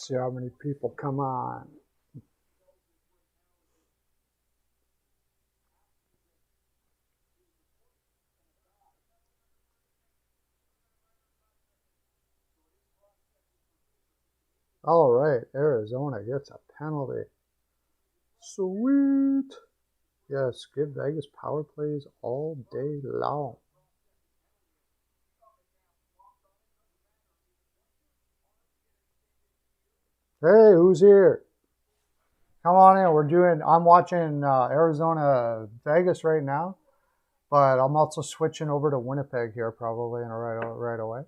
See how many people come on. All right, Arizona gets a penalty. Sweet. Yes, give Vegas power plays all day long. Hey, who's here? Come on in. I'm watching Arizona Vegas right now, but I'm also switching over to Winnipeg here probably in right away.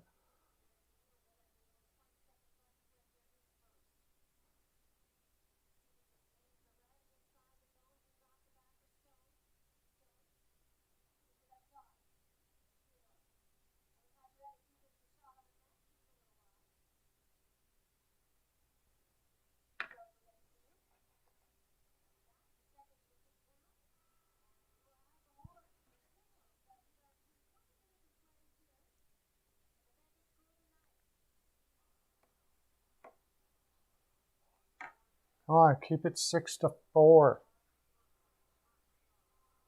Come on, keep it 6-4.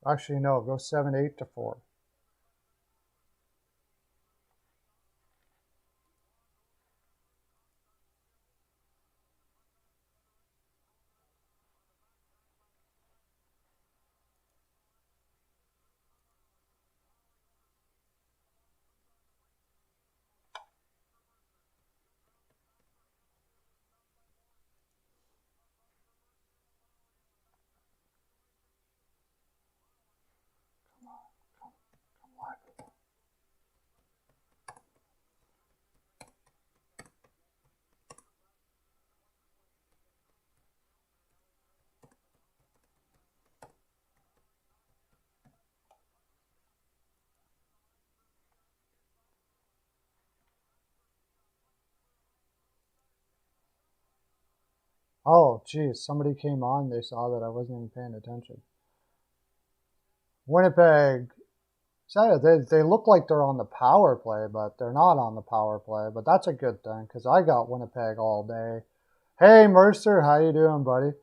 Actually, no, go 7-8-4. Oh, geez, somebody came on. They saw that I wasn't even paying attention. Winnipeg. They look like they're on the power play, but they're not on the power play. But that's a good thing because I got Winnipeg all day. Hey, Mercer, how you doing, buddy?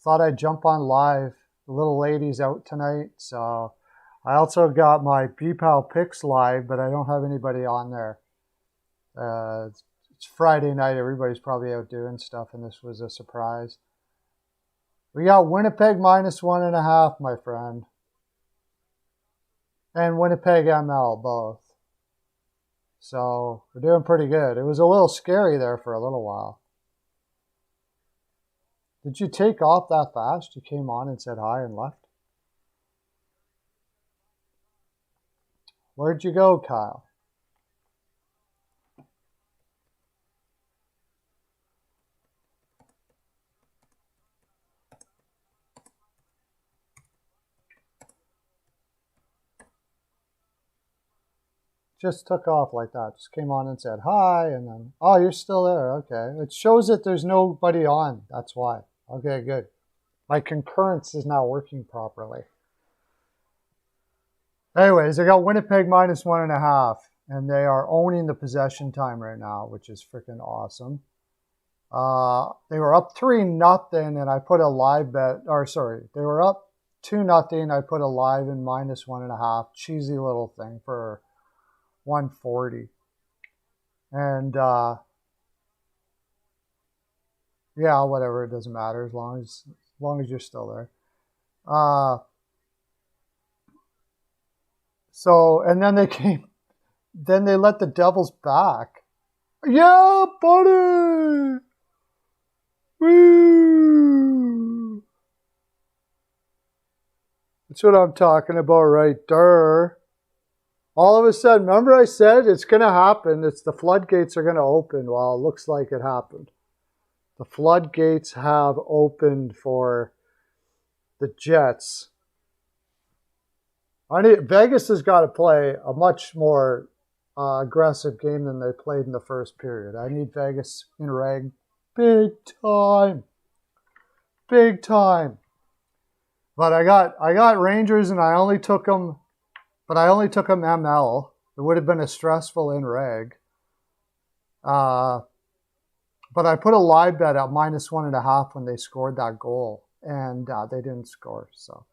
Thought I'd jump on live. The little lady's out tonight, so I also got my BPAL picks live, but I don't have anybody on there. It's Friday night. Everybody's probably out doing stuff, and this was a surprise. We got Winnipeg -1.5, my friend. And Winnipeg ML both. So we're doing pretty good. It was a little scary there for a little while. Did you take off that fast? You came on and said hi and left? Where'd you go, Kyle? Just took off like that. Just came on and said hi, and then, oh, you're still there. Okay. It shows that there's nobody on. That's why. Okay, good. My concurrence is now working properly. Anyways, I got Winnipeg -1.5, and they are owning the possession time right now, which is freaking awesome. They were up 3-0, and I put a live bet, or sorry, they were up 2-0. I put a live in -1.5, cheesy little thing for 140. And yeah, whatever, it doesn't matter as long as you're still there. So, and then they let the Devils back. Yeah, buddy! Woo! That's what I'm talking about right there. All of a sudden, remember I said it's going to happen. It's the floodgates are going to open. Well, it looks like it happened. The floodgates have opened for the Jets. Vegas has got to play a much more aggressive game than they played in the first period. I need Vegas in reg big time. Big time. But I got Rangers and I only took them ML. It would have been a stressful in reg. But But I put a live bet at -1.5 when they scored that goal, and they didn't score. So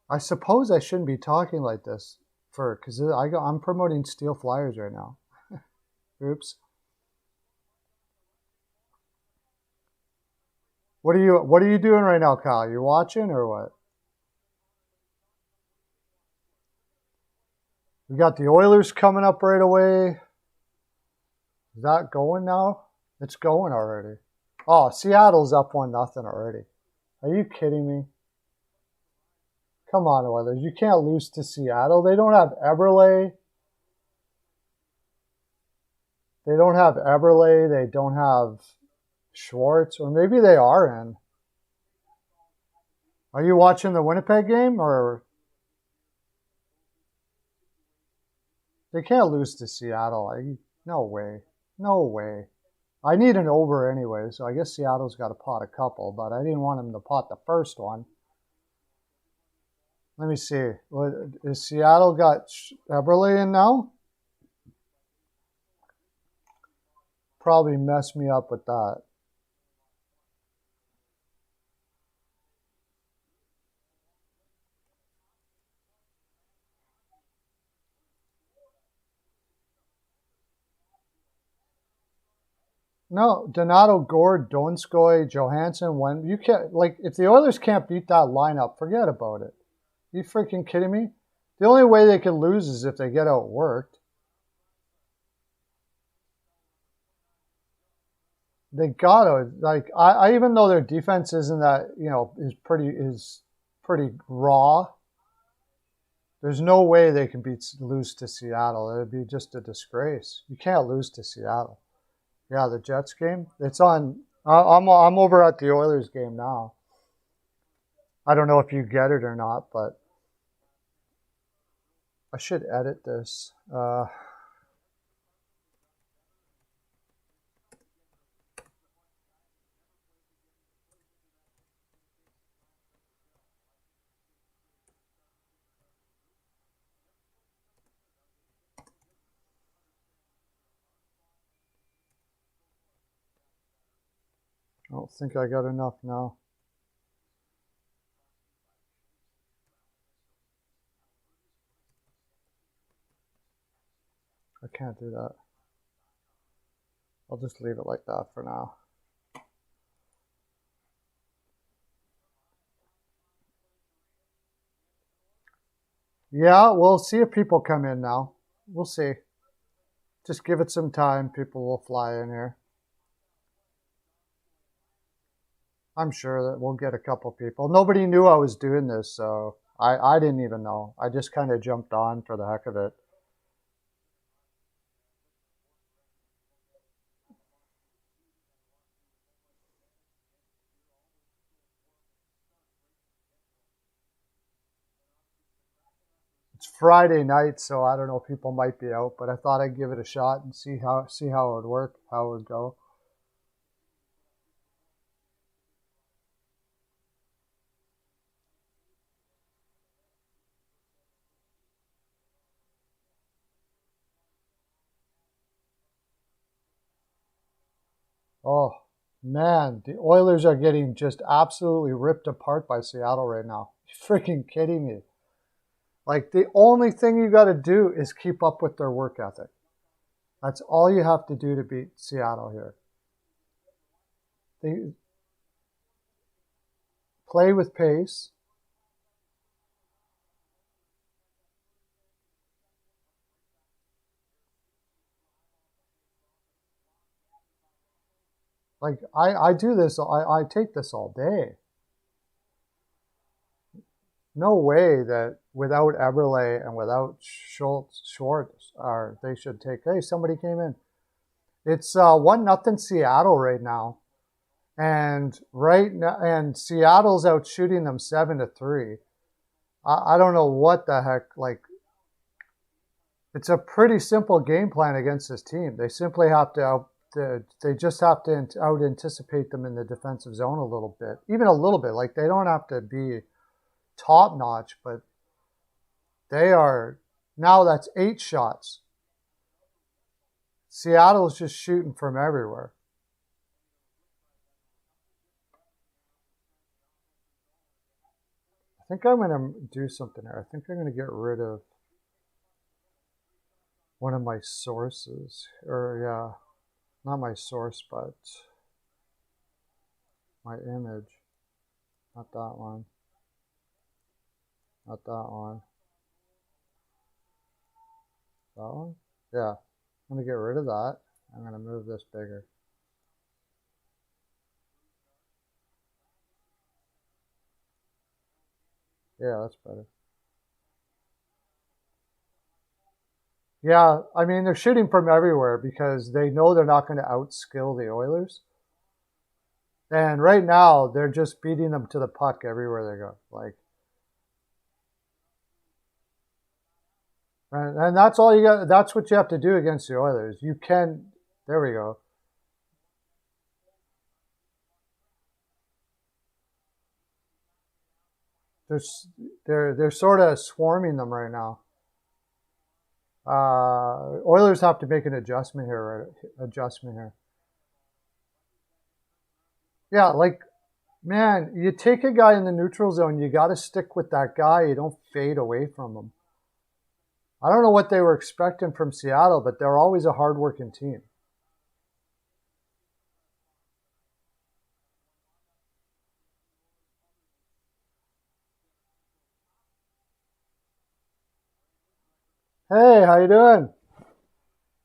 I suppose I shouldn't be talking like this because I'm promoting Steel Flyers right now. Oops. What are you doing right now, Kyle? You watching or what? We got the Oilers coming up right away. Is that going now? It's going already. Oh, Seattle's up 1-0 already. Are you kidding me? Come on, Oilers. You can't lose to Seattle. They don't have Eberle. They don't have Eberle. They don't have Schwartz. Or maybe they are in. Are you watching the Winnipeg game? Or they can't lose to Seattle. No way. No way. I need an over anyway, so I guess Seattle's got to pot a couple, but I didn't want them to pot the first one. Let me see. Is Seattle got Eberle in now? Probably mess me up with that. No, Donato, Gord, Donskoy, Johansson. When you can't, like, if the Oilers can't beat that lineup, forget about it. You freaking kidding me? The only way they can lose is if they get outworked. They gotta I even though their defense isn't that is pretty raw. There's no way they can lose to Seattle. It'd be just a disgrace. You can't lose to Seattle. Yeah, the Jets game. It's on. I'm over at the Oilers game now. I don't know if you get it or not, but I should edit this. I don't think I got enough now. I can't do that. I'll just leave it like that for now. Yeah, we'll see if people come in now. We'll see. Just give it some time. People will fly in here. I'm sure that we'll get a couple people. Nobody knew I was doing this, so I didn't even know. I just kind of jumped on for the heck of it. It's Friday night, so I don't know. People might be out, but I thought I'd give it a shot and see how it would work, how it would go. Oh, man, the Oilers are getting just absolutely ripped apart by Seattle right now. You're freaking kidding me. Like, the only thing you got to do is keep up with their work ethic. That's all you have to do to beat Seattle here. They play with pace. Like, I do this, I take this all day. No way that without Eberle and without Schwartz, they should take. Hey, somebody came in. It's 1-0 Seattle right now, and Seattle's out shooting them 7-3. I don't know what the heck. Like, it's a pretty simple game plan against this team. They simply have to they just have to out anticipate them in the defensive zone a little bit, even a little bit. Like, they don't have to be top notch, but they are now. That's 8 shots. Seattle's just shooting from everywhere. I think I'm going to do something here. I think I'm going to get rid of one of my sources. Or, yeah, not my source, but my image. Not that one. Not that one. That one? Yeah. I'm going to get rid of that. I'm going to move this bigger. Yeah, that's better. Yeah, I mean, they're shooting from everywhere because they know they're not going to outskill the Oilers. And right now, they're just beating them to the puck everywhere they go. Like, and that's all you got. That's what you have to do against the Oilers. You can. There we go. They're sort of swarming them right now. Oilers have to make an adjustment here. Yeah, like, man, you take a guy in the neutral zone, you got to stick with that guy. You don't fade away from him. I don't know what they were expecting from Seattle, but they're always a hardworking team. Hey, how you doing?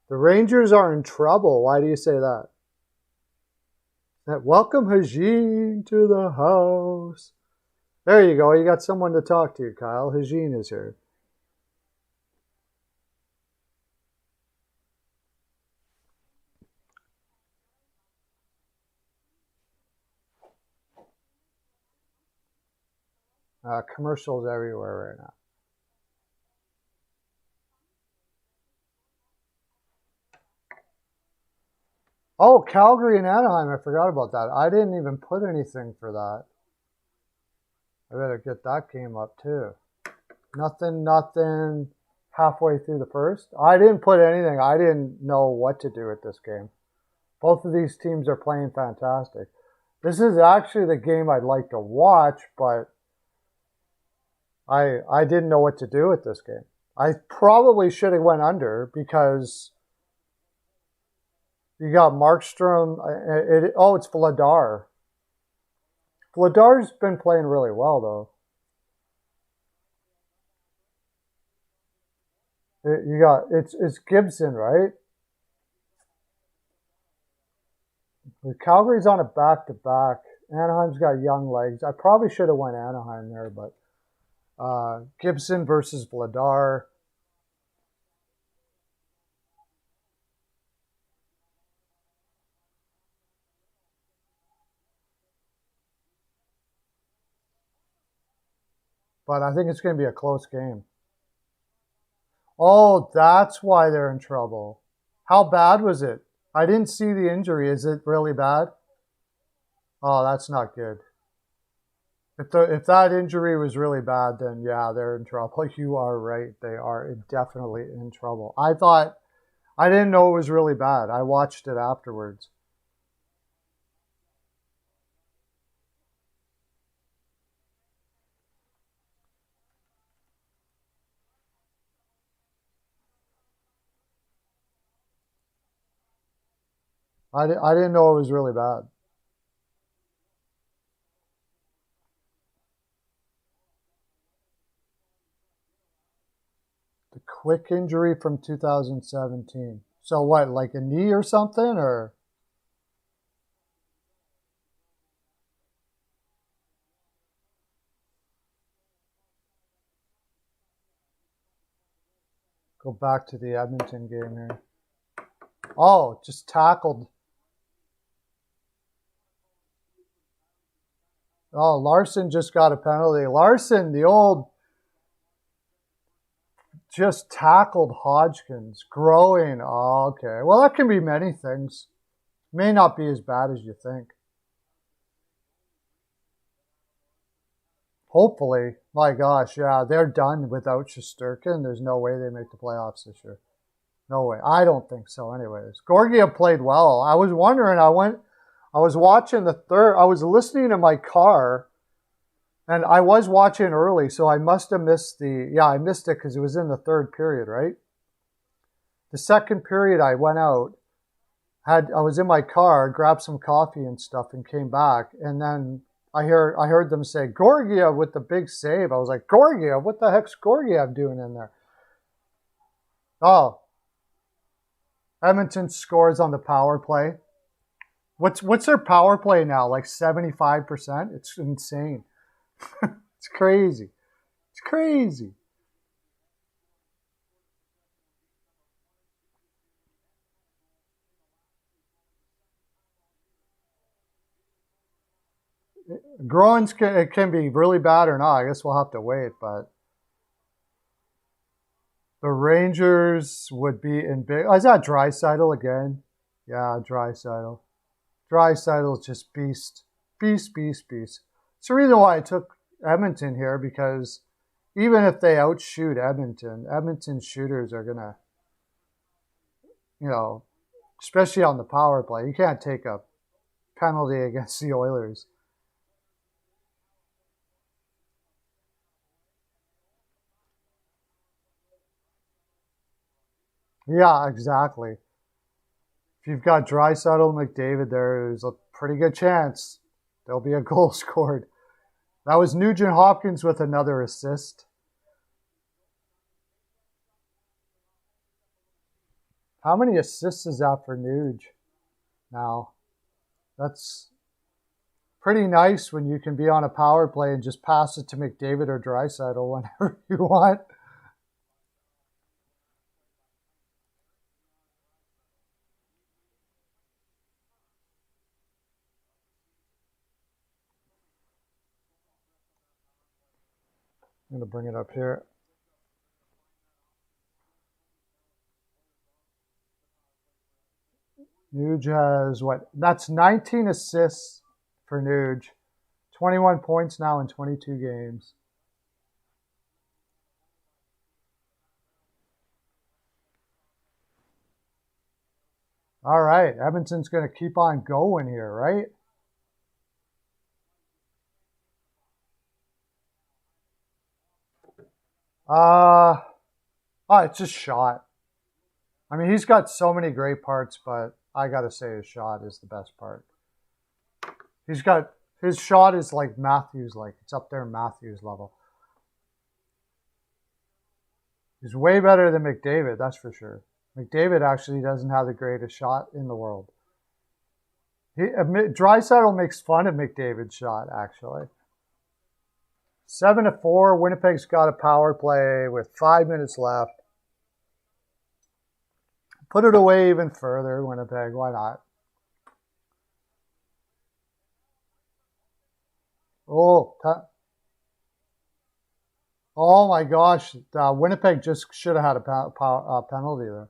The Rangers are in trouble. Why do you say that? Welcome Hajin to the house. There you go. You got someone to talk to, Kyle. Hajin is here. Commercials everywhere right now. Oh, Calgary and Anaheim. I forgot about that. I didn't even put anything for that. I better get that game up too. Nothing halfway through the first. I didn't put anything. I didn't know what to do with this game. Both of these teams are playing fantastic. This is actually the game I'd like to watch, but I didn't know what to do with this game. I probably should have went under because you got Markstrom. It's Vladar. Vladar's been playing really well, though. It's Gibson, right? Calgary's on a back-to-back. Anaheim's got young legs. I probably should have went Anaheim there, but Gibson versus Vladar. But I think it's going to be a close game. Oh, that's why they're in trouble. How bad was it? I didn't see the injury. Is it really bad? Oh, that's not good. If that injury was really bad, then yeah, they're in trouble. You are right. They are definitely in trouble. I didn't know it was really bad. I watched it afterwards. I didn't know it was really bad. The quick injury from 2017. So what, like a knee or something, or? Go back to the Edmonton game here. Oh, just tackled. Oh, Larson just got a penalty. Larson, the old, just tackled Hodgkins. Growing. Oh, okay. Well, that can be many things. May not be as bad as you think. Hopefully. My gosh, yeah, they're done without Shesterkin. There's no way they make the playoffs this year. No way. I don't think so. Anyways, Gorgia played well. I was wondering. I was watching the third. I was listening in my car, and I was watching early, so I must have missed the. Yeah, I missed it because it was in the third period, right? The second period, I went out. I was in my car, grabbed some coffee and stuff, and came back, and then I heard them say Gorgia with the big save. I was like, Gorgia, what the heck's Gorgia doing in there? Oh, Edmonton scores on the power play. What's their power play now? Like 75%? It's insane. It's crazy. It's crazy. Groins it can be really bad or not. I guess we'll have to wait, but the Rangers would be in big. Oh, is that Draisaitl again? Yeah, Draisaitl. Draisaitl's just beast. Beast, beast, beast. It's the reason why I took Edmonton here, because even if they outshoot Edmonton, Edmonton's shooters are going to, especially on the power play, you can't take a penalty against the Oilers. Yeah, exactly. If you've got Draisaitl and McDavid, there's a pretty good chance there'll be a goal scored. That was Nugent Hopkins with another assist. How many assists is that for Nuge now? That's pretty nice when you can be on a power play and just pass it to McDavid or Draisaitl whenever you want. I'm going to bring it up here. Nuge has what? That's 19 assists for Nuge. 21 points now in 22 games. All right, Edmonton's going to keep on going here, right? It's just shot. I mean, he's got so many great parts, but I got to say his shot is the best part. His shot is like Matthews, like it's up there Matthews level. He's way better than McDavid, that's for sure. McDavid actually doesn't have the greatest shot in the world. Draisaitl makes fun of McDavid's shot, actually. 7-4. Winnipeg's got a power play with 5 minutes left. Put it away even further, Winnipeg. Why not? Oh my gosh. Winnipeg just should have had a penalty there.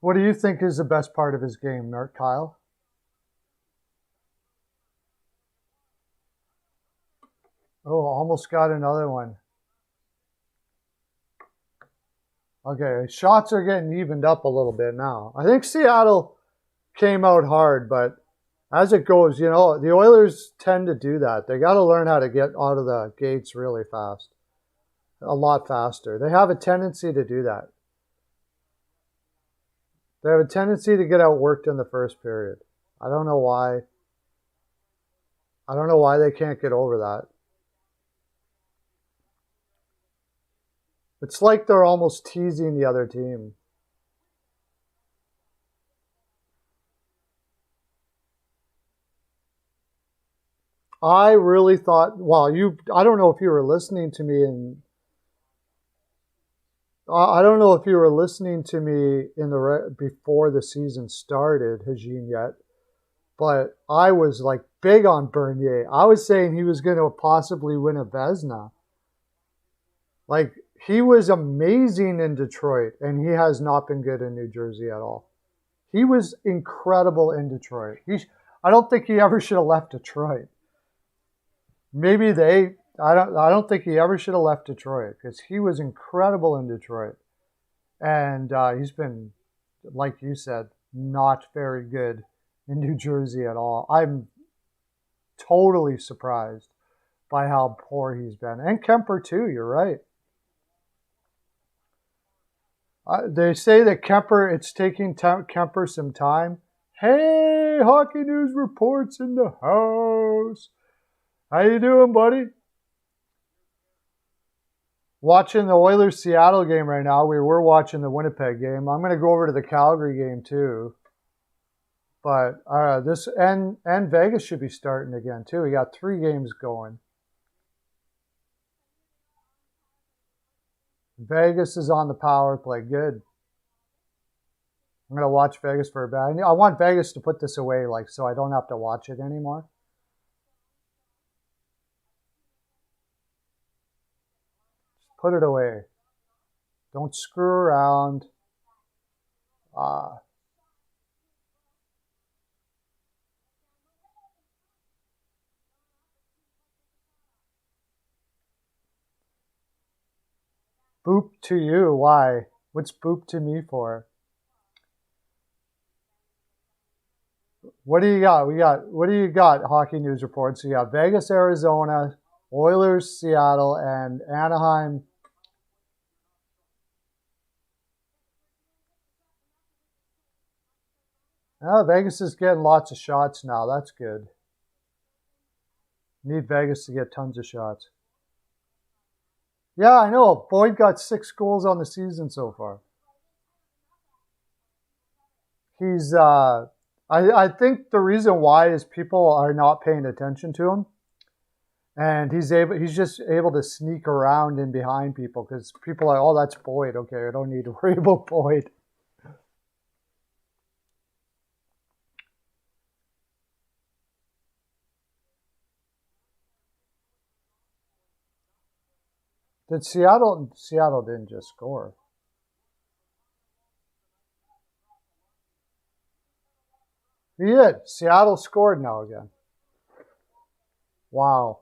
What do you think is the best part of his game, Kyle? Oh, almost got another one. Okay, shots are getting evened up a little bit now. I think Seattle came out hard, but as it goes, the Oilers tend to do that. They got to learn how to get out of the gates really fast, a lot faster. They have a tendency to do that. They have a tendency to get outworked in the first period. I don't know why. I don't know why they can't get over that. It's like they're almost teasing the other team. I really thought, I don't know if you were listening to me I don't know if you were listening to me before the season started, Hajin, yet, but I was like big on Bernier. I was saying he was going to possibly win a Vezina. Like He was amazing in Detroit, and he has not been good in New Jersey at all. He was incredible in Detroit. I don't think he ever should have left Detroit. Maybe I don't think he ever should have left Detroit because he was incredible in Detroit. And he's been, like you said, not very good in New Jersey at all. I'm totally surprised by how poor he's been. And Kemper too, you're right. They say that it's taking Kemper some time. Hey, Hockey News Reports in the house. How you doing, buddy? Watching the Oilers-Seattle game right now. We were watching the Winnipeg game. I'm going to go over to the Calgary game too. But this and Vegas should be starting again too. We got 3 games going. Vegas is on the power play. Good. I'm going to watch Vegas for a bit. I want Vegas to put this away, so I don't have to watch it anymore. Just put it away. Don't screw around. Boop to you. Why? What's boop to me for? What do you got? What do you got? Hockey News Reports. You got Vegas, Arizona, Oilers, Seattle, and Anaheim. Oh, Vegas is getting lots of shots now. That's good. Need Vegas to get tons of shots. Yeah, I know. Boyd got 6 goals on the season so far. He's, I think the reason why is people are not paying attention to him. And he's just able to sneak around in behind people because people are like, oh, that's Boyd. Okay, I don't need to worry about Boyd. Did Seattle didn't just score. He did. Seattle scored now again. Wow.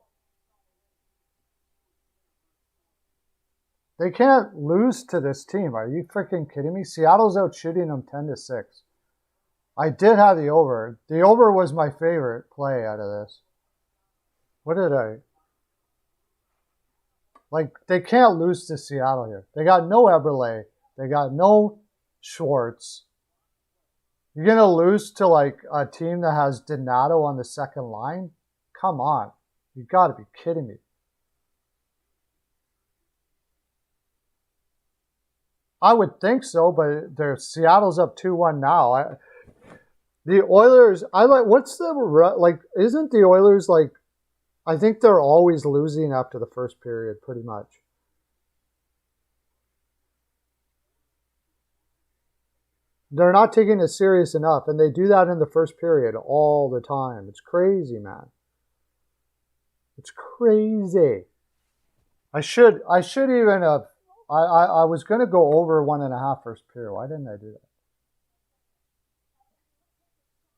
They can't lose to this team. Are you freaking kidding me? Seattle's out shooting them 10-6. I did have the over. The over was my favorite play out of this. What did I... they can't lose to Seattle here. They got no Eberle. They got no Schwartz. You're going to lose to, a team that has Donato on the second line? Come on. You got to be kidding me. I would think so, but Seattle's up 2-1 now. The Oilers, isn't the Oilers, I think they're always losing after the first period, pretty much. They're not taking it serious enough, and they do that in the first period all the time. It's crazy, man. It's crazy. I should even have... I was going to go over 1.5 first period. Why didn't I do that?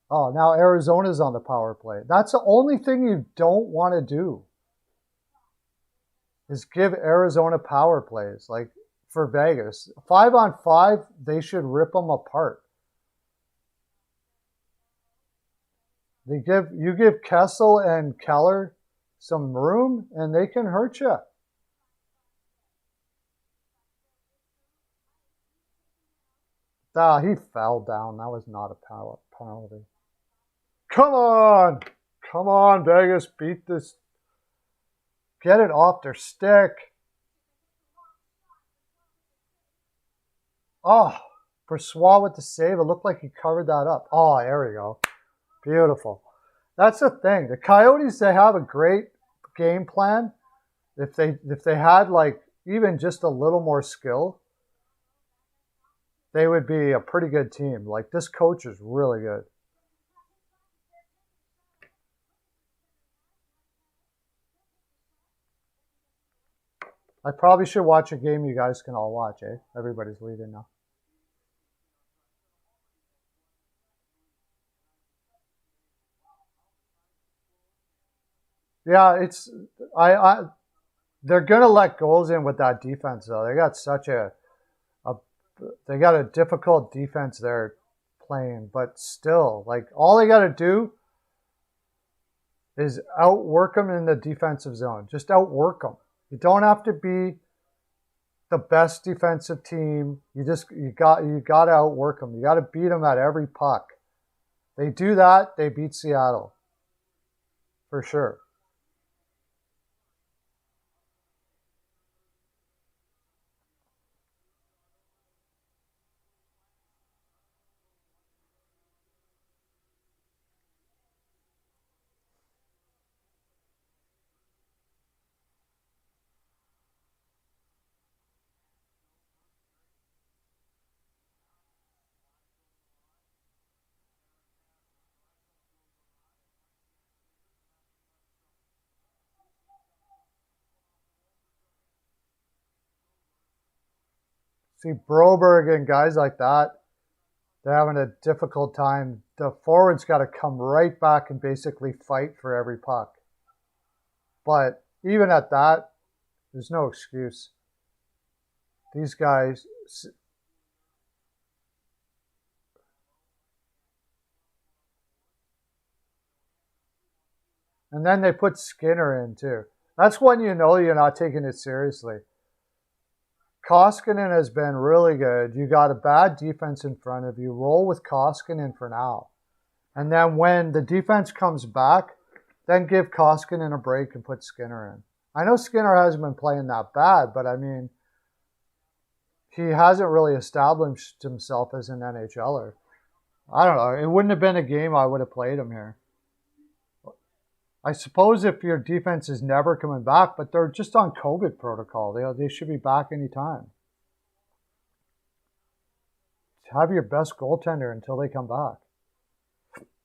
Oh, now Arizona's on the power play. That's the only thing you don't want to do is give Arizona power plays. For Vegas, 5-on-5, they should rip them apart. You give Kessel and Keller some room, and they can hurt you. He fell down. That was not a penalty. Come on, Vegas, beat this. Get it off their stick. Oh, Brossoit with the save. It looked like he covered that up. Oh, there we go. Beautiful. That's the thing. The Coyotes, they have a great game plan. If they had even just a little more skill, they would be a pretty good team. This coach is really good. I probably should watch a game you guys can all watch, eh? Everybody's leaving now. Yeah, I they're gonna let goals in with that defense though. They got such a they got a difficult defense they're playing, but still, like all they got to do is outwork them in the defensive zone. Just outwork them. You don't have to be the best defensive team. You got to outwork them. You got to beat them at every puck. They do that, they beat Seattle for sure. See, Broberg and guys like that, they're having a difficult time. The forwards got to come right back and basically fight for every puck. But even at that, there's no excuse. These guys, and then they put Skinner in too. That's when you know you're not taking it seriously. Koskinen has been really good. You got a bad defense in front of you. Roll with Koskinen for now. And then when the defense comes back, then give Koskinen a break and put Skinner in. I know Skinner hasn't been playing that bad, but I mean, he hasn't really established himself as an NHLer. I don't know. It wouldn't have been a game I would have played him here. I suppose if your defense is never coming back, but they're just on COVID protocol. They should be back anytime. Have your best goaltender until they come back.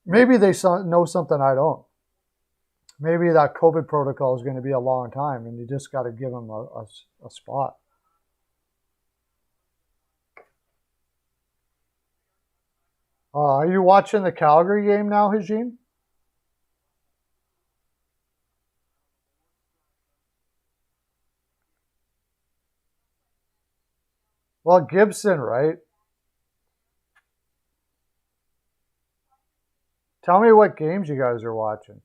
Maybe they know something I don't. Maybe that COVID protocol is going to be a long time, and you just got to give them a spot. Are you watching the Calgary game now, Hajin? Well, Gibson, right? Tell me what games you guys are watching.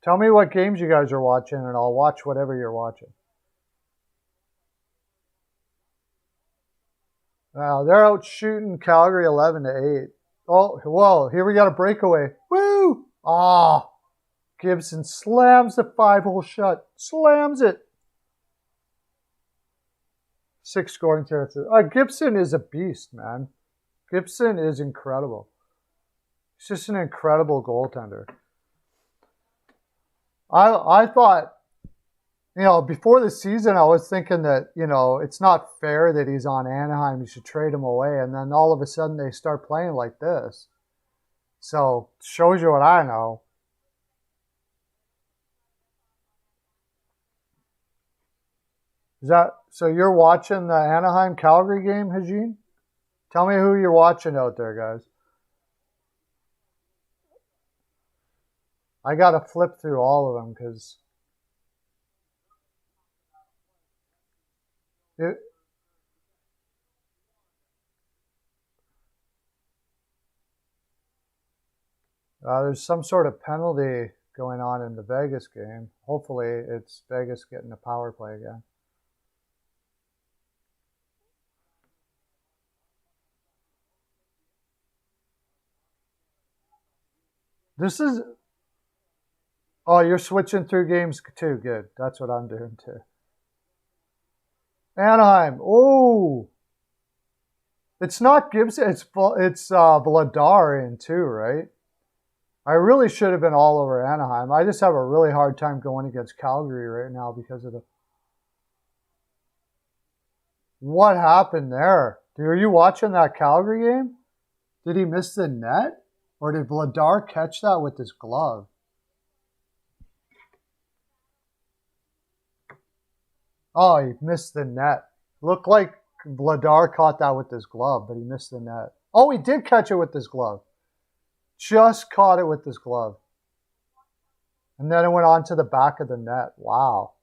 Tell me what games you guys are watching, and I'll watch whatever you're watching. Now they're out shooting Calgary 11-8. Oh, whoa! Here we got a breakaway. Woo! Ah, Gibson slams the 5-hole shut. Slams it. 6 scoring chances. Gibson is a beast, man. Gibson is incredible. He's just an incredible goaltender. I thought, before the season, I was thinking that, it's not fair that he's on Anaheim. You should trade him away. And then all of a sudden they start playing like this. So, shows you what I know. So you're watching the Anaheim-Calgary game, Hajin? Tell me who you're watching out there, guys. I got to flip through all of them because there's some sort of penalty going on in the Vegas game. Hopefully it's Vegas getting a power play again. This is... Oh, you're switching through games too. Good. That's what I'm doing too. Anaheim. Oh, it's not Gibson. It's Vladar in too, right? I really should have been all over Anaheim. I just have a really hard time going against Calgary right now because of what happened there. Dude, are you watching that Calgary game? Did he miss the net? Or did Vladar catch that with his glove? Oh, he missed the net. Looked like Vladar caught that with his glove, but he missed the net. Oh, he did catch it with his glove. Just caught it with his glove. And then it went on to the back of the net. Wow.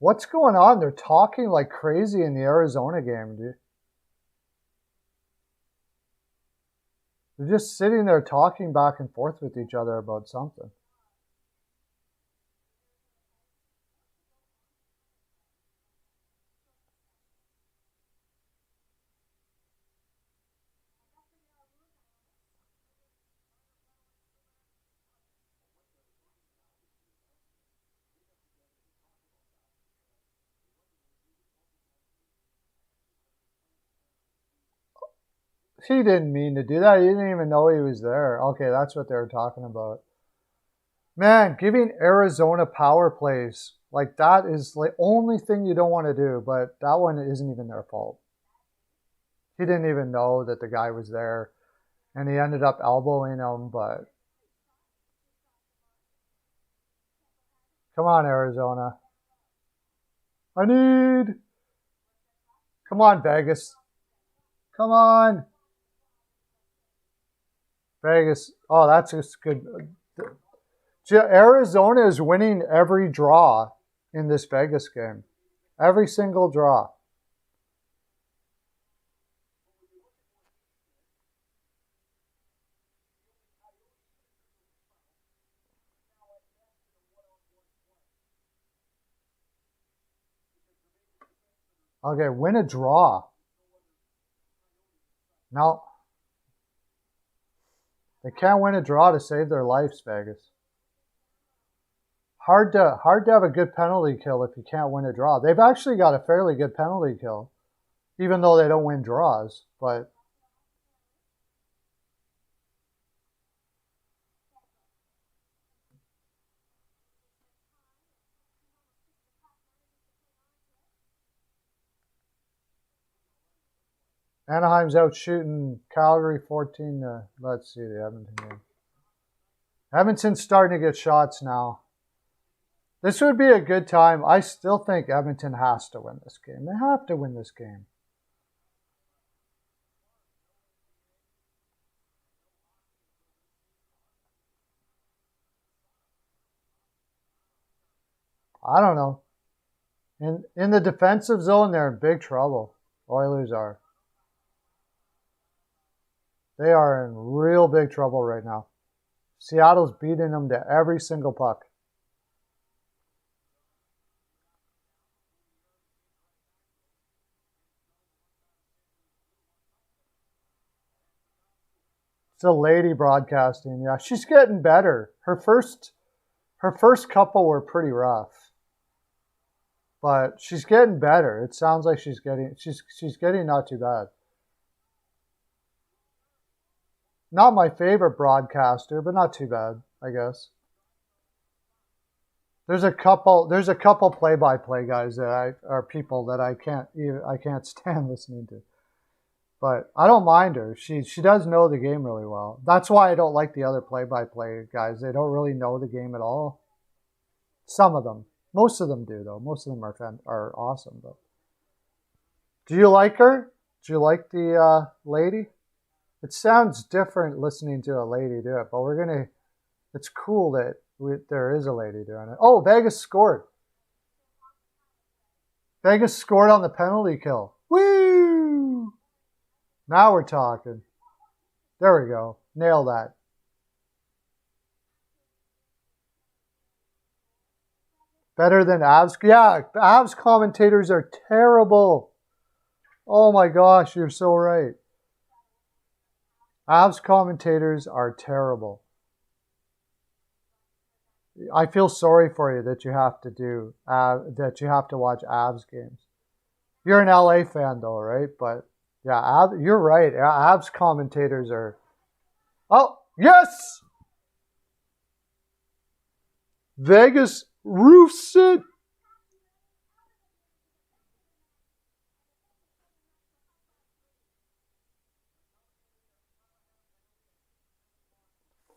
What's going on? They're talking like crazy in the Arizona game, dude. They're just sitting there talking back and forth with each other about something. He didn't mean to do that. He didn't even know he was there. Okay, that's what they were talking about. Man, giving Arizona power plays, like that is the only thing you don't want to do, but that one isn't even their fault. He didn't even know that the guy was there, and he ended up elbowing him, but come on, Arizona. I need. Come on, Vegas. Come on. Vegas. Oh, that's just good. Arizona is winning every draw in this Vegas game. Every single draw. Okay, win a draw. No. They can't win a draw to save their lives, Vegas. Hard to have a good penalty kill if you can't win a draw. They've actually got a fairly good penalty kill, even though they don't win draws. But Anaheim's out shooting Calgary 14 to, let's see, the Edmonton game. Edmonton's starting to get shots now. This would be a good time. I still think Edmonton has to win this game. They have to win this game. I don't know. In the defensive zone, they're in big trouble. Oilers are. They are in real big trouble right now. Seattle's beating them to every single puck. It's a lady broadcasting. Yeah, she's getting better. Her first couple were pretty rough, but she's getting better. It sounds like she's getting not too bad. Not my favorite broadcaster, but not too bad, I guess. There's a couple play-by-play guys that are people that I can't stand listening to. But I don't mind her. She does know the game really well. That's why I don't like the other play-by-play guys. They don't really know the game at all. Some of them. Most of them do, though. Most of them are awesome. But do you like her? Do you like the lady? It sounds different listening to a lady do it, but it's cool that there is a lady doing it. Oh, Vegas scored. Vegas scored on the penalty kill. Woo! Now we're talking. There we go. Nail that. Better than Avs? Yeah, Avs commentators are terrible. Oh my gosh, you're so right. Avs commentators are terrible. I feel sorry for you that you have to watch Avs games. You're an LA fan though, right? But yeah, you're right. Avs commentators are. Oh yes, Vegas roofs it.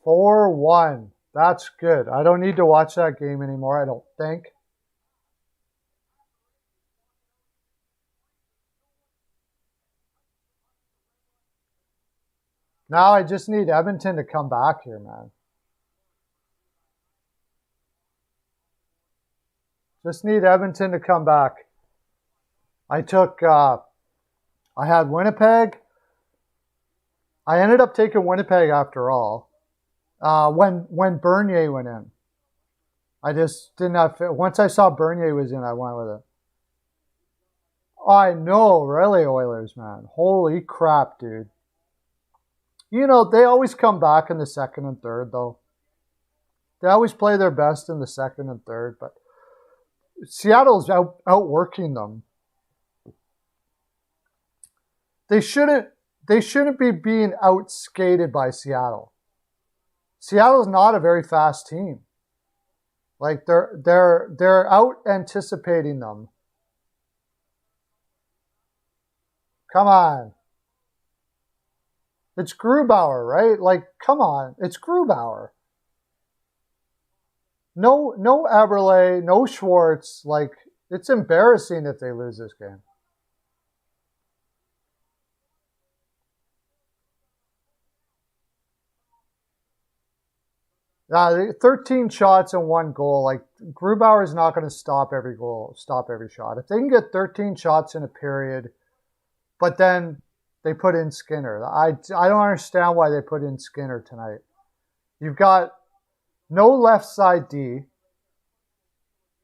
4-1. That's good. I don't need to watch that game anymore, I don't think. Now I just need Edmonton to come back here, man. Just need Edmonton to come back. I had Winnipeg. I ended up taking Winnipeg after all. When Bernier went in. I just didn't have. Once I saw Bernier was in, I went with it. I know, really, Oilers, man. Holy crap, dude. You know, they always come back in the second and third, though. They always play their best in the second and third, but Seattle's outworking them. They shouldn't be being outskated by Seattle. Seattle's not a very fast team. Like they're out anticipating them. Come on. It's Grubauer, right? Like, come on. It's Grubauer. No Eberle, no Schwartz. Like, it's embarrassing if they lose this game. Yeah, 13 shots and 1 goal. Like, Grubauer is not going to stop every goal, stop every shot. If they can get 13 shots in a period, but then they put in Skinner. I don't understand why they put in Skinner tonight. You've got no left side D.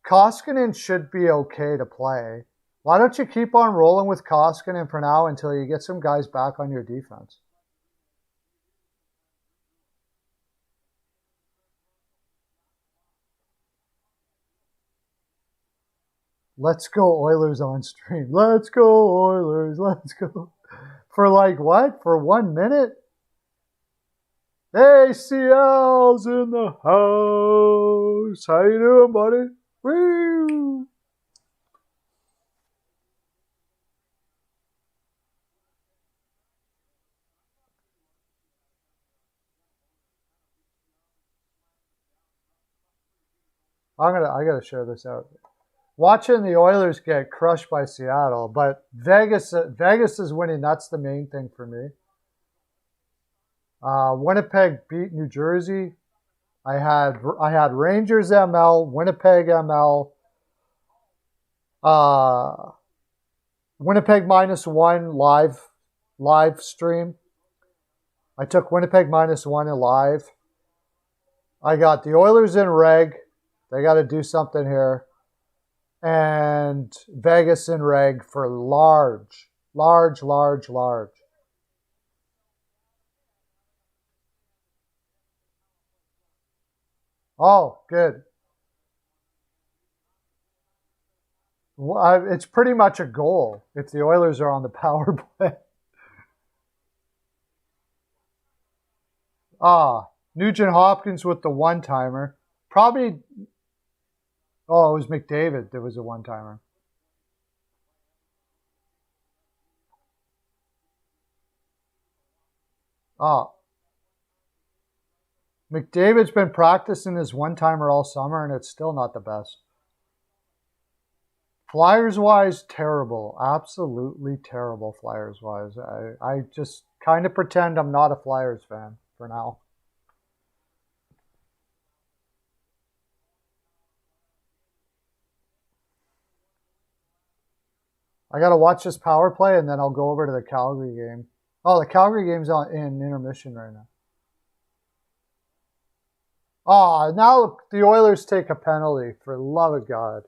Koskinen should be okay to play. Why don't you keep on rolling with Koskinen for now until you get some guys back on your defense? Let's go Oilers on stream. Let's go Oilers. Let's go. For like what? For 1 minute? ACL's in the house. How you doing, buddy? Woo! I gotta share this out. Watching the Oilers get crushed by Seattle, but Vegas is winning. That's the main thing for me. Winnipeg beat New Jersey. I had Rangers ML, Winnipeg ML, Winnipeg -1 live stream. I took Winnipeg -1 in live. I got the Oilers in reg. They got to do something here. And Vegas in reg for large. Oh, good. Well, it's pretty much a goal if the Oilers are on the power play. Nugent Hopkins with the one-timer. Probably, oh, it was McDavid that was a one-timer. McDavid's been practicing his one-timer all summer, and it's still not the best. Flyers-wise, terrible. Absolutely terrible Flyers-wise. I just kind of pretend I'm not a Flyers fan for now. I got to watch this power play, and then I'll go over to the Calgary game. Oh, the Calgary game's in intermission right now. Oh, now the Oilers take a penalty, for the love of God.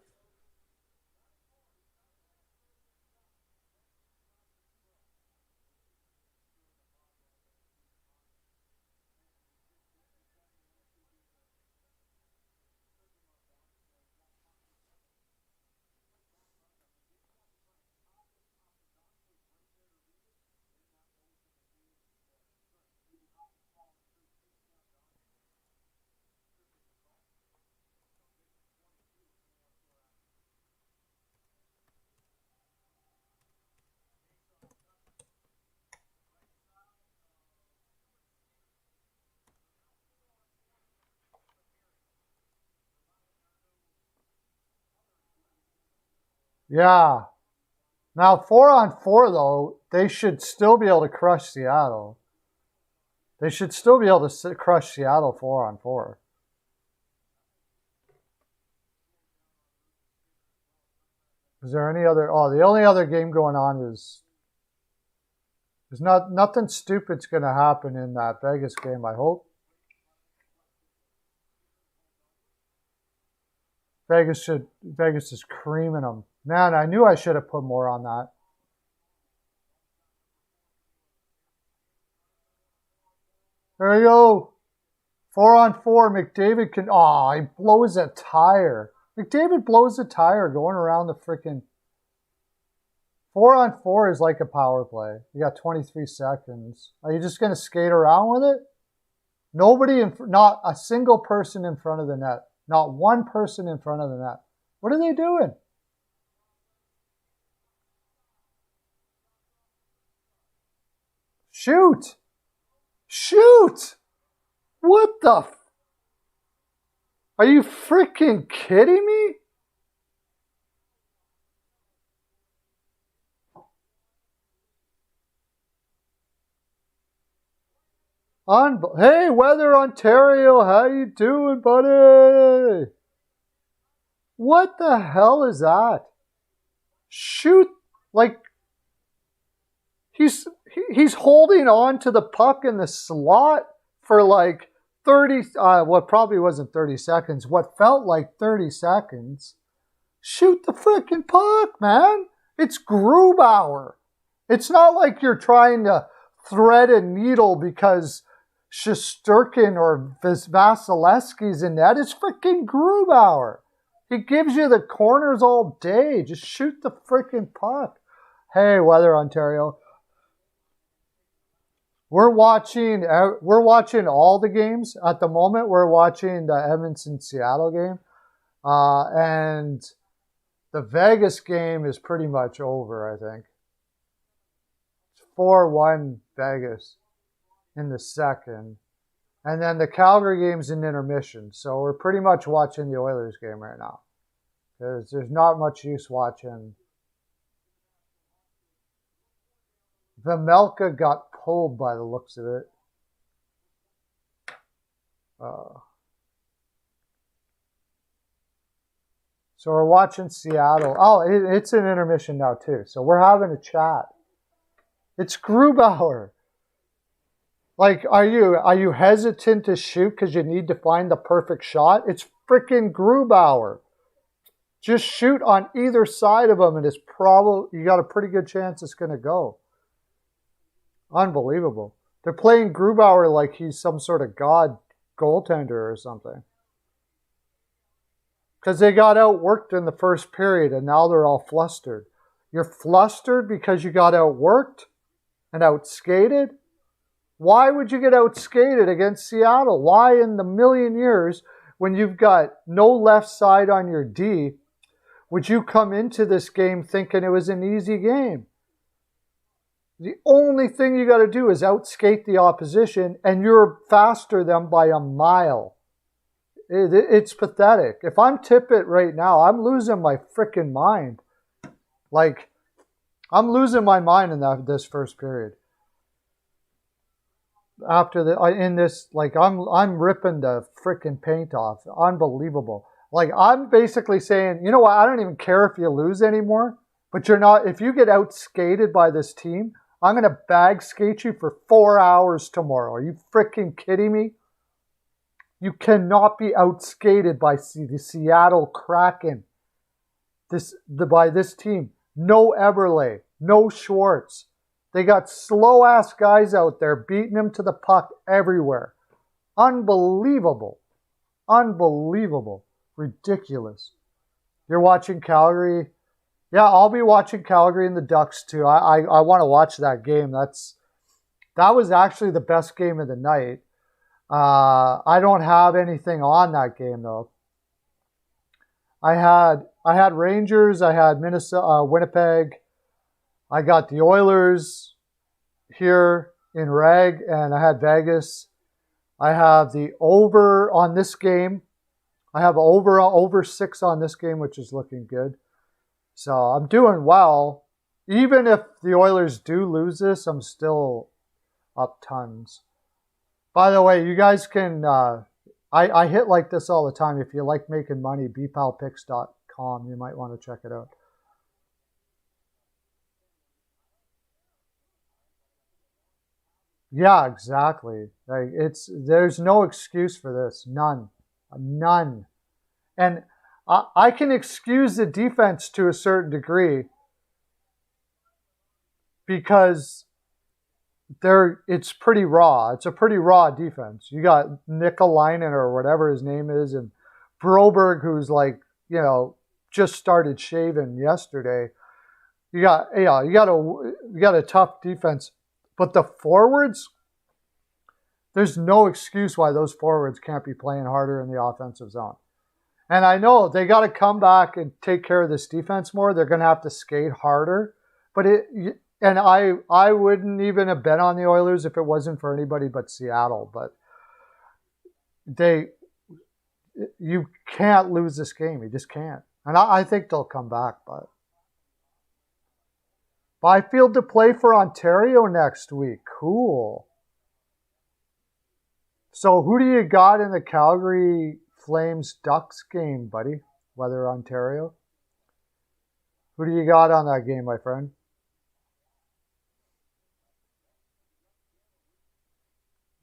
Yeah. Now, 4-on-4, though, they should still be able to crush Seattle. They should still be able to crush Seattle 4-on-4. Is there any other? Oh, the only other game going on is there's nothing stupid's going to happen in that Vegas game, I hope. Vegas is creaming them. Man, I knew I should have put more on that. There you go. 4-on-4. McDavid can. Oh, he blows a tire. McDavid blows a tire going around the freaking. 4-on-4 is like a power play. You got 23 seconds. Are you just going to skate around with it? Not a single person in front of the net. Not one person in front of the net. What are they doing? Shoot! Shoot! What the? Are you freaking kidding me? Hey, Weather Ontario, how you doing, buddy? What the hell is that? Shoot, like he's holding on to the puck in the slot for like 30, what probably wasn't 30 seconds, what felt like 30 seconds. Shoot the freaking puck, man. It's Grubauer. It's not like you're trying to thread a needle because Shesterkin or Vasilevsky's in that. It's freaking Grubauer. He gives you the corners all day. Just shoot the freaking puck. Hey, Weather Ontario. We're watching all the games at the moment. We're watching the Edmonton-Seattle game. And the Vegas game is pretty much over, I think. It's 4-1 Vegas in the second. And then the Calgary game's in intermission. So we're pretty much watching the Oilers game right now. Because there's not much use watching. Vemelka got pulled by the looks of it. So we're watching Seattle. Oh, it's an intermission now too. So we're having a chat. It's Grubauer. Like, are you hesitant to shoot because you need to find the perfect shot? It's freaking Grubauer. Just shoot on either side of him, and you got a pretty good chance it's going to go. Unbelievable. They're playing Grubauer like he's some sort of god goaltender or something. Because they got outworked in the first period, and now they're all flustered. You're flustered because you got outworked and outskated? Why would you get outskated against Seattle? Why in the million years, when you've got no left side on your D, would you come into this game thinking it was an easy game? The only thing you got to do is outskate the opposition, and you're faster than by a mile. It's pathetic. If I'm Tippett right now, I'm losing my freaking mind. Like, I'm losing my mind in this first period. I'm ripping the freaking paint off. Unbelievable. Like, I'm basically saying, you know what? I don't even care if you lose anymore. But if you get outskated by this team, I'm going to bag skate you for 4 hours tomorrow. Are you freaking kidding me? You cannot be outskated by the Seattle Kraken. By this team. No Eberle. No Schwartz. They got slow-ass guys out there beating them to the puck everywhere. Unbelievable. Unbelievable. Ridiculous. You're watching Calgary. Yeah, I'll be watching Calgary and the Ducks too. I want to watch that game. That was actually the best game of the night. I don't have anything on that game though. I had Rangers. I had Minnesota, Winnipeg. I got the Oilers here in Reg, and I had Vegas. I have the over on this game. I have over 6 on this game, which is looking good. So I'm doing well. Even if the Oilers do lose this, I'm still up tons. By the way, you guys can, I hit like this all the time. If you like making money, bpalpicks.com, you might want to check it out. Yeah, exactly. Like there's no excuse for this. None. None. And I can excuse the defense to a certain degree because it's pretty raw. It's a pretty raw defense. You got Nikolainen or whatever his name is, and Broberg, who's like, just started shaving yesterday. You got a tough defense, but the forwards, there's no excuse why those forwards can't be playing harder in the offensive zone. And I know they got to come back and take care of this defense more. They're going to have to skate harder, but I wouldn't even have bet on the Oilers if it wasn't for anybody but Seattle. But you can't lose this game. You just can't. And I think they'll come back. But Byfield to play for Ontario next week. Cool. So who do you got in the Calgary Flames Ducks game, buddy? Weather Ontario. Who do you got on that game, my friend?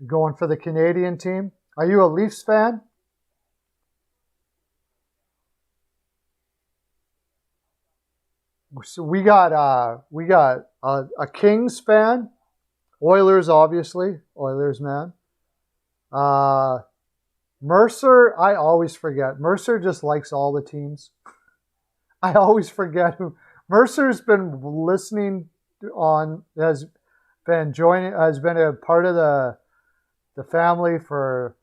You going for the Canadian team? Are you a Leafs fan? So we got a Kings fan, Oilers obviously, Oilers man. Mercer, I always forget. Mercer just likes all the teams. I always forget who. Mercer's been listening on, has been a part of the family for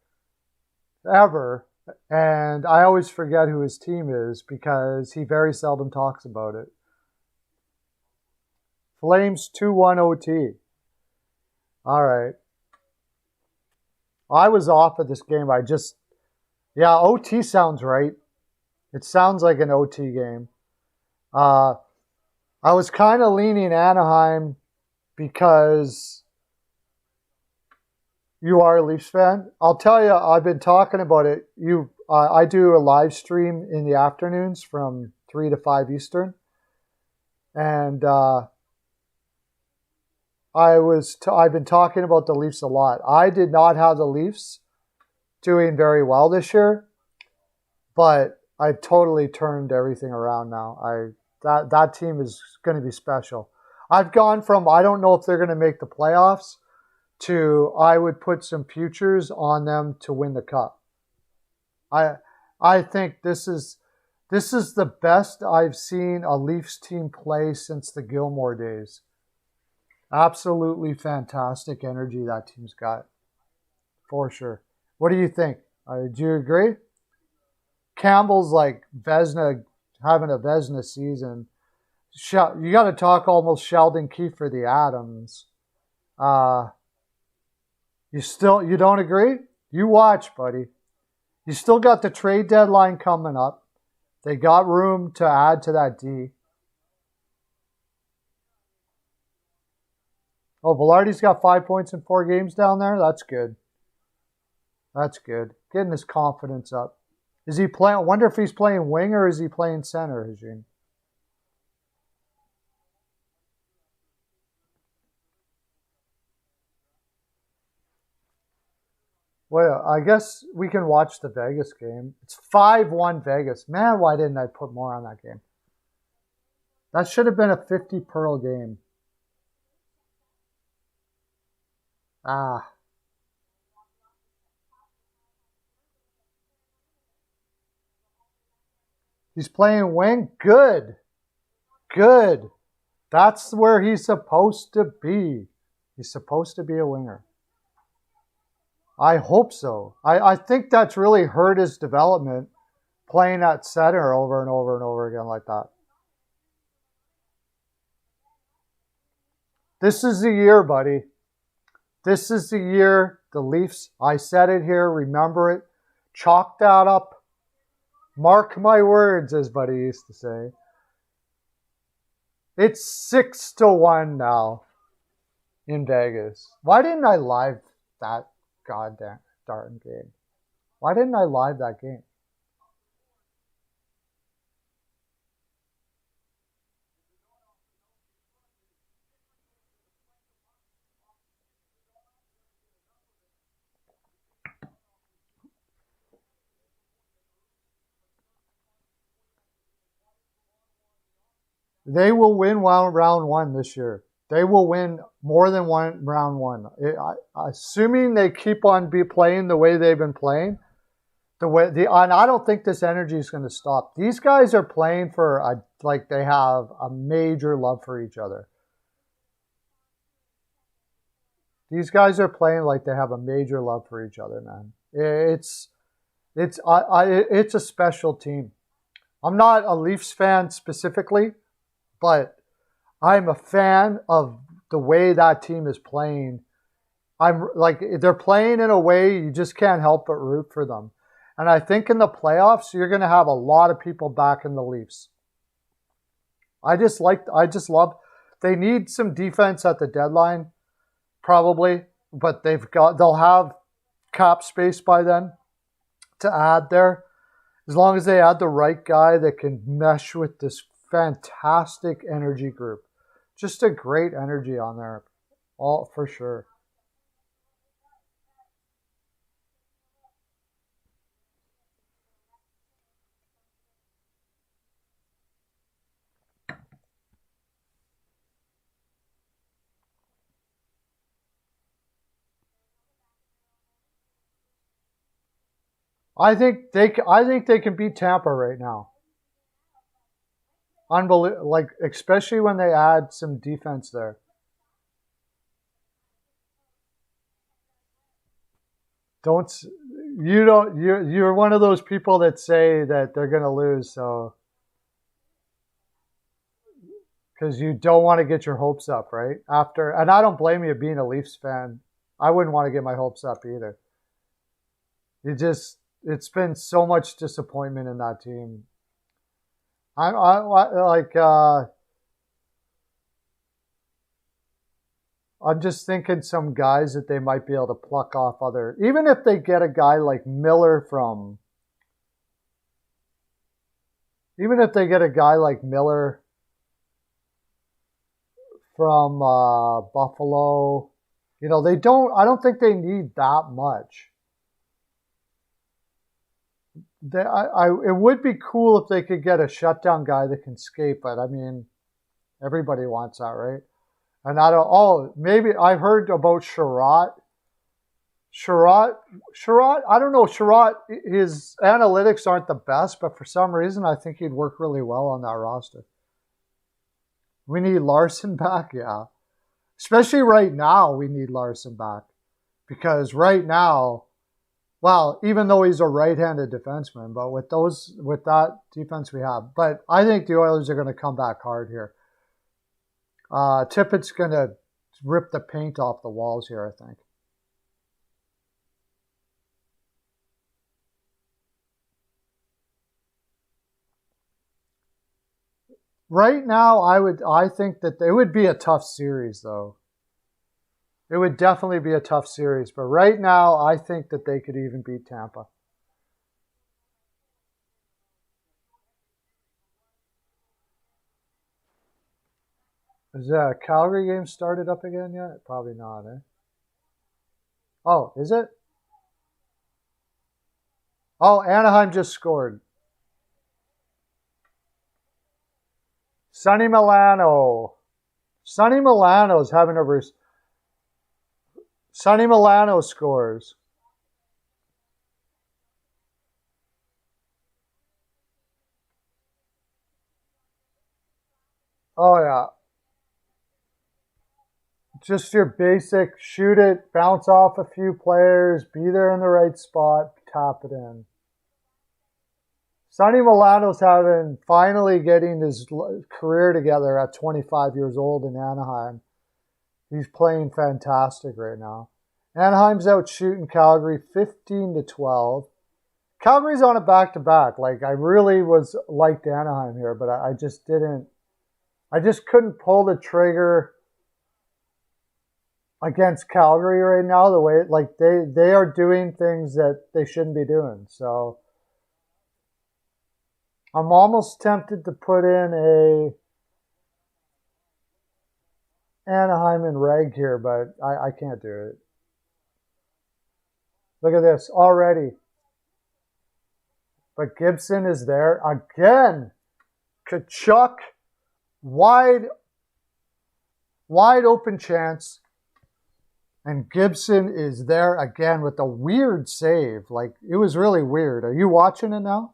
ever, and I always forget who his team is because he very seldom talks about it. Flames 2-1 OT. All right. I was off of this game. OT sounds right. It sounds like an OT game. I was kind of leaning Anaheim because you are a Leafs fan. I'll tell you, I've been talking about it. I do a live stream in the afternoons from 3 to 5 Eastern. And I've been talking about the Leafs a lot. I did not have the Leafs doing very well this year, but I've totally turned everything around now. That team is going to be special. I've gone from I don't know if they're going to make the playoffs to I would put some futures on them to win the cup. I think this is the best I've seen a Leafs team play since the Gilmore days. Absolutely fantastic energy that team's got, for sure. What do you think? Do you agree? Campbell's like Vezina, having a Vezina season. You got to talk almost Sheldon Keefe for the Adams. You don't agree? You watch, buddy. You still got the trade deadline coming up. They got room to add to that D. Oh, Velarde's got 5 points in 4 games down there? That's good. That's good. Getting his confidence up. Is he playing? I wonder if he's playing wing or is he playing center, Eugene? Well, I guess we can watch the Vegas game. It's 5-1 Vegas. Man, why didn't I put more on that game? That should have been a 50 Pearl game. He's playing wing? Good. Good. That's where he's supposed to be. He's supposed to be a winger. I hope so. I think that's really hurt his development, playing at center over and over and over again like that. This is the year, buddy. This is the year the Leafs, I said it here, remember it, chalk that up, mark my words, as Buddy used to say. It's 6-1 now in Vegas. Why didn't I live that goddamn darn game? Why didn't I live that game? They will win round one this year. They will win more than one round one. Assuming they keep on playing the way they've been playing, and I don't think this energy is going to stop. These guys are playing for like they have a major love for each other. These guys are playing like they have a major love for each other, man. It's a special team. I'm not a Leafs fan specifically, but I'm a fan of the way that team is playing. I'm like, they're playing in a way you just can't help but root for them. And I think in the playoffs, you're going to have a lot of people back in the Leafs. I just love, they need some defense at the deadline, probably, but they'll have cap space by then to add there. As long as they add the right guy that can mesh with this fantastic energy group. Just a great energy on there, all for sure. I think they can beat Tampa right now. Unbelievable, like especially when they add some defense there. Don't you don't you're one of those people that say that they're going to lose, so because you don't want to get your hopes up, right? And I don't blame you being a Leafs fan. I wouldn't want to get my hopes up either. It's been so much disappointment in that team. I like I'm just thinking some guys that they might be able to pluck off other, even if they get a guy like Miller even if they get a guy like Miller from Buffalo, I don't think they need that much. It would be cool if they could get a shutdown guy that can skate, but I mean, everybody wants that, right? And maybe I've heard about Sherratt. I don't know. Sherratt, his analytics aren't the best, but for some reason, I think he'd work really well on that roster. We need Larson back, yeah. Especially right now, we need Larson back. Because right now, well, even though he's a right-handed defenseman, but with that defense we have. But I think the Oilers are going to come back hard here. Tippett's going to rip the paint off the walls here, I think. Right now, I think that it would be a tough series, though. It would definitely be a tough series, but right now, I think that they could even beat Tampa. Is the Calgary game started up again yet? Probably not, eh? Oh, is it? Oh, Anaheim just scored. Sonny Milano. Sonny Milano's having a... Sonny Milano scores. Oh, yeah. Just your basic shoot it, bounce off a few players, be there in the right spot, tap it in. Sonny Milano's finally getting his career together at 25 years old in Anaheim. He's playing fantastic right now. Anaheim's out shooting Calgary 15-12. Calgary's on a back-to-back. Like, I really liked Anaheim here, but I I just couldn't pull the trigger against Calgary right now. The way like they are doing things that they shouldn't be doing. So I'm almost tempted to put in a Anaheim and reg here, but I can't do it. Look at this already. But Gibson is there again. Kachuk, wide open chance. And Gibson is there again with a weird save. Like, it was really weird. Are you watching it now?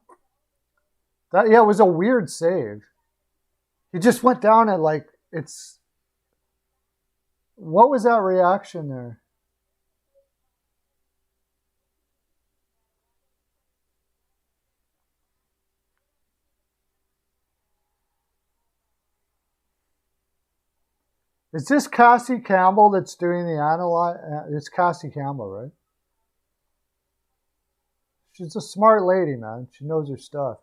Yeah, it was a weird save. He just went down and like, it's... What was that reaction there? Is this Cassie Campbell that's doing the analyze? It's Cassie Campbell, right? She's a smart lady, man. She knows her stuff.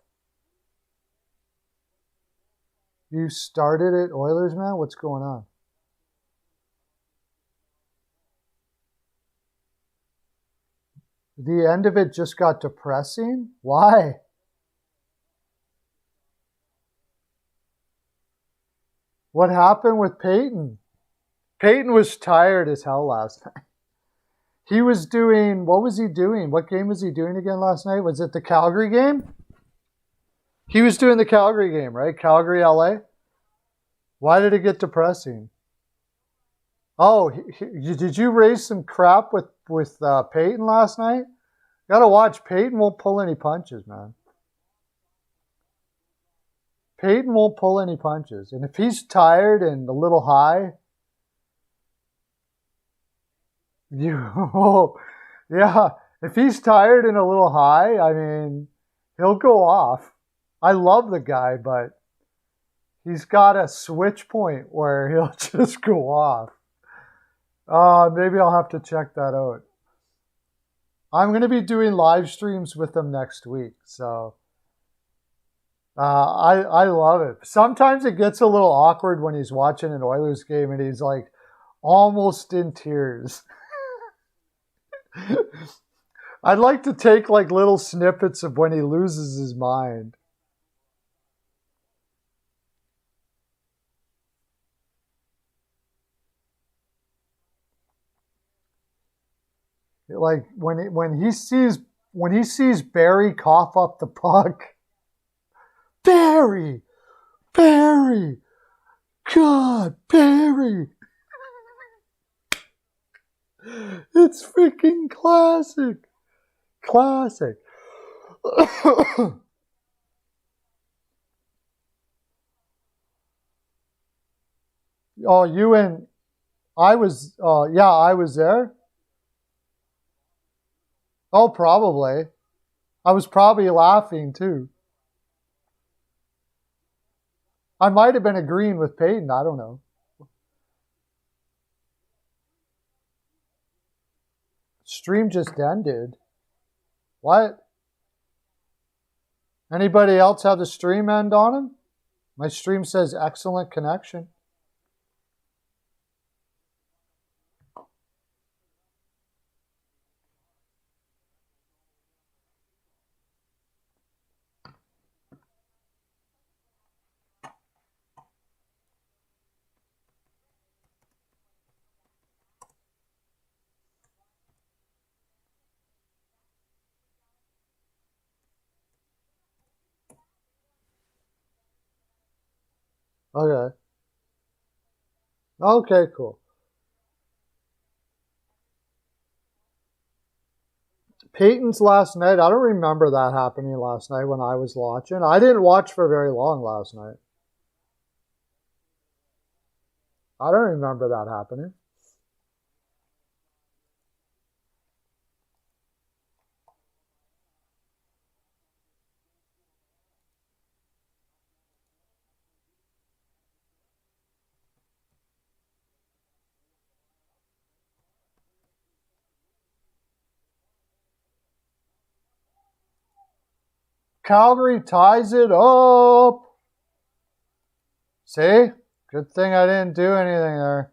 You started it, Oilers, man? What's going on? The end of it just got depressing? Why? What happened with Peyton? Peyton was tired as hell last night. He was doing, what was he doing? What game was he doing again last night? Was it the Calgary game? He was doing the Calgary game, right? Calgary, LA? Why did it get depressing? Oh, did you raise some crap with Peyton last night? Gotta watch. Peyton won't pull any punches, man. Peyton won't pull any punches. And if he's tired and a little high, yeah, if he's tired and a little high, I mean, he'll go off. I love the guy, but he's got a switch point where he'll just go off. Maybe I'll have to check that out. I'm going to be doing live streams with him next week, so I love it. Sometimes it gets a little awkward when he's watching an Oilers game and he's like almost in tears. I'd like to take like little snippets of when he loses his mind. Like when he sees Barry cough up the puck. Barry! God, Barry! It's freaking classic. Oh, you and I was, yeah, I was there. Oh, probably. I was probably laughing too. I might have been agreeing with Peyton. I don't know. Stream just ended. What? Anybody else have the stream end on him? My stream says excellent connection. Okay. Okay, cool. Peyton's last night, I don't remember that happening last night when I was watching. I didn't watch for very long last night. I don't remember that happening. Calgary ties it up. See? Good thing I didn't do anything there.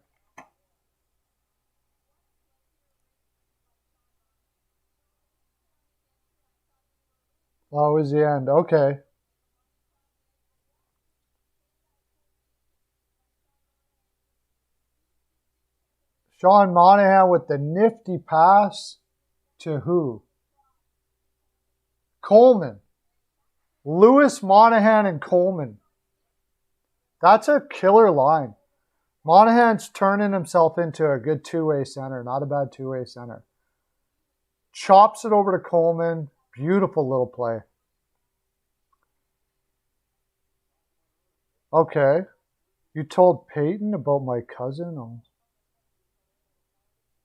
Oh, it was the end. Okay. Sean Monahan with the nifty pass to who? Coleman. Lewis, Monahan, and Coleman. That's a killer line. Monahan's turning himself into a good two-way center. Not a bad two-way center. Chops it over to Coleman. Beautiful little play. Okay. You told Peyton about my cousin?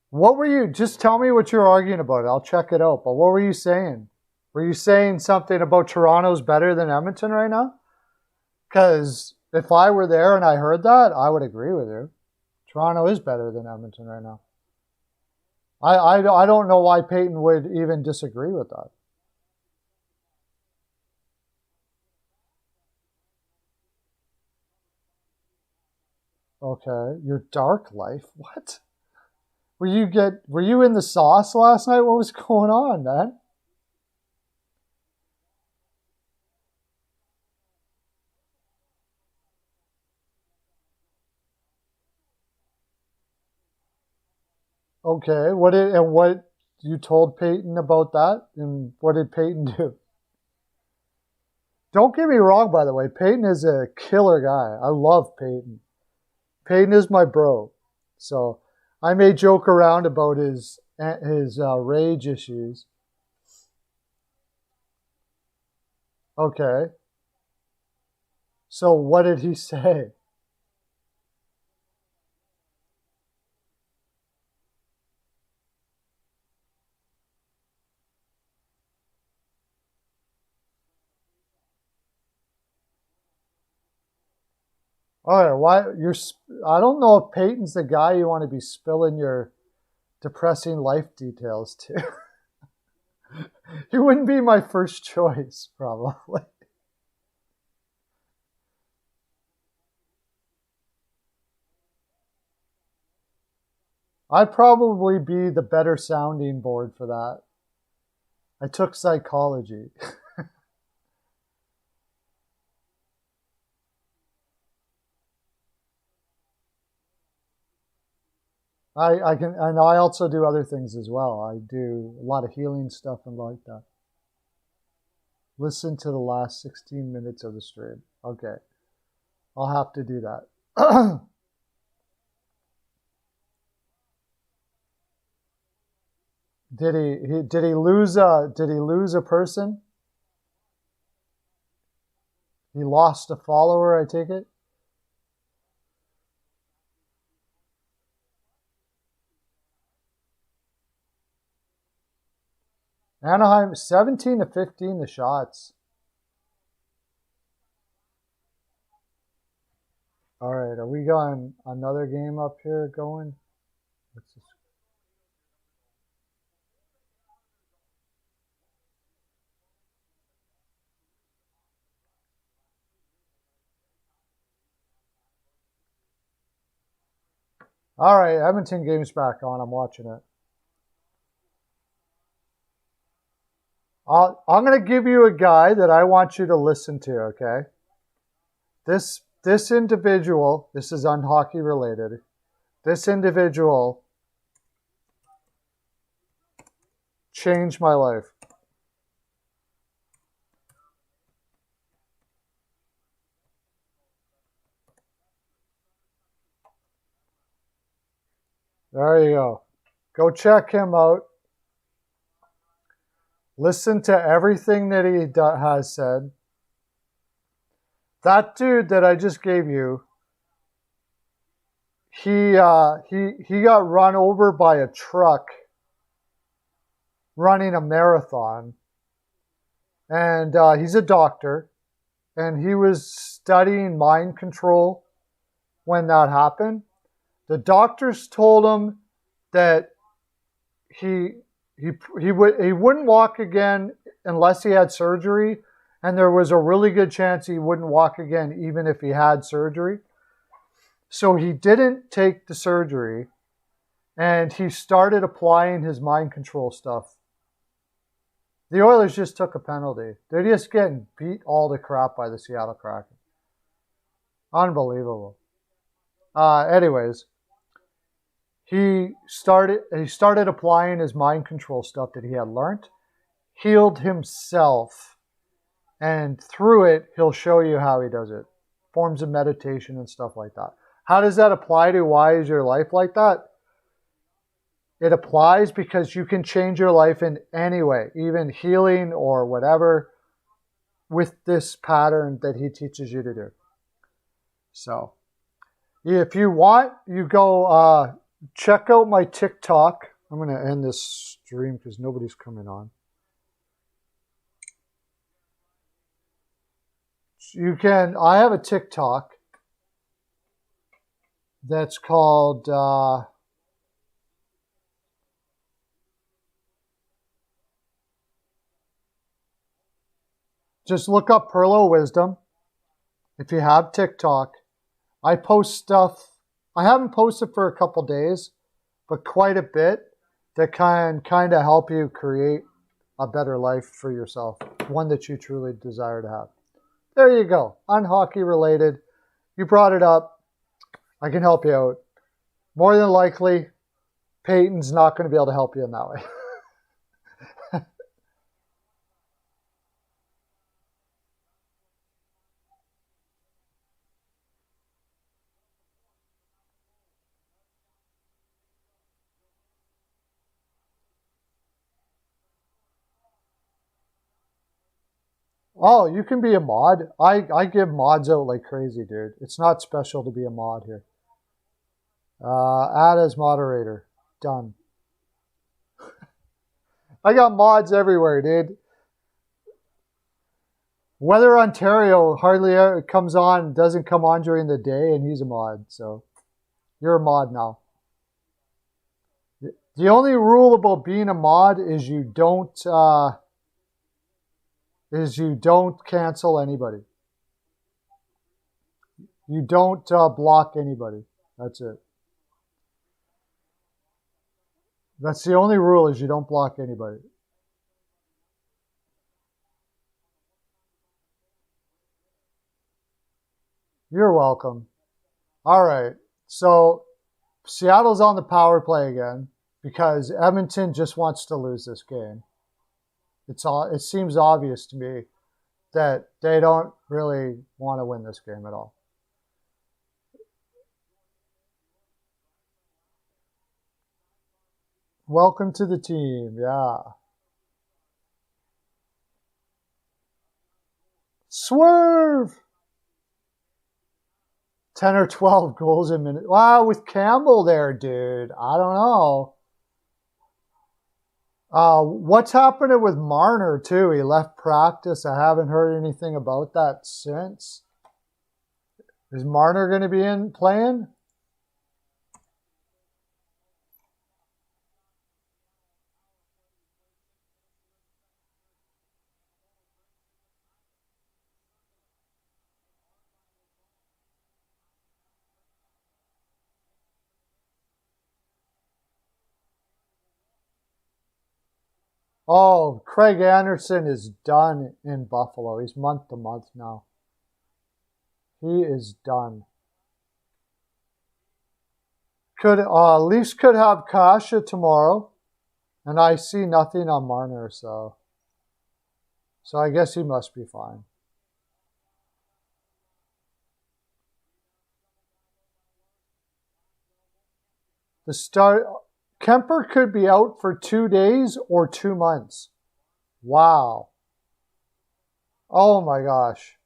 What were you? Just tell me what you're arguing about. I'll check it out. But what were you saying? Were you saying something about Toronto's better than Edmonton right now? Because if I were there and I heard that, I would agree with you. Toronto is better than Edmonton right now. I don't know why Peyton would even disagree with that. Okay, your dark life? What? Were you in the sauce last night? What was going on, man? Okay, what you told Peyton about that, and what did Peyton do? Don't get me wrong, by the way, Peyton is a killer guy. I love Peyton. Peyton is my bro. So I may joke around about his rage issues. Okay. So what did he say? All right, why you're? I don't know if Peyton's the guy you want to be spilling your depressing life details to. He wouldn't be my first choice, probably. I'd probably be the better sounding board for that. I took psychology. I can, and I also do other things as well. I do a lot of healing stuff and like that. Listen to the last 16 minutes of the stream. Okay, I'll have to do that. Did he lose a person? He lost a follower, I take it. Anaheim 17-15 the shots. All right, are we going another game up here going? All right, Edmonton game's back on. I'm watching it. I'm going to give you a guy that I want you to listen to, okay? This individual, this is unhockey related. This individual changed my life. There you go. Go check him out. Listen to everything that he has said. That dude that I just gave you, he got run over by a truck running a marathon, and he's a doctor, and he was studying mind control when that happened. The doctors told him that he wouldn't walk again unless he had surgery, and there was a really good chance he wouldn't walk again even if he had surgery. So he didn't take the surgery, and he started applying his mind control stuff. The Oilers just took a penalty. They're just getting beat all to crap by the Seattle Kraken. Unbelievable. Anyways, he started applying his mind control stuff that he had learned, healed himself, and through it, he'll show you how he does it. Forms of meditation and stuff like that. How does that apply to why is your life like that? It applies because you can change your life in any way, even healing or whatever, with this pattern that he teaches you to do. So, if you want, you go check out my TikTok. I'm going to end this stream because nobody's coming on. I have a TikTok that's called... just look up Pearlo Wisdom. If you have TikTok, I post stuff. I haven't posted for a couple days, but quite a bit that can kind of help you create a better life for yourself, one that you truly desire to have. There you go. Unhockey related. You brought it up. I can help you out. More than likely, Peyton's not going to be able to help you in that way. Oh, you can be a mod. I give mods out like crazy, dude. It's not special to be a mod here. Add as moderator. Done. I got mods everywhere, dude. Weather Ontario hardly ever comes on, doesn't come on during the day, and he's a mod. So you're a mod now. The only rule about being a mod is you don't cancel anybody. You don't block anybody. That's it. That's the only rule, is you don't block anybody. You're welcome. All right. So Seattle's on the power play again because Edmonton just wants to lose this game. It seems obvious to me that they don't really want to win this game at all. Welcome to the team, yeah. Swerve! 10 or 12 goals a minute. Wow, with Campbell there, dude. I don't know. What's happening with Marner, too? He left practice. I haven't heard anything about that since. Is Marner going to be playing? Oh, Craig Anderson is done in Buffalo. He's month to month now. He is done. Leafs could have Kasha tomorrow, and I see nothing on Marner, so I guess he must be fine. Kemper could be out for 2 days or 2 months. Wow. Oh my gosh.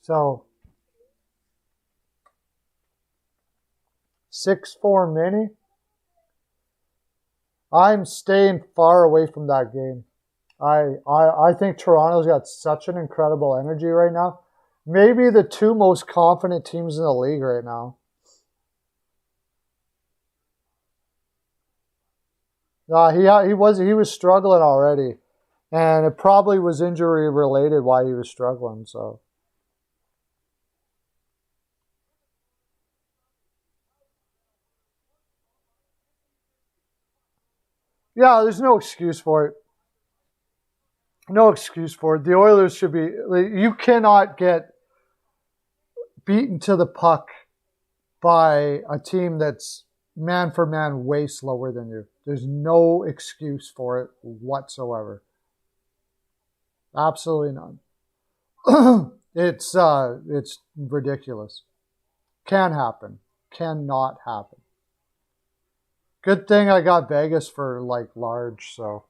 So 6-4 mini. I'm staying far away from that game. I think Toronto's got such an incredible energy right now. maybe the two most confident teams in the league right now. He was struggling already, and it probably was injury related why he was struggling. So yeah, there's no excuse for it. No excuse for it. The Oilers should be. You cannot get beaten to the puck by a team that's man for man way slower than you. There's no excuse for it whatsoever. Absolutely none. It's ridiculous. Can happen. Cannot happen. Good thing I got Vegas for like large, so.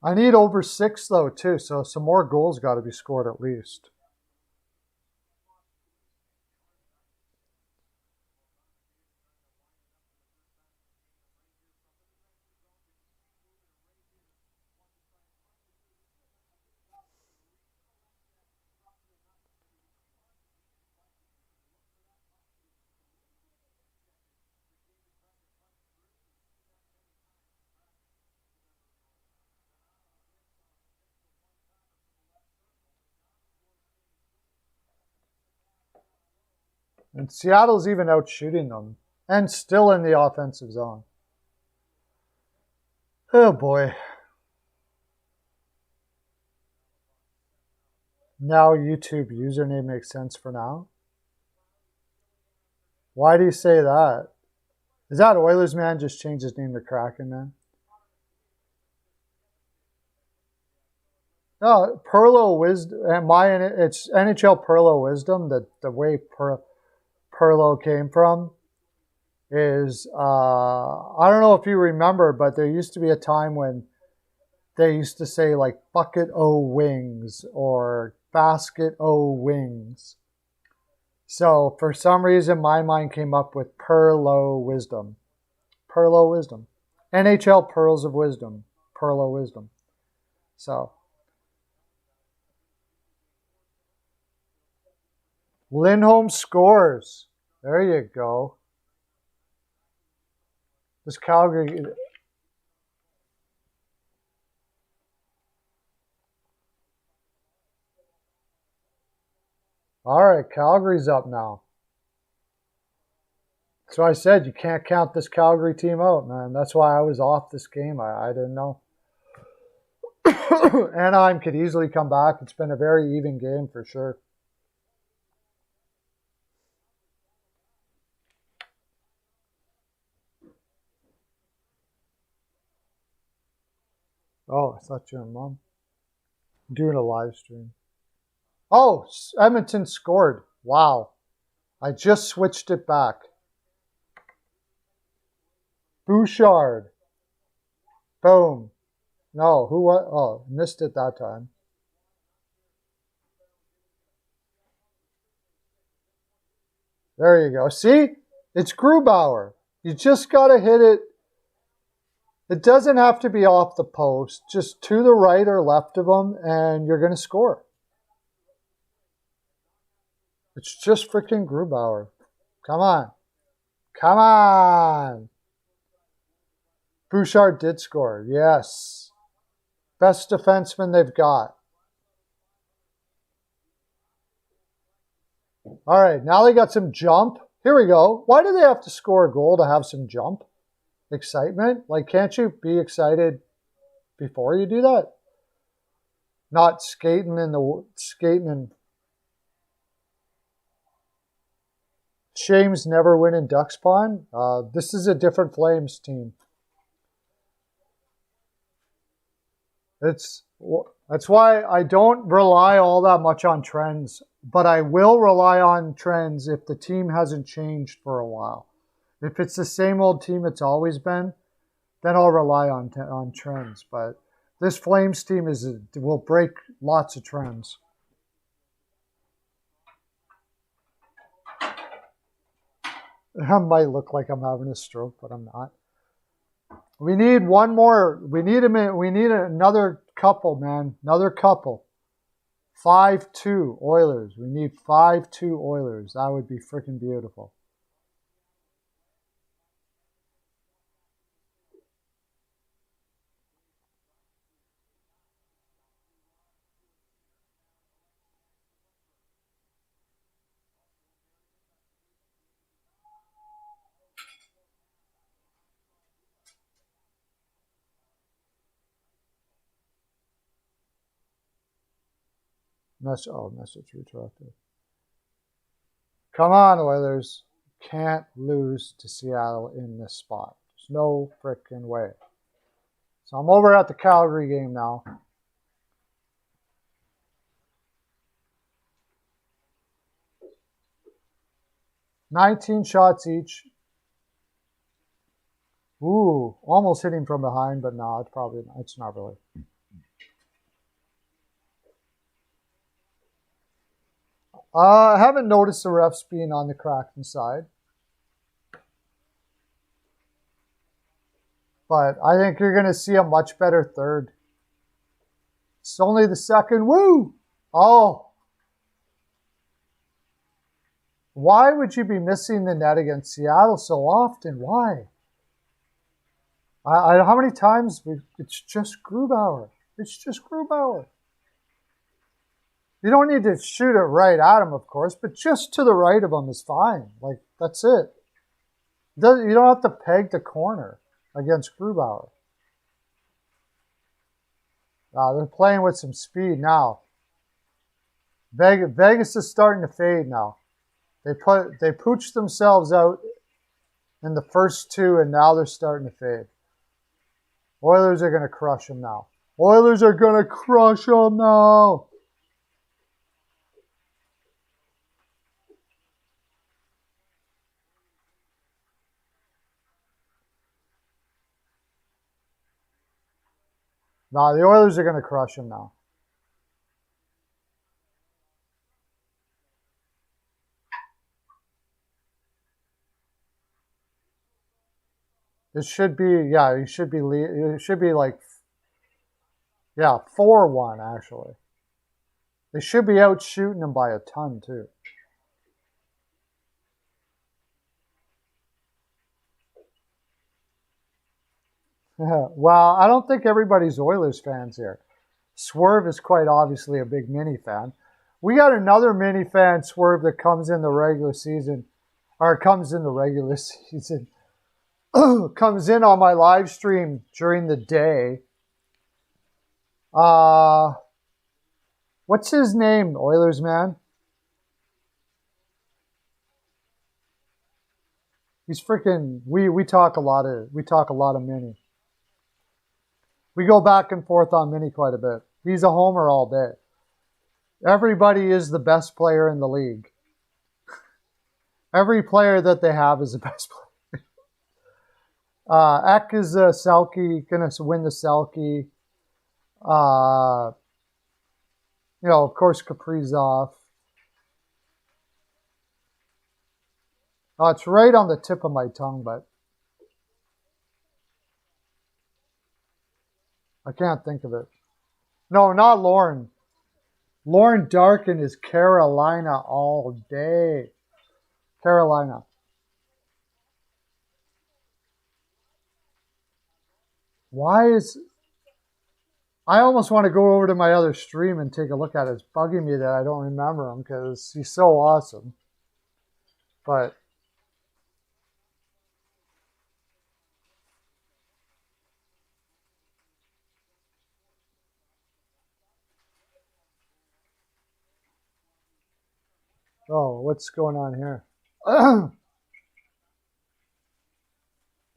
I need over 6 though too, so some more goals got to be scored at least. And Seattle's even out shooting them and still in the offensive zone. Oh boy. Now YouTube username makes sense for now. Why do you say that? Is that Oilers man just changed his name to Kraken man? No, Pearlo Wisdom, it's NHL Pearlo Wisdom, the way Pearlo came from is, I don't know if you remember, but there used to be a time when they used to say like bucket o wings or basket o wings. So for some reason, my mind came up with Pearlo Wisdom. Pearlo Wisdom. NHL Pearls of Wisdom. Pearlo Wisdom. So Lindholm scores. There you go. This Calgary. All right, Calgary's up now. So I said you can't count this Calgary team out, man. That's why I was off this game. I didn't know. Anaheim could easily come back. It's been a very even game for sure. Oh, I thought you were mom. I'm doing a live stream. Oh, Edmonton scored. Wow. I just switched it back. Bouchard. Boom. No, who what? Oh, missed it that time. There you go. See? It's Grubauer. You just got to hit it. It doesn't have to be off the post. Just to the right or left of them, and you're going to score. It's just freaking Grubauer. Come on. Come on. Bouchard did score. Yes. Best defenseman they've got. All right, now they got some jump. Here we go. Why do they have to score a goal to have some jump? Excitement? Like, can't you be excited before you do that? Not skating and Shames never win in Ducks Pond. This is a different Flames team. That's why I don't rely all that much on trends but I will rely on trends if the team hasn't changed for a while. If it's the same old team it's always been, then I'll rely on trends. But this Flames team will break lots of trends. I might look like I'm having a stroke, but I'm not. We need one more. We need another couple, man. Another couple. 5-2 Oilers. We need 5-2 Oilers. That would be freaking beautiful. Message retracted. Come on, Oilers. Can't lose to Seattle in this spot. There's no freaking way. So I'm over at the Calgary game now. $19 shots each. Ooh, almost hitting from behind, but no, it's not really. I haven't noticed the refs being on the Kraken side. But I think you're going to see a much better third. It's only the second. Woo! Oh. Why would you be missing the net against Seattle so often? Why? How many times? It's just Grubauer. It's just Grubauer. You don't need to shoot it right at him, of course, but just to the right of him is fine. Like, that's it. You don't have to peg the corner against Grubauer. They're playing with some speed now. Vegas is starting to fade now. They pooched themselves out in the first two, and now they're starting to fade. Oilers are going to crush them now. Oilers are going to crush them now. No, the Oilers are going to crush him now. It should be, yeah, it should be like, yeah, 4-1, actually. They should be out shooting him by a ton, too. Well, I don't think everybody's Oilers fans here. Swerve is quite obviously a big Mini fan. We got another Mini fan, Swerve, that comes in the regular season, comes in on my live stream during the day. What's his name, Oilers man? He's freaking. We talk a lot of Mini. We go back and forth on Mini quite a bit. He's a homer all day. Everybody is the best player in the league. Every player that they have is the best player. Eck is a Selke, going to win the Selke. Of course, Kaprizov. It's right on the tip of my tongue, but I can't think of it. No, not Lauren. Lauren Darkin is Carolina all day. Carolina. Why is... I almost want to go over to my other stream and take a look at it. It's bugging me that I don't remember him because he's so awesome. But... Oh, what's going on here?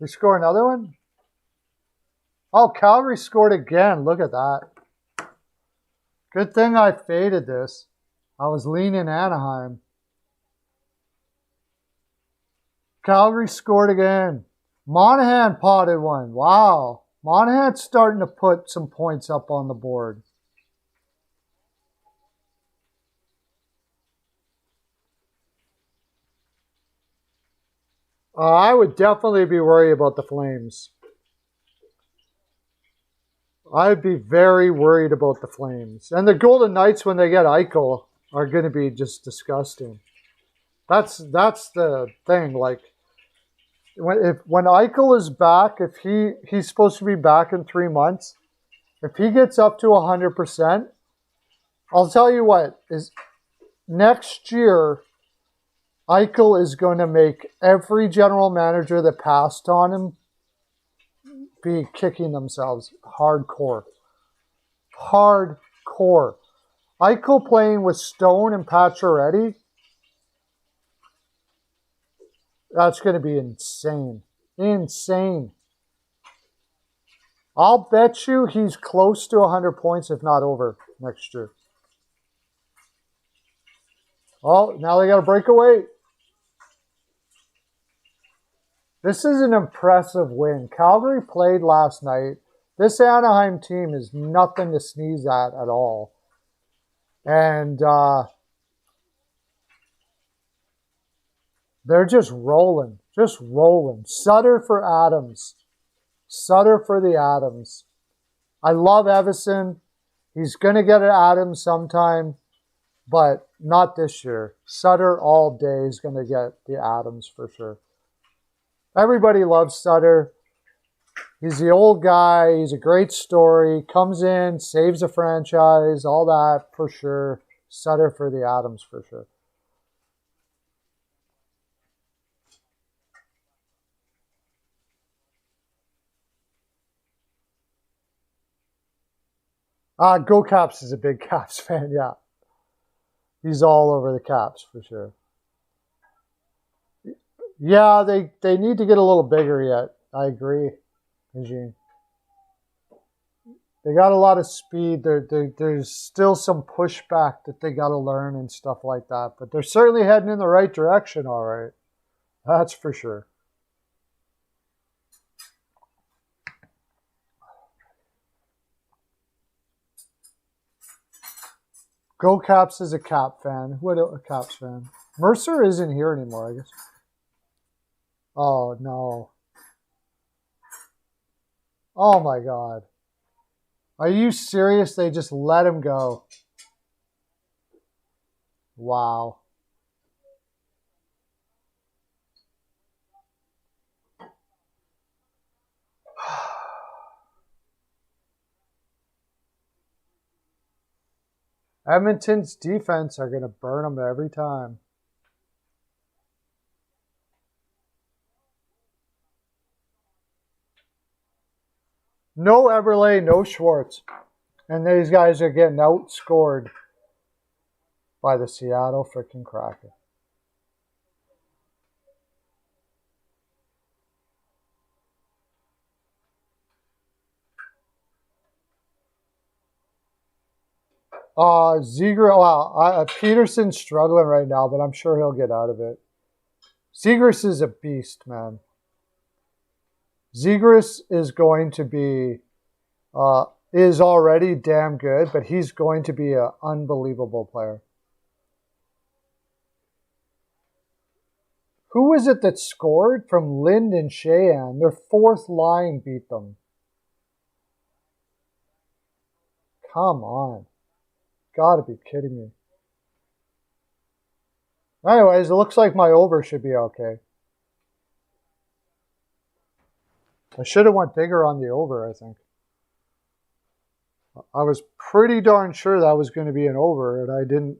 They score another one? Oh, Calgary scored again. Look at that. Good thing I faded this. I was leaning Anaheim. Calgary scored again. Monahan potted one. Wow. Monahan's starting to put some points up on the board. I would definitely be worried about the Flames. I'd be very worried about the Flames. And the Golden Knights, when they get Eichel, are going to be just disgusting. That's the thing. Like, when Eichel is back, if he's supposed to be back in 3 months, if he gets up to 100%, I'll tell you what, is next year, Eichel is going to make every general manager that passed on him be kicking themselves hardcore. Hardcore. Eichel playing with Stone and Pacioretty, that's going to be insane. Insane. I'll bet you he's close to 100 points, if not over, next year. Oh, now they got to break away. This is an impressive win. Calgary played last night. This Anaheim team is nothing to sneeze at all. And they're just rolling. Just rolling. Sutter for Adams. Sutter for the Adams. I love Evison. He's going to get an Adams sometime, but not this year. Sutter all day is going to get the Adams for sure. Everybody loves Sutter. He's the old guy. He's a great story. Comes in, saves a franchise, all that for sure. Sutter for the Adams for sure. Go Caps is a big Caps fan, yeah. He's all over the Caps for sure. Yeah, they need to get a little bigger yet. I agree, Eugene. They got a lot of speed. There's still some pushback that they got to learn and stuff like that. But they're certainly heading in the right direction, all right. That's for sure. Go Caps is a Cap fan. What a Caps fan. Mercer isn't here anymore, I guess. Oh, no. Oh, my God. Are you serious? They just let him go. Wow. Edmonton's defense are going to burn them every time. No Eberle, no Schwartz. And these guys are getting outscored by the Seattle freaking Kraken. Zegras, wow, Peterson's struggling right now, but I'm sure he'll get out of it. Zegras is a beast, man. Zegras is going to be, is already damn good, but he's going to be an unbelievable player. Who is it that scored from Lind and Sheahan? Their fourth line beat them. Come on. Gotta be kidding me. Anyways, it looks like my over should be okay. I should have went bigger on the over, I think. I was pretty darn sure that was going to be an over, and I didn't.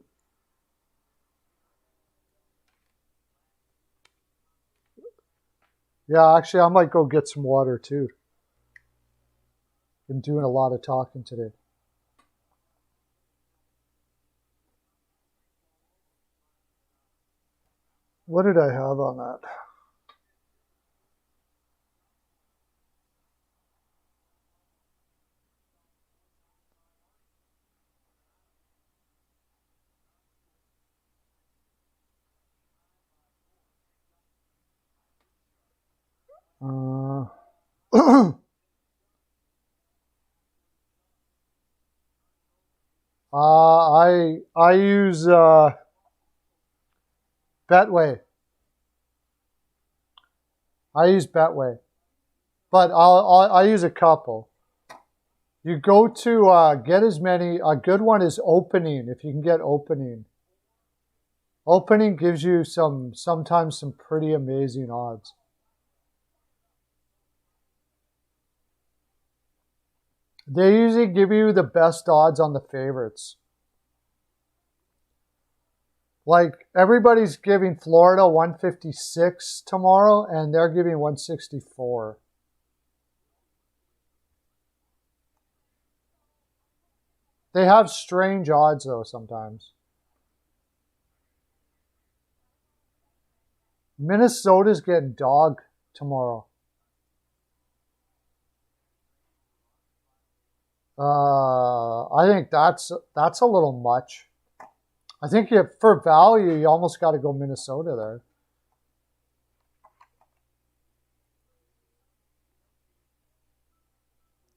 Yeah, actually, I might go get some water, too. Been doing a lot of talking today. What did I have on that? Uh, I use Betway. I use Betway, but I use a couple. You go to get as many. A good one is Opening. If you can get Opening, Opening gives you sometimes some pretty amazing odds. They usually give you the best odds on the favorites. Like everybody's giving Florida 156 tomorrow, and they're giving 164. They have strange odds though sometimes. Minnesota's getting dogged tomorrow. I think that's a little much. I think for value, you almost got to go Minnesota there.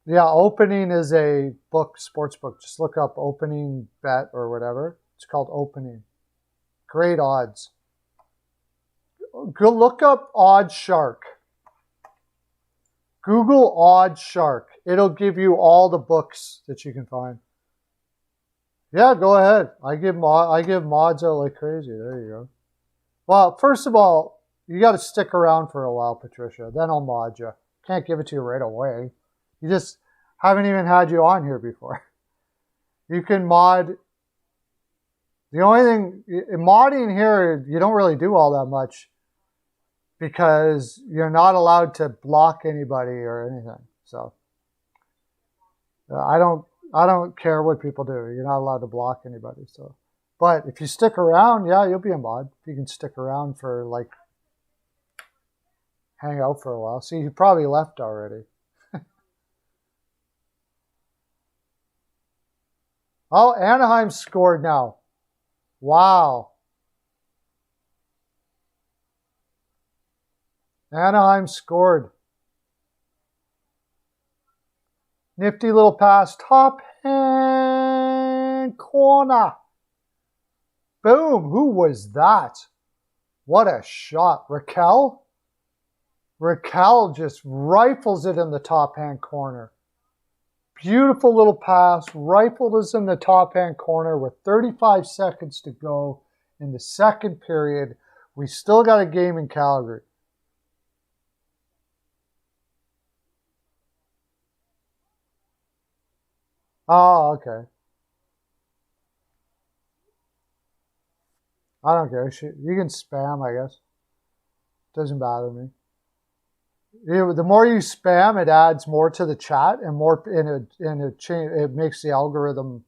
Yeah, Opening is a sports book. Just look up Opening Bet or whatever. It's called Opening. Great odds. Go look up Odd Shark. Google Odd Shark. It'll give you all the books that you can find. Yeah, go ahead. I give mods out like crazy. There you go. Well, first of all, you got to stick around for a while, Patricia. Then I'll mod you. Can't give it to you right away. You just haven't even had you on here before. You can mod. The only thing, modding here, you don't really do all that much because you're not allowed to block anybody or anything. So I don't care what people do. You're not allowed to block anybody. So, but if you stick around, yeah, you'll be a mod. If you can stick around for like hang out for a while. See, you probably left already. Oh, Anaheim scored now. Wow. Anaheim scored. Nifty little pass. Top hand corner. Boom. Who was that? What a shot. Raquel? Raquel just rifles it in the top hand corner. Beautiful little pass. Rifled us in the top hand corner with 35 seconds to go in the second period. We still got a game in Calgary. Oh, okay. I don't care. You can spam, I guess. Doesn't bother me. The more you spam, it adds more to the chat and more it makes the algorithm,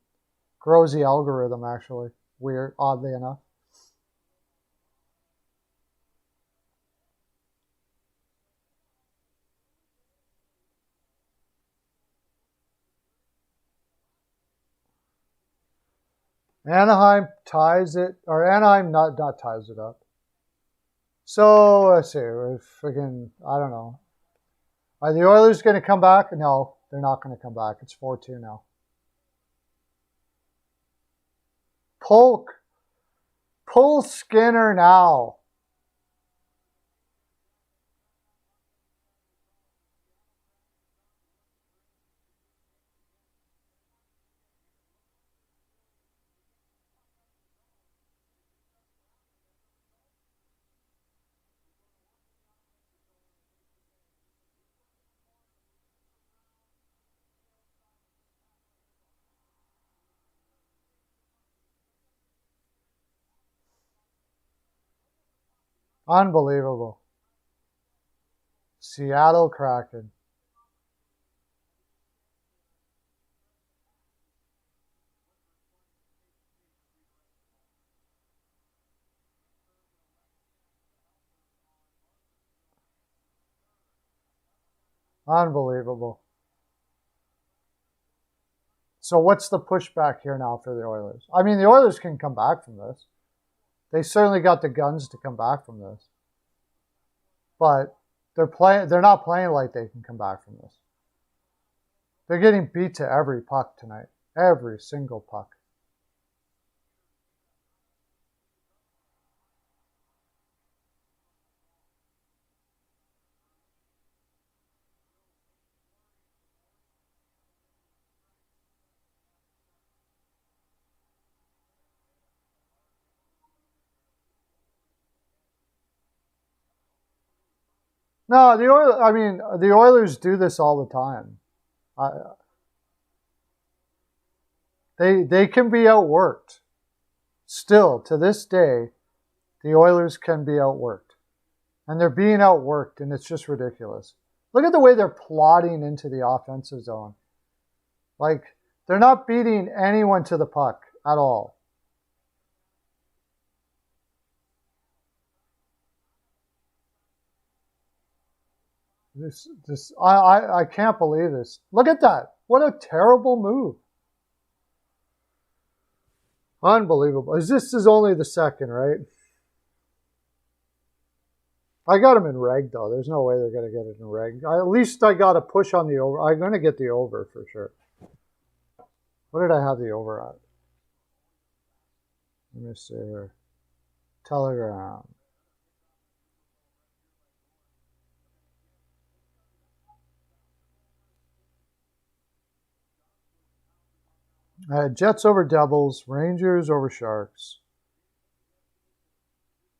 grows the algorithm actually. Weird, oddly enough. Anaheim ties it, or Anaheim not ties it up. So let's see, we're freaking, I don't know. Are the Oilers going to come back? No, they're not going to come back. It's 4-2 now. Pull Skinner now. Unbelievable. Seattle Kraken. Unbelievable. So what's the pushback here now for the Oilers? I mean, the Oilers can come back from this. They certainly got the guns to come back from this. But They're not playing like they can come back from this. They're getting beat to every puck tonight. Every single puck. No, the Oilers do this all the time. They can be outworked. Still, to this day, the Oilers can be outworked. And they're being outworked, and it's just ridiculous. Look at the way they're plodding into the offensive zone. Like, they're not beating anyone to the puck at all. I can't believe this. Look at that. What a terrible move. Unbelievable. This is only the second, right? I got him in reg, though. There's no way they're going to get it in reg. At least I got a push on the over. I'm going to get the over for sure. What did I have the over at? Let me see here. Telegram. I had Jets over Devils, Rangers over Sharks.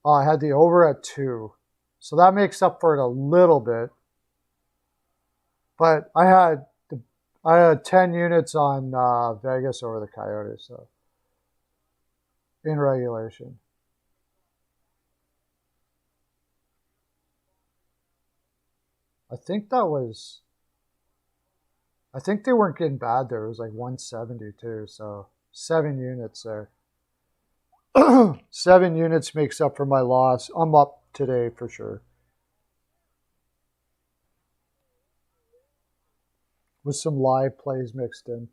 Oh, I had the over at 2. So that makes up for it a little bit. But I had 10 units on Vegas over the Coyotes, so in regulation. I think they weren't getting bad there. It was like 172, so 7 units there. 7 units makes up for my loss. I'm up today for sure. With some live plays mixed in.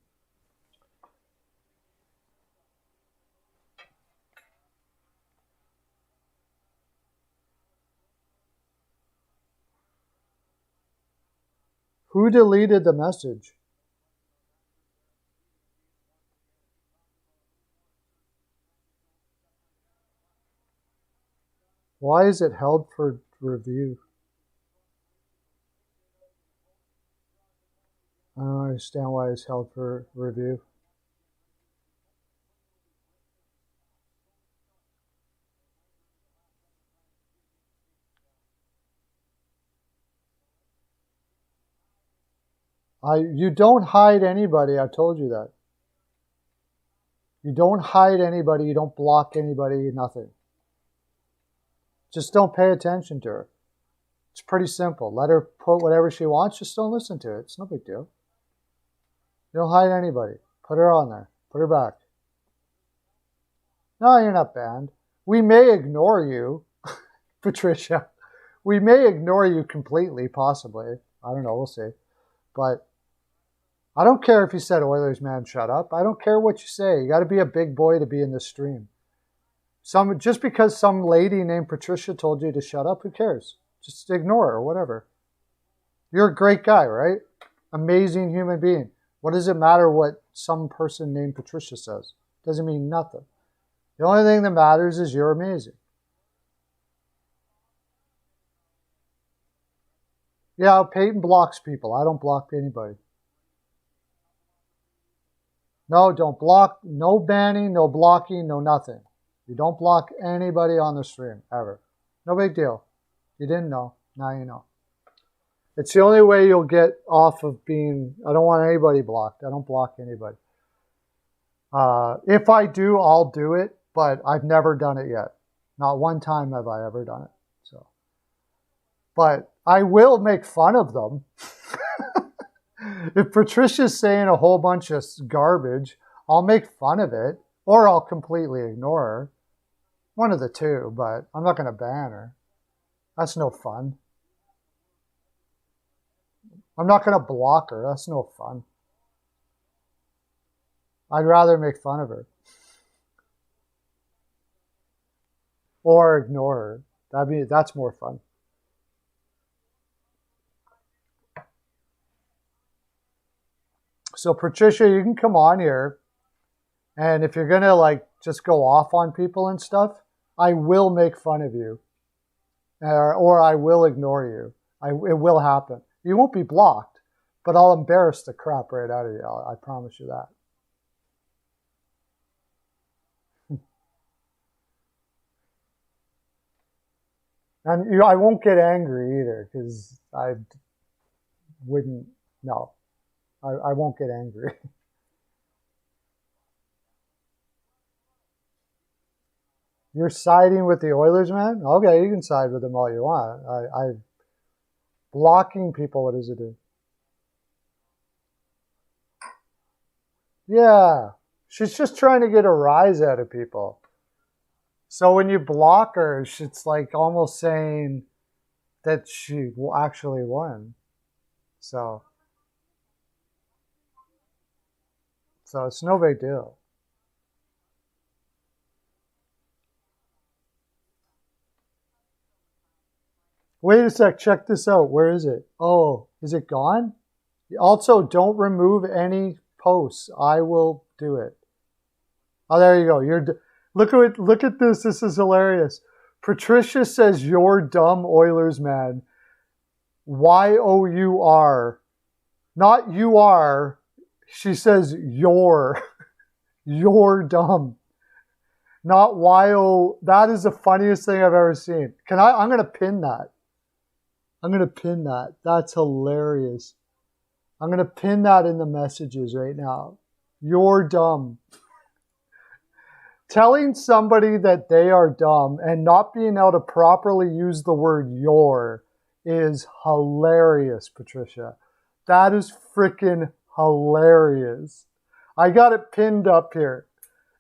Who deleted the message? Why is it held for review? I don't understand why it's held for review. You don't hide anybody. I told you that. You don't hide anybody. You don't block anybody. Nothing. Just don't pay attention to her. It's pretty simple. Let her put whatever she wants. Just don't listen to it. It's no big deal. You don't hide anybody. Put her on there. Put her back. No, you're not banned. We may ignore you, Patricia. We may ignore you completely, possibly. I don't know. We'll see. But I don't care if you said Oilers, man, shut up. I don't care what you say. You got to be a big boy to be in this stream. Just because some lady named Patricia told you to shut up, who cares? Just ignore her or whatever. You're a great guy, right? Amazing human being. What does it matter what some person named Patricia says? Doesn't mean nothing. The only thing that matters is you're amazing. Yeah, Peyton blocks people. I don't block anybody. No, don't block. No banning, no blocking, no nothing. You don't block anybody on the stream, ever. No big deal. You didn't know. Now you know. It's the only way you'll get off of being... I don't want anybody blocked. I don't block anybody. If I do, I'll do it, but I've never done it yet. Not one time have I ever done it. So, but I will make fun of them. If Patricia's saying a whole bunch of garbage, I'll make fun of it, or I'll completely ignore her. One of the two, but I'm not going to ban her. That's no fun. I'm not going to block her. That's no fun. I'd rather make fun of her. Or ignore her. That's more fun. So Patricia, you can come on here, and if you're gonna like just go off on people and stuff, I will make fun of you, or I will ignore you. It will happen. You won't be blocked, but I'll embarrass the crap right out of you. I promise you that. And I won't get angry either, because I wouldn't. No, I won't get angry. You're siding with the Oilers, man? Okay, you can side with them all you want. Blocking people, what does it do? Yeah, she's just trying to get a rise out of people. So when you block her, it's like almost saying that she actually won. So it's no big deal. Wait a sec, check this out. Where is it? Oh, is it gone? Also, don't remove any posts. I will do it. Oh, there you go. Look at this. This is hilarious. Patricia says, "You're dumb, Oilers man." YOUR. Not you are. She says, "You're." You're dumb. Not YO. That is the funniest thing I've ever seen. I'm going to pin that. I'm going to pin that. That's hilarious. I'm going to pin that in the messages right now. You're dumb. Telling somebody that they are dumb and not being able to properly use the word your is hilarious, Patricia. That is freaking hilarious. I got it pinned up here.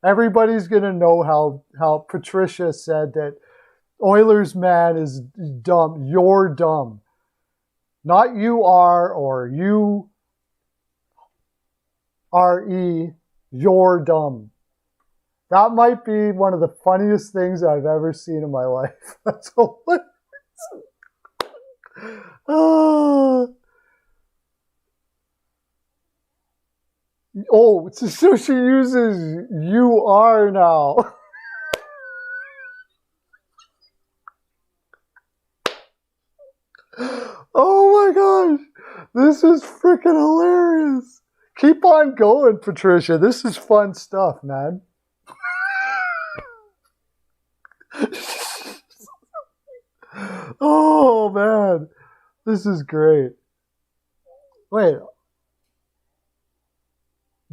Everybody's going to know how Patricia said that Oilers man is dumb. You're dumb. Not you are or you R-E. You're dumb. That might be one of the funniest things I've ever seen in my life. That's hilarious. Oh, so she uses you are now. Oh my gosh. This is freaking hilarious. Keep on going, Patricia. This is fun stuff, man. Oh man. This is great. Wait.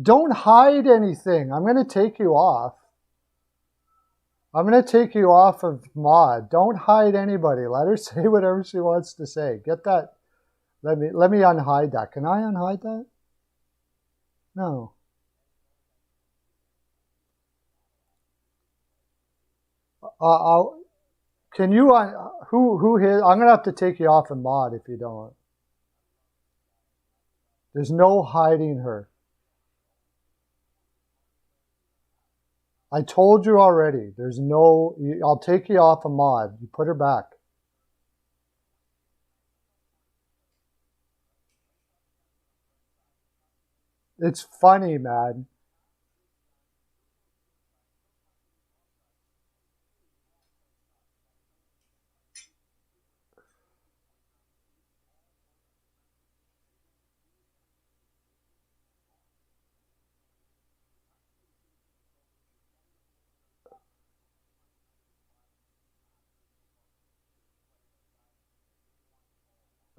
Don't hide anything. I'm going to take you off. I'm going to take you off of mod. Don't hide anybody. Let her say whatever she wants to say. Get that. Let me unhide that. Can I unhide that? No. Can you who hit? I'm going to have to take you off of mod if you don't. There's no hiding her. I told you already. There's no. I'll take you off a mod. You put her back. It's funny, man.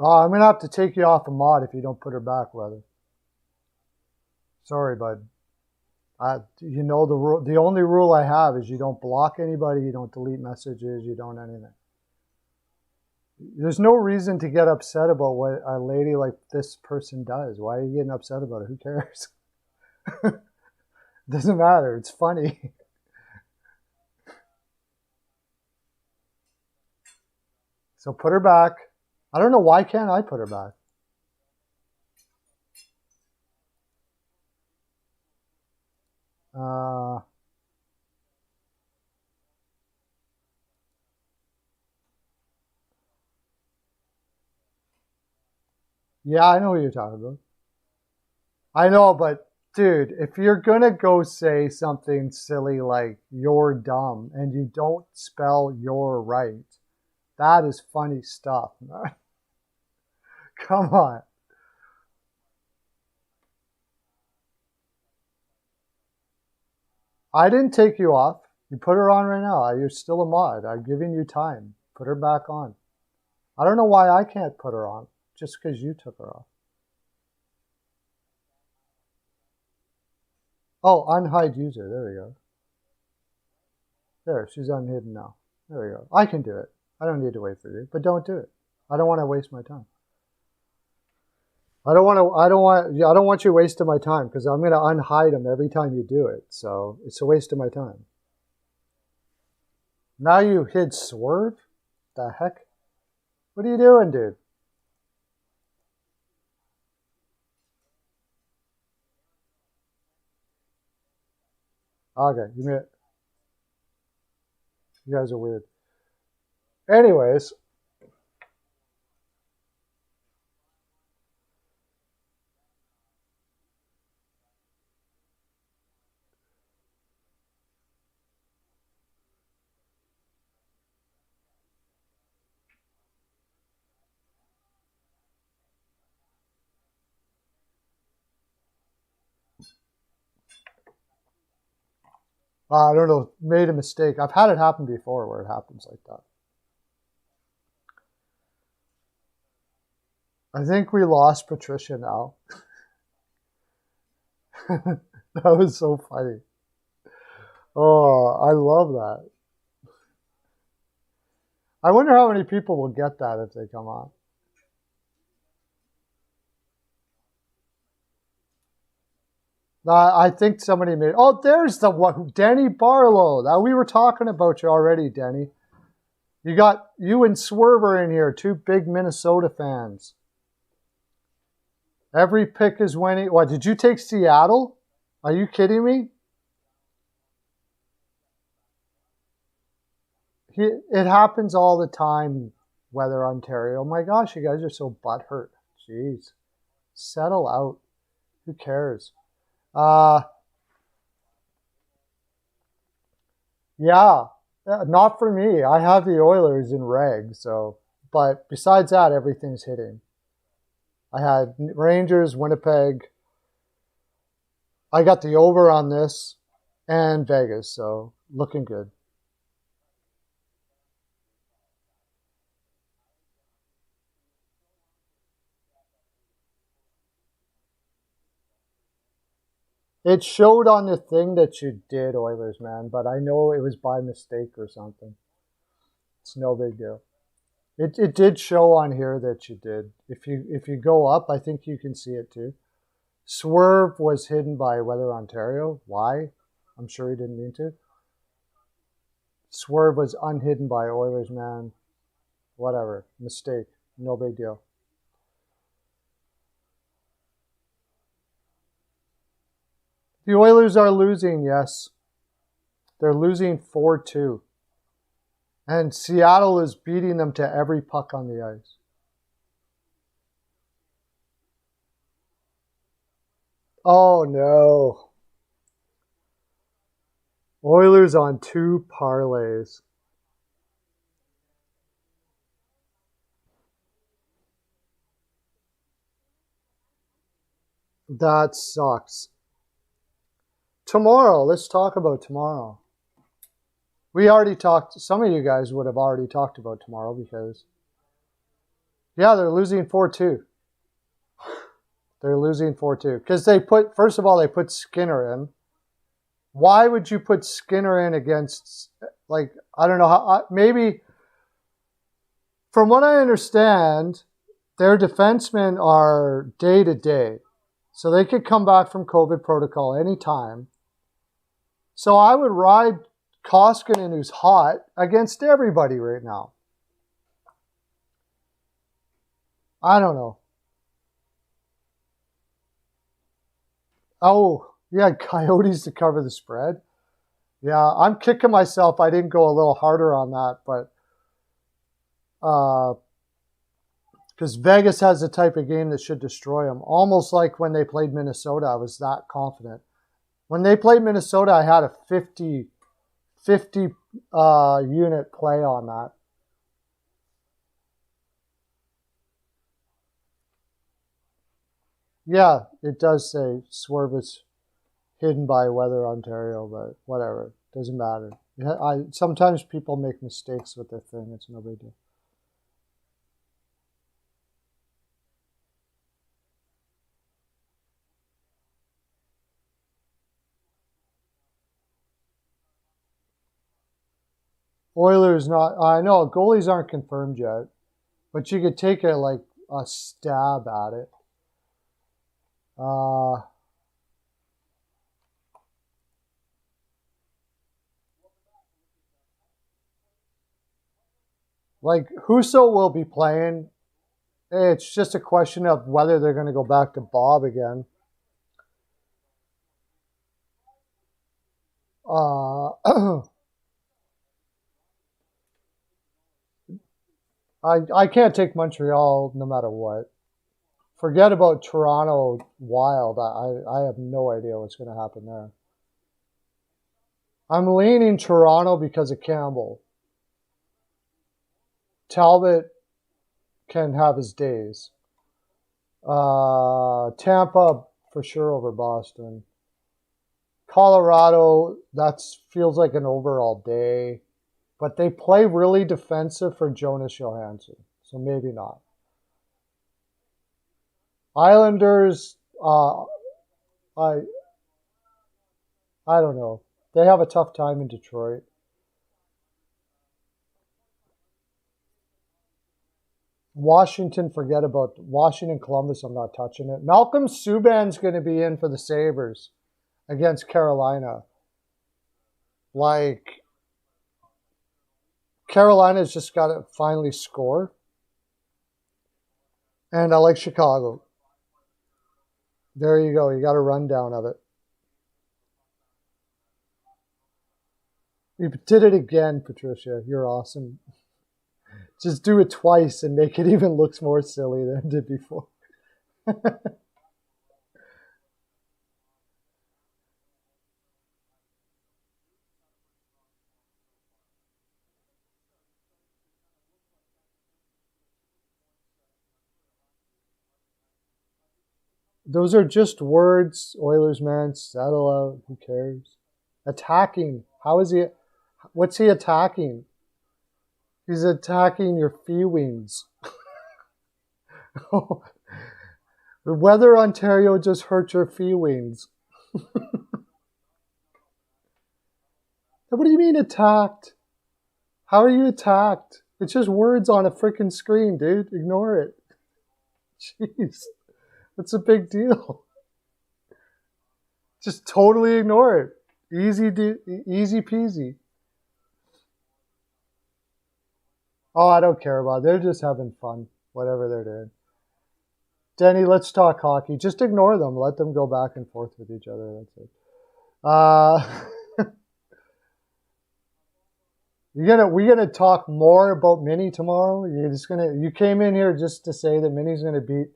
I'm going to have to take you off a mod if you don't put her back, brother. Sorry, bud. You know the rule. The only rule I have is you don't block anybody, you don't delete messages, you don't anything. There's no reason to get upset about what a lady like this person does. Why are you getting upset about it? Who cares? Doesn't matter. It's funny. So put her back. I don't know, why can't I put her back? Yeah, I know what you're talking about. I know, but dude, if you're gonna go say something silly like "you're dumb" and you don't spell "you're" right, that is funny stuff. Come on. I didn't take you off. You put her on right now. You're still a mod. I'm giving you time. Put her back on. I don't know why I can't put her on just because you took her off. Oh, unhide user. There we go. There, she's unhidden now. There we go. I can do it. I don't need to wait for you, but don't do it. I don't want to waste my time. I don't want to. I don't want. Yeah, I don't want you wasting my time because I'm going to unhide them every time you do it. So it's a waste of my time. Now you hid Swerve. The heck? What are you doing, dude? Okay, you guys are weird. Anyways, I don't know. Made a mistake. I've had it happen before where it happens like that. I think we lost Patricia now. That was so funny. Oh, I love that. I wonder how many people will get that if they come on. I think somebody made. Oh, there's the one, Denny Barlow. Now we were talking about you already, Denny. You got you and Swerver in here, two big Minnesota fans. Every pick is winning. What, did you take Seattle? Are you kidding me? It happens all the time, Weather Ontario. Oh my gosh, you guys are so butthurt. Jeez. Settle out. Who cares? Uh, yeah, not for me. I have the Oilers in reg, so. But besides that, everything's hitting. I had Rangers, Winnipeg. I got the over on this and Vegas, so looking good. It showed on the thing that you did, Oilers, man, but I know it was by mistake or something. It's no big deal. It did show on here that you did. If you go up, I think you can see it too. Swerve was hidden by Weather Ontario. Why? I'm sure he didn't mean to. Swerve was unhidden by Oilers, man. Whatever. Mistake. No big deal. The Oilers are losing, yes. They're losing 4-2. And Seattle is beating them to every puck on the ice. Oh no. Oilers on 2 parlays. That sucks. Tomorrow, let's talk about tomorrow. We already talked, some of you guys would have already talked about tomorrow because, yeah, they're losing 4-2. They're losing 4-2. Because they put, first of all, they put Skinner in. Why would you put Skinner in against, like, I don't know, how, maybe, from what I understand, their defensemen are day to day. So they could come back from COVID protocol anytime. So I would ride Koskinen, who's hot, against everybody right now. I don't know. Oh, yeah, Coyotes to cover the spread. Yeah, I'm kicking myself. I didn't go a little harder on that, but Because Vegas has the type of game that should destroy them. Almost like when they played Minnesota, I was that confident. When they played Minnesota, I had a 50 unit play on that. Yeah, it does say Swerve is hidden by Weather Ontario, but whatever. Doesn't matter. Sometimes people make mistakes with their thing. It's no big deal. Oilers not. I know goalies aren't confirmed yet, but you could take it like a stab at it. Like Husso will be playing. It's just a question of whether they're going to go back to Bob again. I can't take Montreal no matter what. Forget about Toronto Wild. I have no idea what's going to happen there. I'm leaning Toronto because of Campbell. Talbot can have his days. Tampa for sure over Boston. Colorado, that feels like an overall day. But they play really defensive for Jonas Johansson, so maybe not. Islanders, I don't know. They have a tough time in Detroit. Washington, forget about Washington, Columbus. I'm not touching it. Malcolm Subban's going to be in for the Sabres against Carolina. Like, Carolina's just got to finally score. And I like Chicago. There you go. You got a rundown of it. You did it again, Patricia. You're awesome. Just do it twice and make it even looks more silly than it did before. Those are just words, Oilers, man. Settle out. Who cares? Attacking. How is he? What's he attacking? He's attacking your feelings. The Weather Ontario just hurt your feelings. What do you mean attacked? How are you attacked? It's just words on a freaking screen, dude. Ignore it. Jeez. What's a big deal? Just totally ignore it. Easy peasy. Oh, I don't care about it. They're just having fun, whatever they're doing. Denny, let's talk hockey. Just ignore them. Let them go back and forth with each other. That's it. We gonna talk more about Minnie tomorrow? You came in here just to say that Minnie's gonna beat.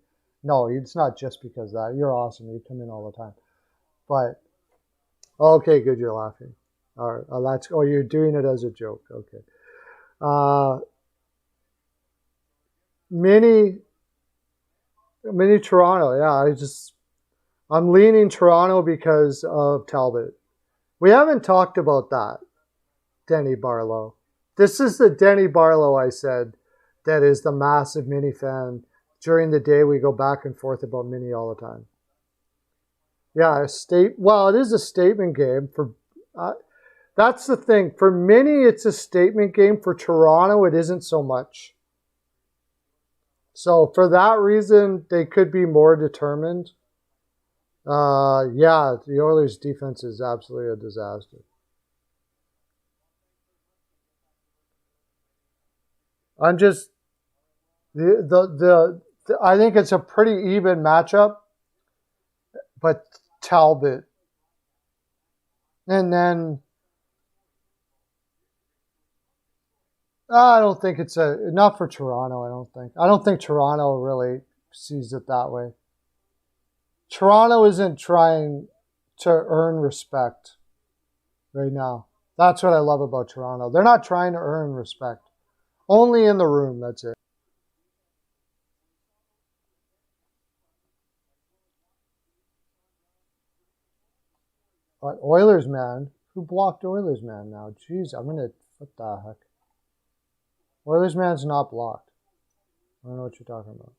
No, it's not just because of that. You're awesome. You come in all the time. But okay, good. You're laughing. All right. You're doing it as a joke. Okay. Mini Toronto. Yeah, I'm leaning Toronto because of Talbot. We haven't talked about that, Denny Barlow. This is the Denny Barlow I said that is the massive Mini fan. During the day, we go back and forth about Mini all the time. Yeah, it is a statement game. That's the thing. For Mini, it's a statement game. For Toronto, it isn't so much. So for that reason, they could be more determined. Yeah, the Oilers' defense is absolutely a disaster. I'm just I think it's a pretty even matchup, but Talbot, and then I don't think it's not for Toronto. I don't think Toronto really sees it that way. Toronto isn't trying to earn respect right now. That's what I love about Toronto. They're not trying to earn respect. Only in the room, that's it. But Oilers man, who blocked Oilers man now? Jeez, what the heck? Oilers man's not blocked. I don't know what you're talking about.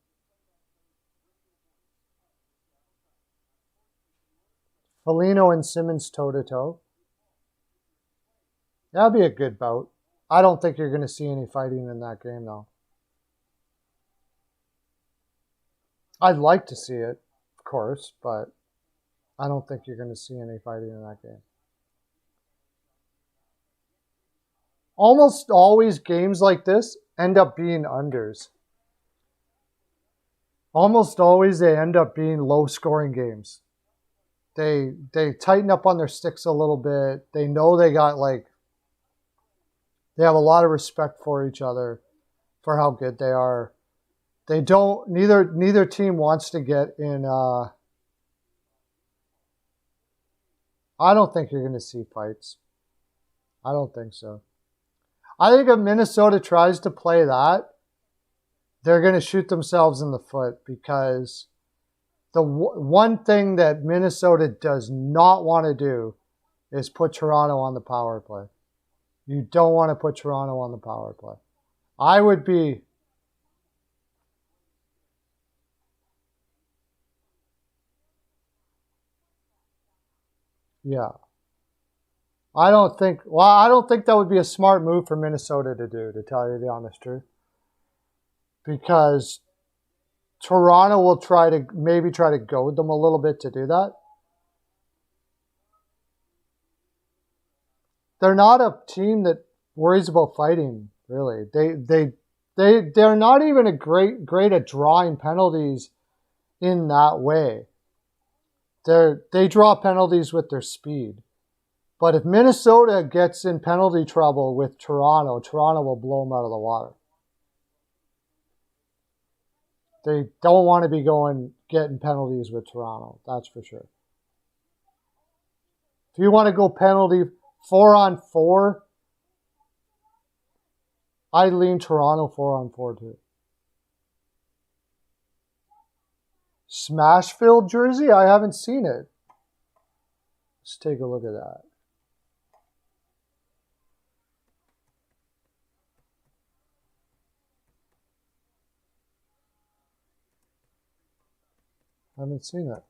Foligno and Simmons toe-to-toe. That'd be a good bout. I don't think you're going to see any fighting in that game, though. I'd like to see it, of course, but I don't think you're going to see any fighting in that game. Almost always games like this end up being unders. Almost always they end up being low-scoring games. They tighten up on their sticks a little bit. They know they have a lot of respect for each other, for how good they are. They don't. Neither team wants to get in. I don't think you're going to see fights. I don't think so. I think if Minnesota tries to play that, they're going to shoot themselves in the foot, because the one thing that Minnesota does not want to do is put Toronto on the power play. You don't want to put Toronto on the power play. I would be... Yeah. I don't think that would be a smart move for Minnesota to do, to tell you the honest truth. Because Toronto will try to goad them a little bit to do that. They're not a team that worries about fighting, really. They're not even great at drawing penalties in that way. They draw penalties with their speed. But if Minnesota gets in penalty trouble with Toronto, Toronto will blow them out of the water. They don't want to be getting penalties with Toronto, that's for sure. If you want to go penalty 4-on-4, I'd lean Toronto 4-on-4 too. Smashville jersey? I haven't seen it. Let's take a look at that. I haven't seen it.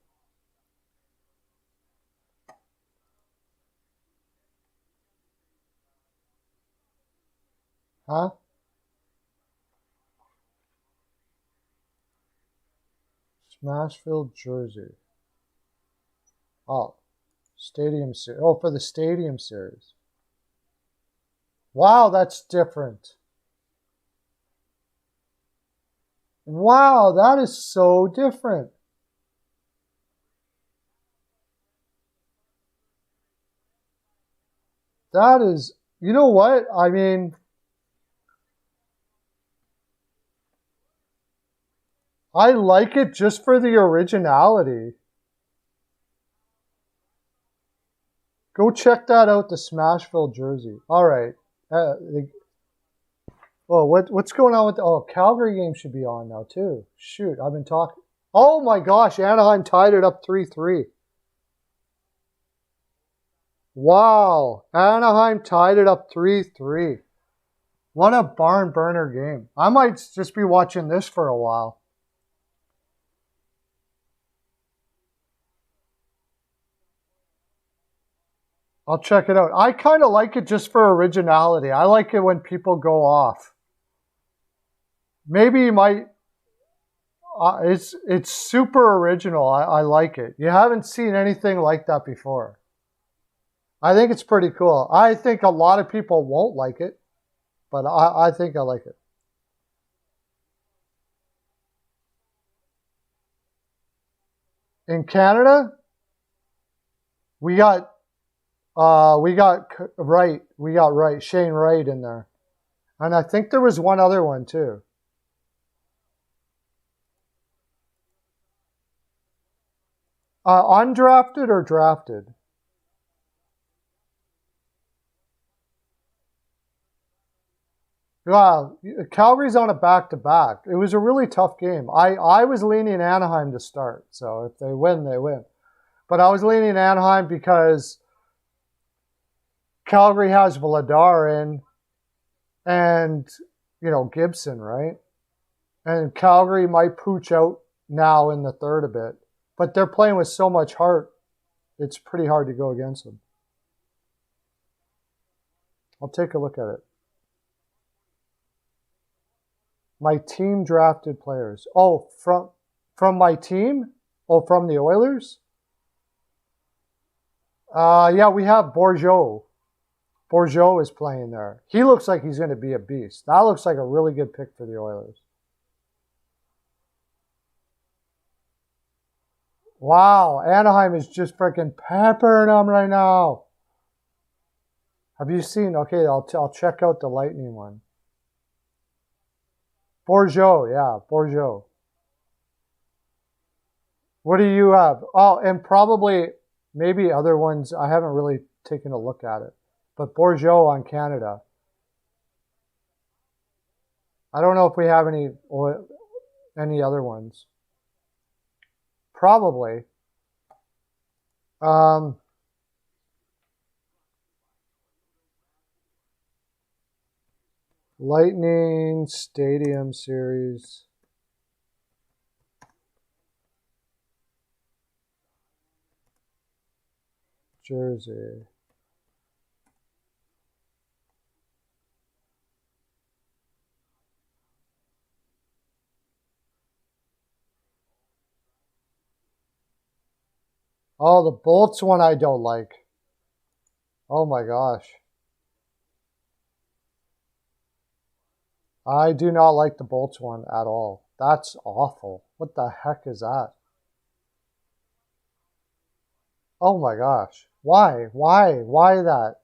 Huh? Smashville jersey. Oh, Stadium Series. Oh, for the Stadium Series. Wow, that's different. Wow, that is so different. That is, you know what? I mean, I like it just for the originality. Go check that out, the Smashville jersey. All right. What's going on with Calgary game should be on now too. Shoot, I've been talking. Oh my gosh, Anaheim tied it up 3-3. Wow, Anaheim tied it up 3-3. What a barn burner game. I might just be watching this for a while. I'll check it out. I kind of like it just for originality. I like it when people go off. Maybe you might... it's super original. I like it. You haven't seen anything like that before. I think it's pretty cool. I think a lot of people won't like it, but I think I like it. In Canada, we got Shane Wright in there. And I think there was one other one too. Undrafted or drafted? Yeah, Calgary's on a back-to-back. It was a really tough game. I was leaning Anaheim to start, so if they win, they win. But I was leaning Anaheim because Calgary has Vladar in and, Gibson, right? And Calgary might pooch out now in the third a bit. But they're playing with so much heart, it's pretty hard to go against them. I'll take a look at it. My team drafted players. Oh, from my team? Oh, from the Oilers? Yeah, we have Bourgeau. Bourgeau is playing there. He looks like he's going to be a beast. That looks like a really good pick for the Oilers. Wow, Anaheim is just freaking peppering them right now. Have you seen? Okay, I'll check out the Lightning one. Bourgeau, yeah, Bourgeau. What do you have? Oh, and probably maybe other ones. I haven't really taken a look at it. But Bourgeau on Canada. I don't know if we have any other ones. Probably. Lightning Stadium Series. Jersey. Oh, the Bolts one I don't like. Oh my gosh. I do not like the Bolts one at all. That's awful. What the heck is that? Oh my gosh. Why? Why that?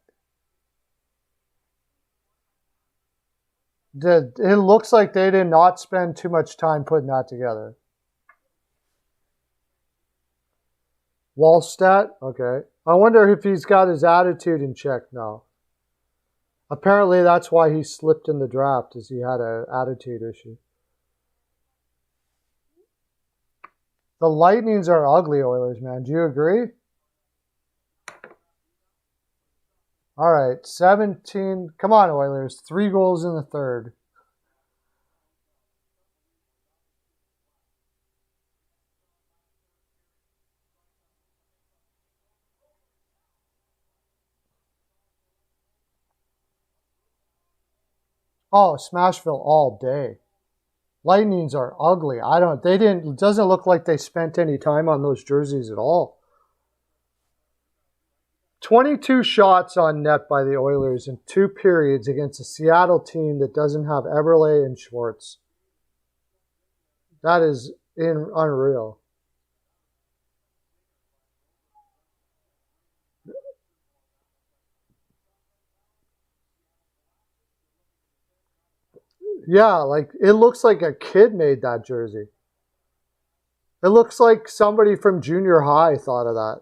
It looks like they did not spend too much time putting that together. Wallstat? Okay. I wonder if he's got his attitude in check now. Apparently that's why he slipped in the draft, is he had an attitude issue. The Lightnings are ugly, Oilers, man. Do you agree? All right, 17. Come on, Oilers. 3 goals in the third. Oh, Smashville all day. Lightnings are ugly. It doesn't look like they spent any time on those jerseys at all. 22 shots on net by the Oilers in 2 periods against a Seattle team that doesn't have Eberle and Schwartz. That is unreal. Yeah, like it looks like a kid made that jersey. It looks like somebody from junior high thought of that.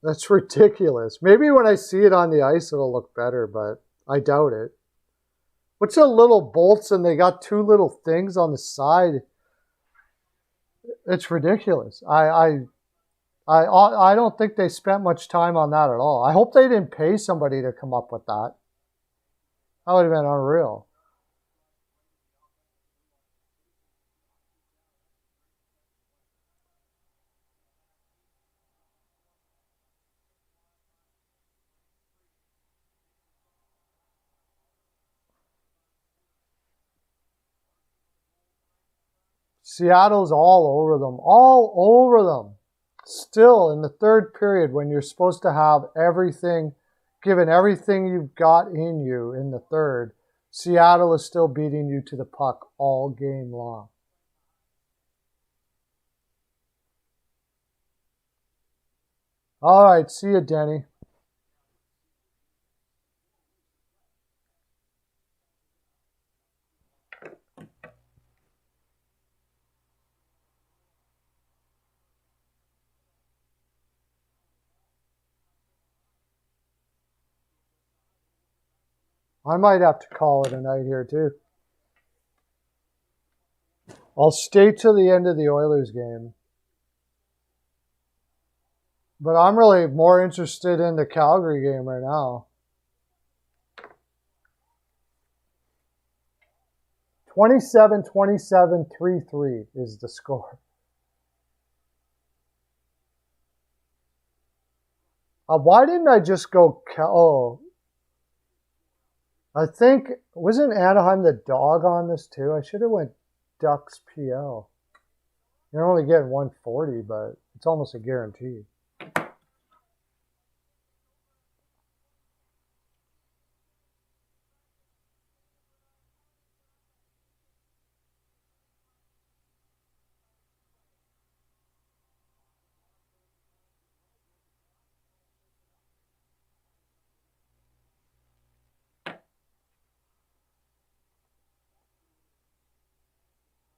That's ridiculous. Maybe when I see it on the ice, it'll look better, but I doubt it. What's the little bolts and they got 2 little things on the side? It's ridiculous. I don't think they spent much time on that at all. I hope they didn't pay somebody to come up with that. That would have been unreal. Seattle's all over them. All over them. Still in the third period when you're supposed to have everything, given everything you've got in you in the third, Seattle is still beating you to the puck all game long. All right, see you, Denny. I might have to call it a night here too. I'll stay till the end of the Oilers game. But I'm really more interested in the Calgary game right now. 27-27, 3-3 is the score. Why didn't I just go... Oh. I think... Wasn't Anaheim the dog on this too? I should have went Ducks PL. You're only getting 140, but it's almost a guarantee.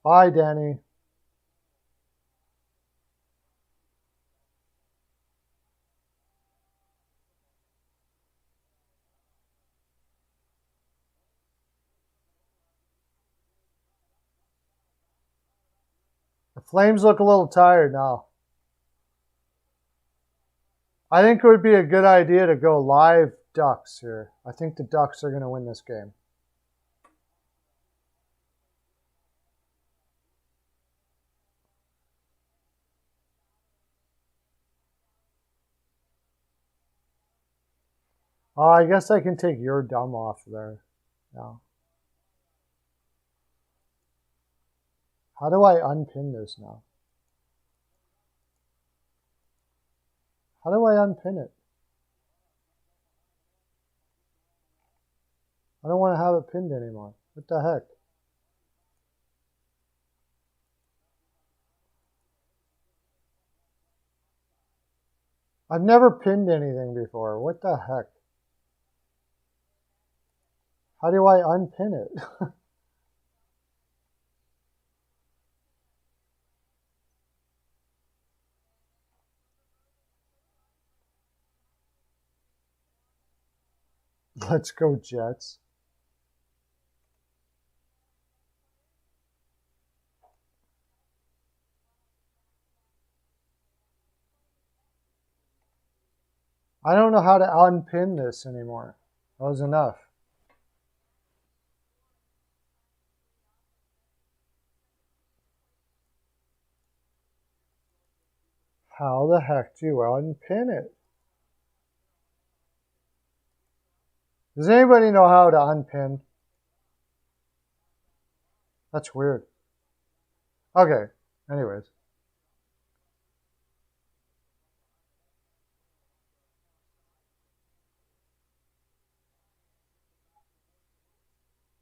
Bye, Danny. The Flames look a little tired now. I think it would be a good idea to go live Ducks here. I think the Ducks are going to win this game. Oh, I guess I can take your dumb off there. Yeah. How do I unpin this now? How do I unpin it? I don't want to have it pinned anymore. What the heck? I've never pinned anything before. What the heck? How do I unpin it? Let's go Jets. I don't know how to unpin this anymore. That was enough. How the heck do you unpin it? Does anybody know how to unpin? That's weird. Okay, anyways.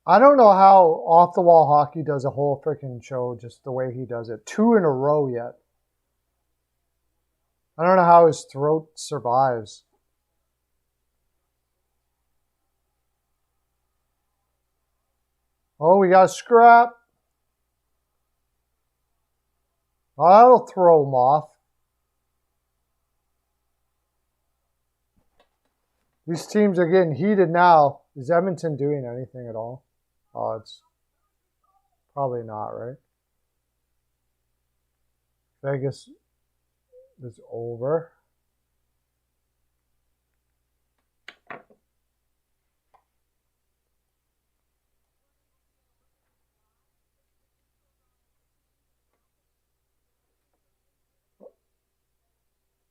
I don't know how Off the Wall Hockey does a whole freaking show just the way he does it. 2 in a row yet. I don't know how his throat survives. Oh, we got a scrap. Oh, that'll throw him off. These teams are getting heated now. Is Edmonton doing anything at all? Oh, it's probably not, right? Vegas is over.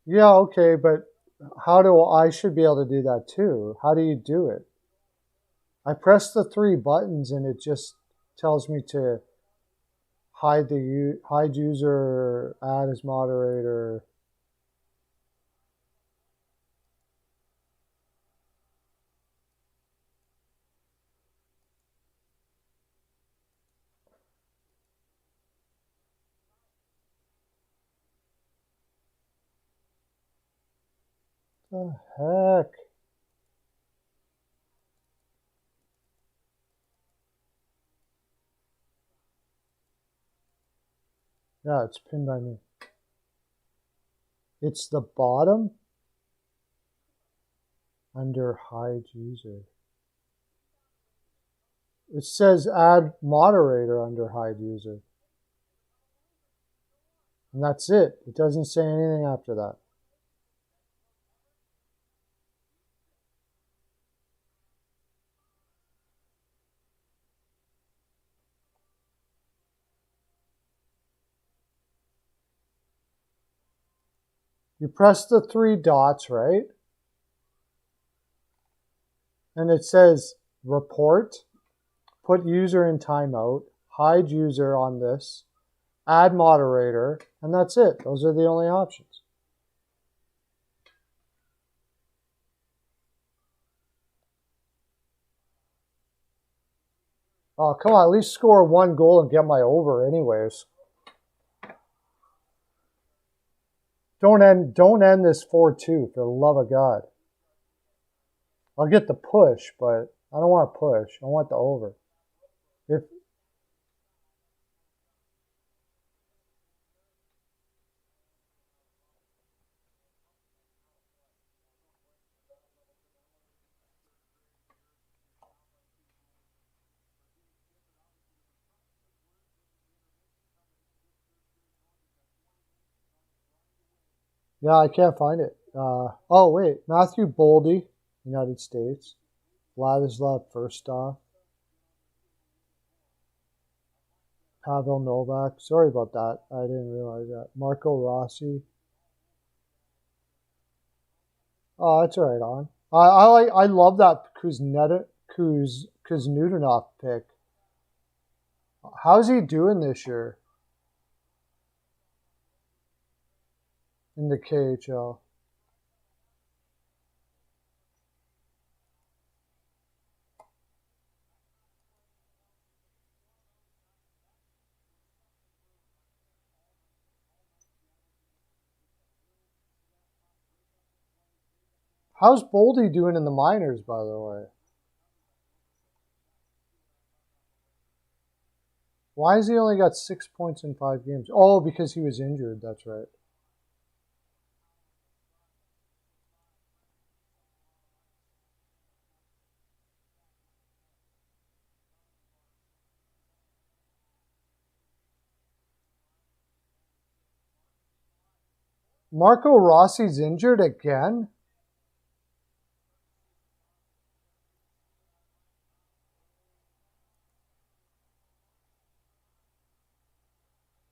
Yeah, okay, but I should be able to do that too. How do you do it? I press the 3 buttons and it just tells me to hide user, add as moderator. What the heck? Yeah, it's pinned by me. It's the bottom under hide user. It says add moderator under hide user. And that's it. It doesn't say anything after that. You press the 3 dots, right? And it says report, put user in timeout, hide user on this, add moderator, and that's it. Those are the only options. Oh, come on, at least score 1 goal and get my over anyways. Don't end this 4-2, for the love of God. I'll get the push, but I don't want to push. I want the over. Yeah, I can't find it. Oh, wait. Matthew Boldy, United States. Vladislav Firstov. Pavel Novak. Sorry about that. I didn't realize that. Marco Rossi. Oh, that's right on. I love that Kuznetsov pick. How's he doing this year in the KHL? How's Boldy doing in the minors, by the way? Why has he only got 6 points in 5 games? Oh, because he was injured. That's right. Marco Rossi's injured again?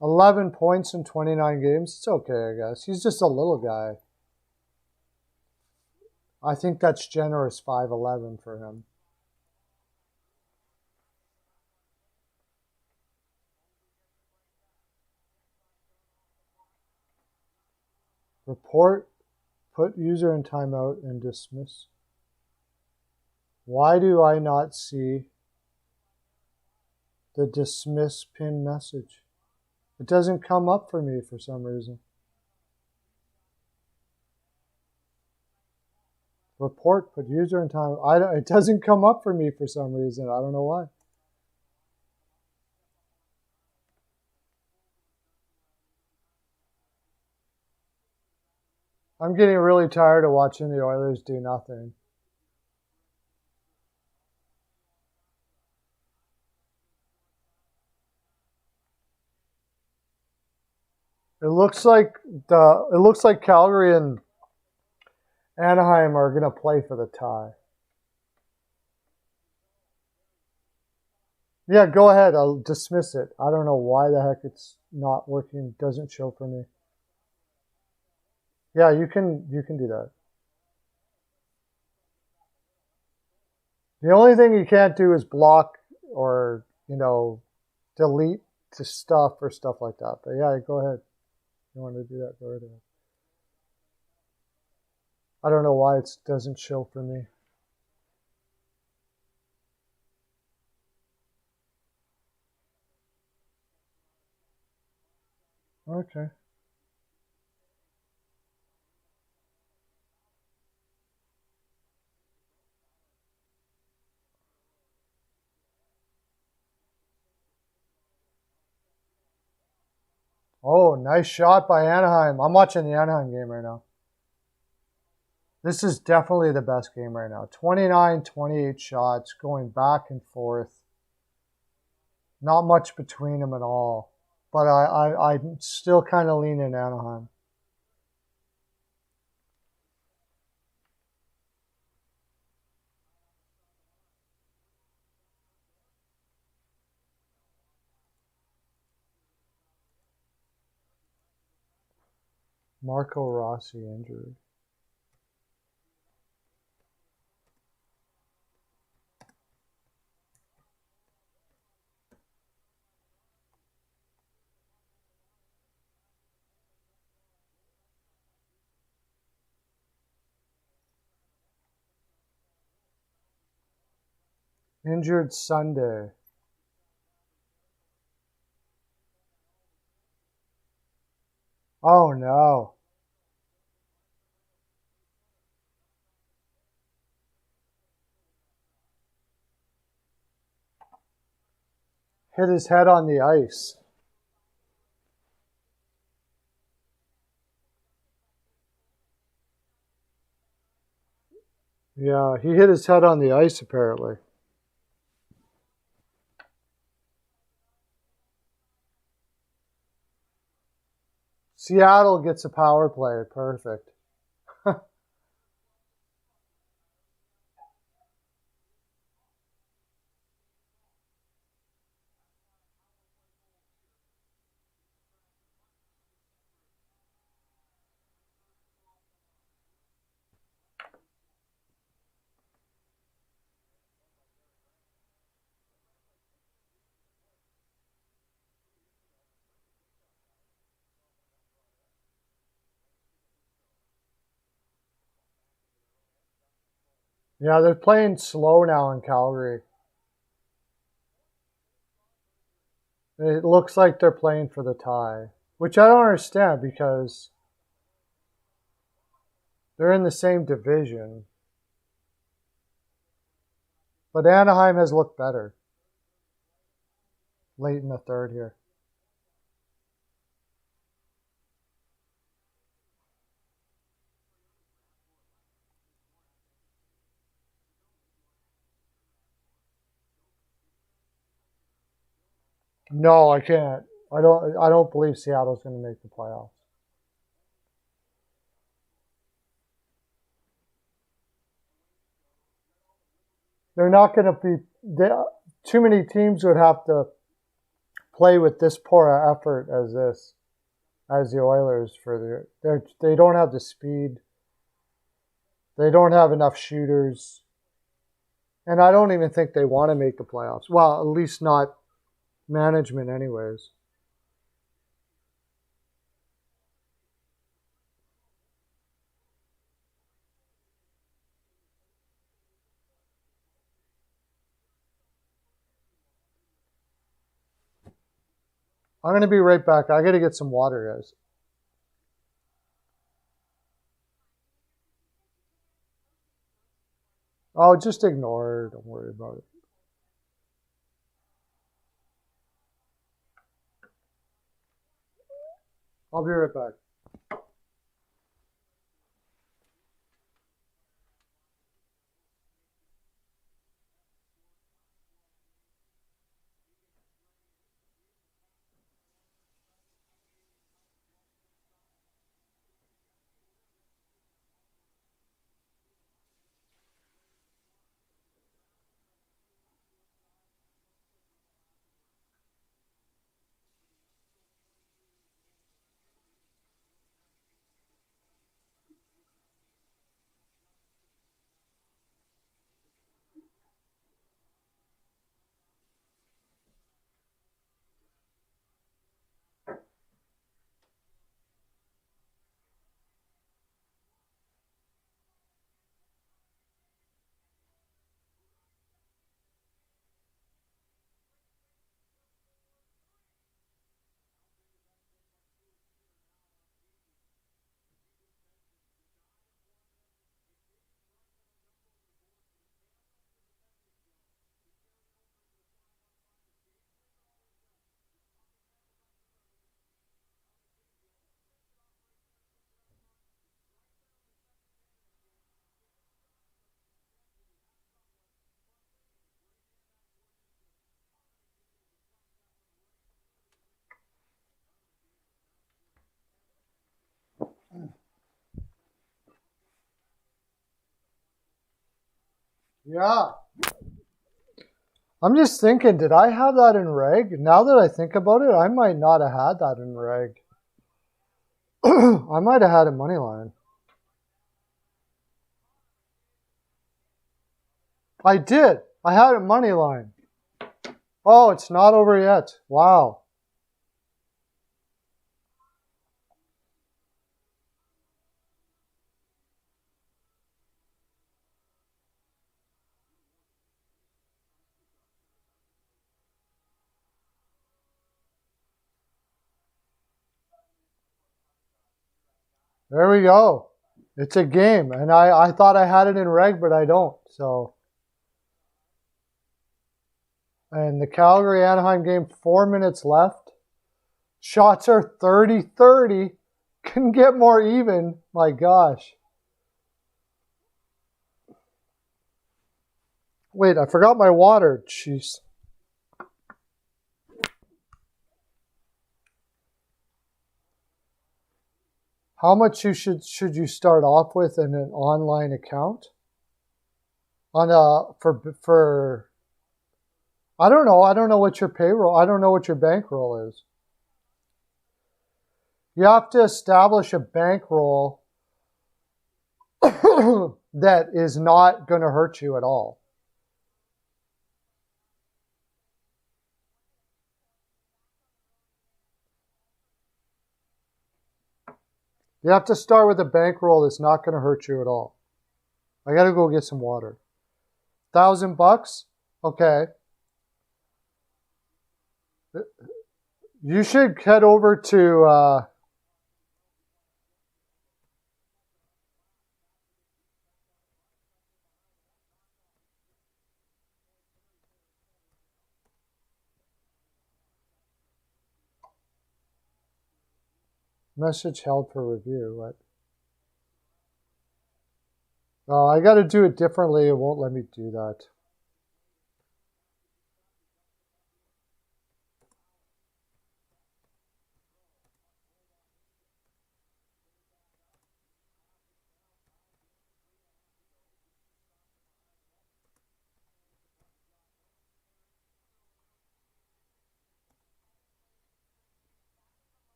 $11 points in 29 games. It's okay, I guess. He's just a little guy. I think that's generous 5'11" for him. Report, put user in timeout, and dismiss. Why do I not see the dismiss pin message? It doesn't come up for me for some reason. Report, put user in timeout. It doesn't come up for me for some reason. I don't know why. I'm getting really tired of watching the Oilers do nothing. It looks like Calgary and Anaheim are going to play for the tie. Yeah, go ahead. I'll dismiss it. I don't know why the heck it's not working. It doesn't show for me. Yeah, you can do that. The only thing you can't do is block or, delete to stuff or stuff like that. But yeah, go ahead. If you want to do that, go ahead. I don't know why it doesn't show for me. Okay. Oh, nice shot by Anaheim. I'm watching the Anaheim game right now. This is definitely the best game right now. 29, 28 shots, going back and forth. Not much between them at all. But I'm still kind of leaning Anaheim. Marco Rossi injured. Injured Sunday. Oh no. Hit his head on the ice. Yeah, he hit his head on the ice apparently. Seattle gets a power play. Perfect. Yeah, they're playing slow now in Calgary. It looks like they're playing for the tie, which I don't understand because they're in the same division. But Anaheim has looked better late in the third here. No, I can't. I don't believe Seattle's going to make the playoffs. They're not going to be. Too many teams would have to play with this poor effort as the Oilers for they don't have the speed. They don't have enough shooters, and I don't even think they want to make the playoffs. Well, at least not management, anyways. I'm going to be right back. I got to get some water, guys. Oh, just ignore it. Don't worry about it. I'll be right back. Yeah. I'm just thinking, did I have that in reg? Now that I think about it, I might not have had that in reg. I might have had a money line. I did. I had a money line. Oh, it's not over yet. Wow. There we go. It's a game. And I thought I had it in reg, but I don't. So, and the Calgary-Anaheim game, 4 minutes left. Shots are 30-30. Couldn't get more even. My gosh. Wait, I forgot my water. Jeez. How much should you start off with in an online account? On for I don't know. I don't know what your payroll. I don't know what your bankroll is. You have to establish a bankroll that is not going to hurt you at all. You have to start with a bankroll that's not going to hurt you at all. I got to go get some water. $1,000? Okay. You should head over to message held for review. What? Oh, I got to do it differently. It won't let me do that.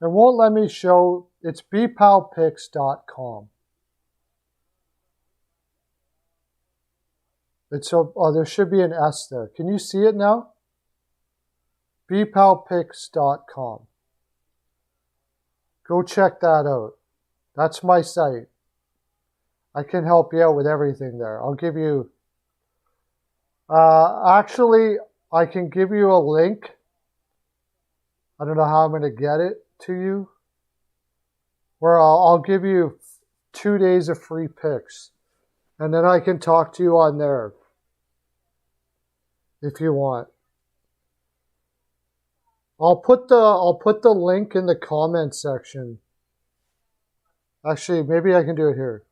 It won't let me show. It's bpalpix.com. It's oh, there should be an S there. Can you see it now? bpalpix.com. Go check that out. That's my site. I can help you out with everything there. I'll give you. Actually, I can give you a link. I don't know how I'm going to get it to you. Where I'll give you 2 days of free picks. And then I can talk to you on there. If you want. I'll put the link in the comment section. Actually, maybe I can do it here.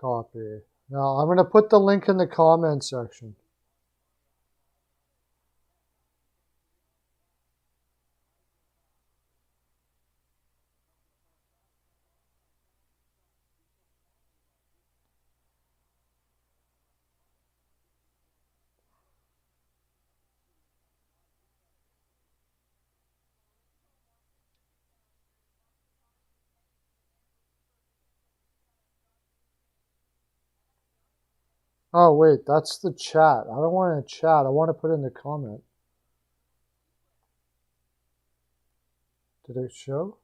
Copy. Now I'm going to put the link in the comment section. Oh, wait, that's the chat. I don't want to chat. I want to put in the comment. Did it show?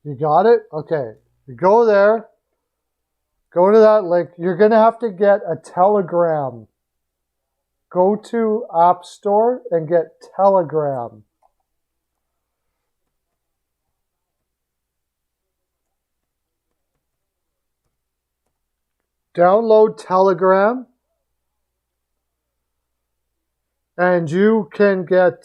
You got it? Okay. You go there. Go to that link. You're going to have to get a Telegram go to App Store and get Telegram. Download Telegram, and you can get,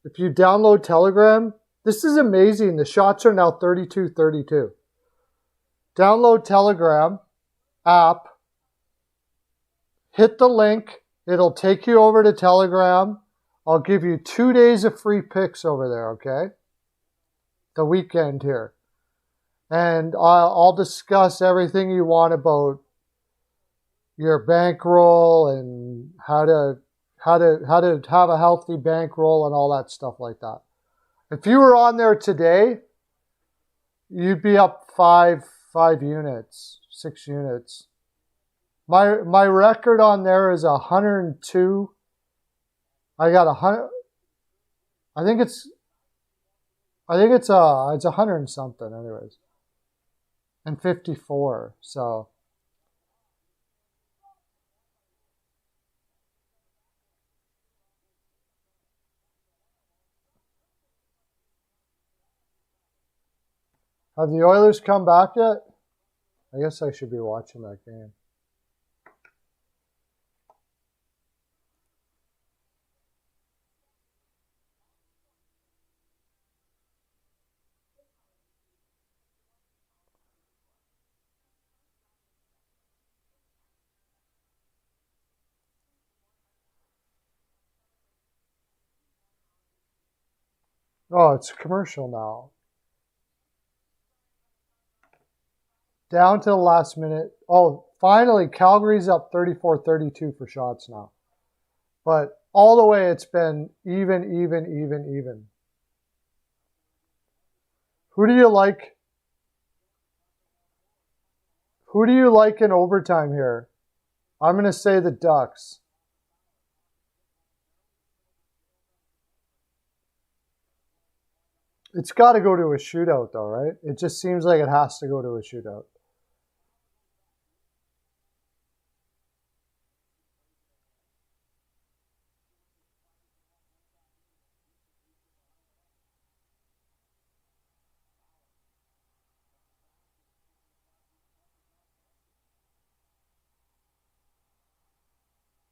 if you download Telegram, this is amazing. The shots are now 32-32. Download Telegram app, hit the link, it'll take you over to Telegram. I'll give you 2 days of free picks over there, okay? The weekend here. And I'll discuss everything you want about your bankroll and how to have a healthy bankroll and all that stuff like that. If you were on there today, you'd be up 5 units, 6 units. My record on there is 102. I got 100. I think it's 100 and something, anyways. And 54. So have the Oilers come back yet? I guess I should be watching that game. Oh, it's a commercial now. Down to the last minute. Oh, finally, Calgary's up 34-32 for shots now. But all the way, it's been even. Who do you like? Who do you like in overtime here? I'm going to say the Ducks. It's got to go to a shootout, though, right? It just seems like it has to go to a shootout.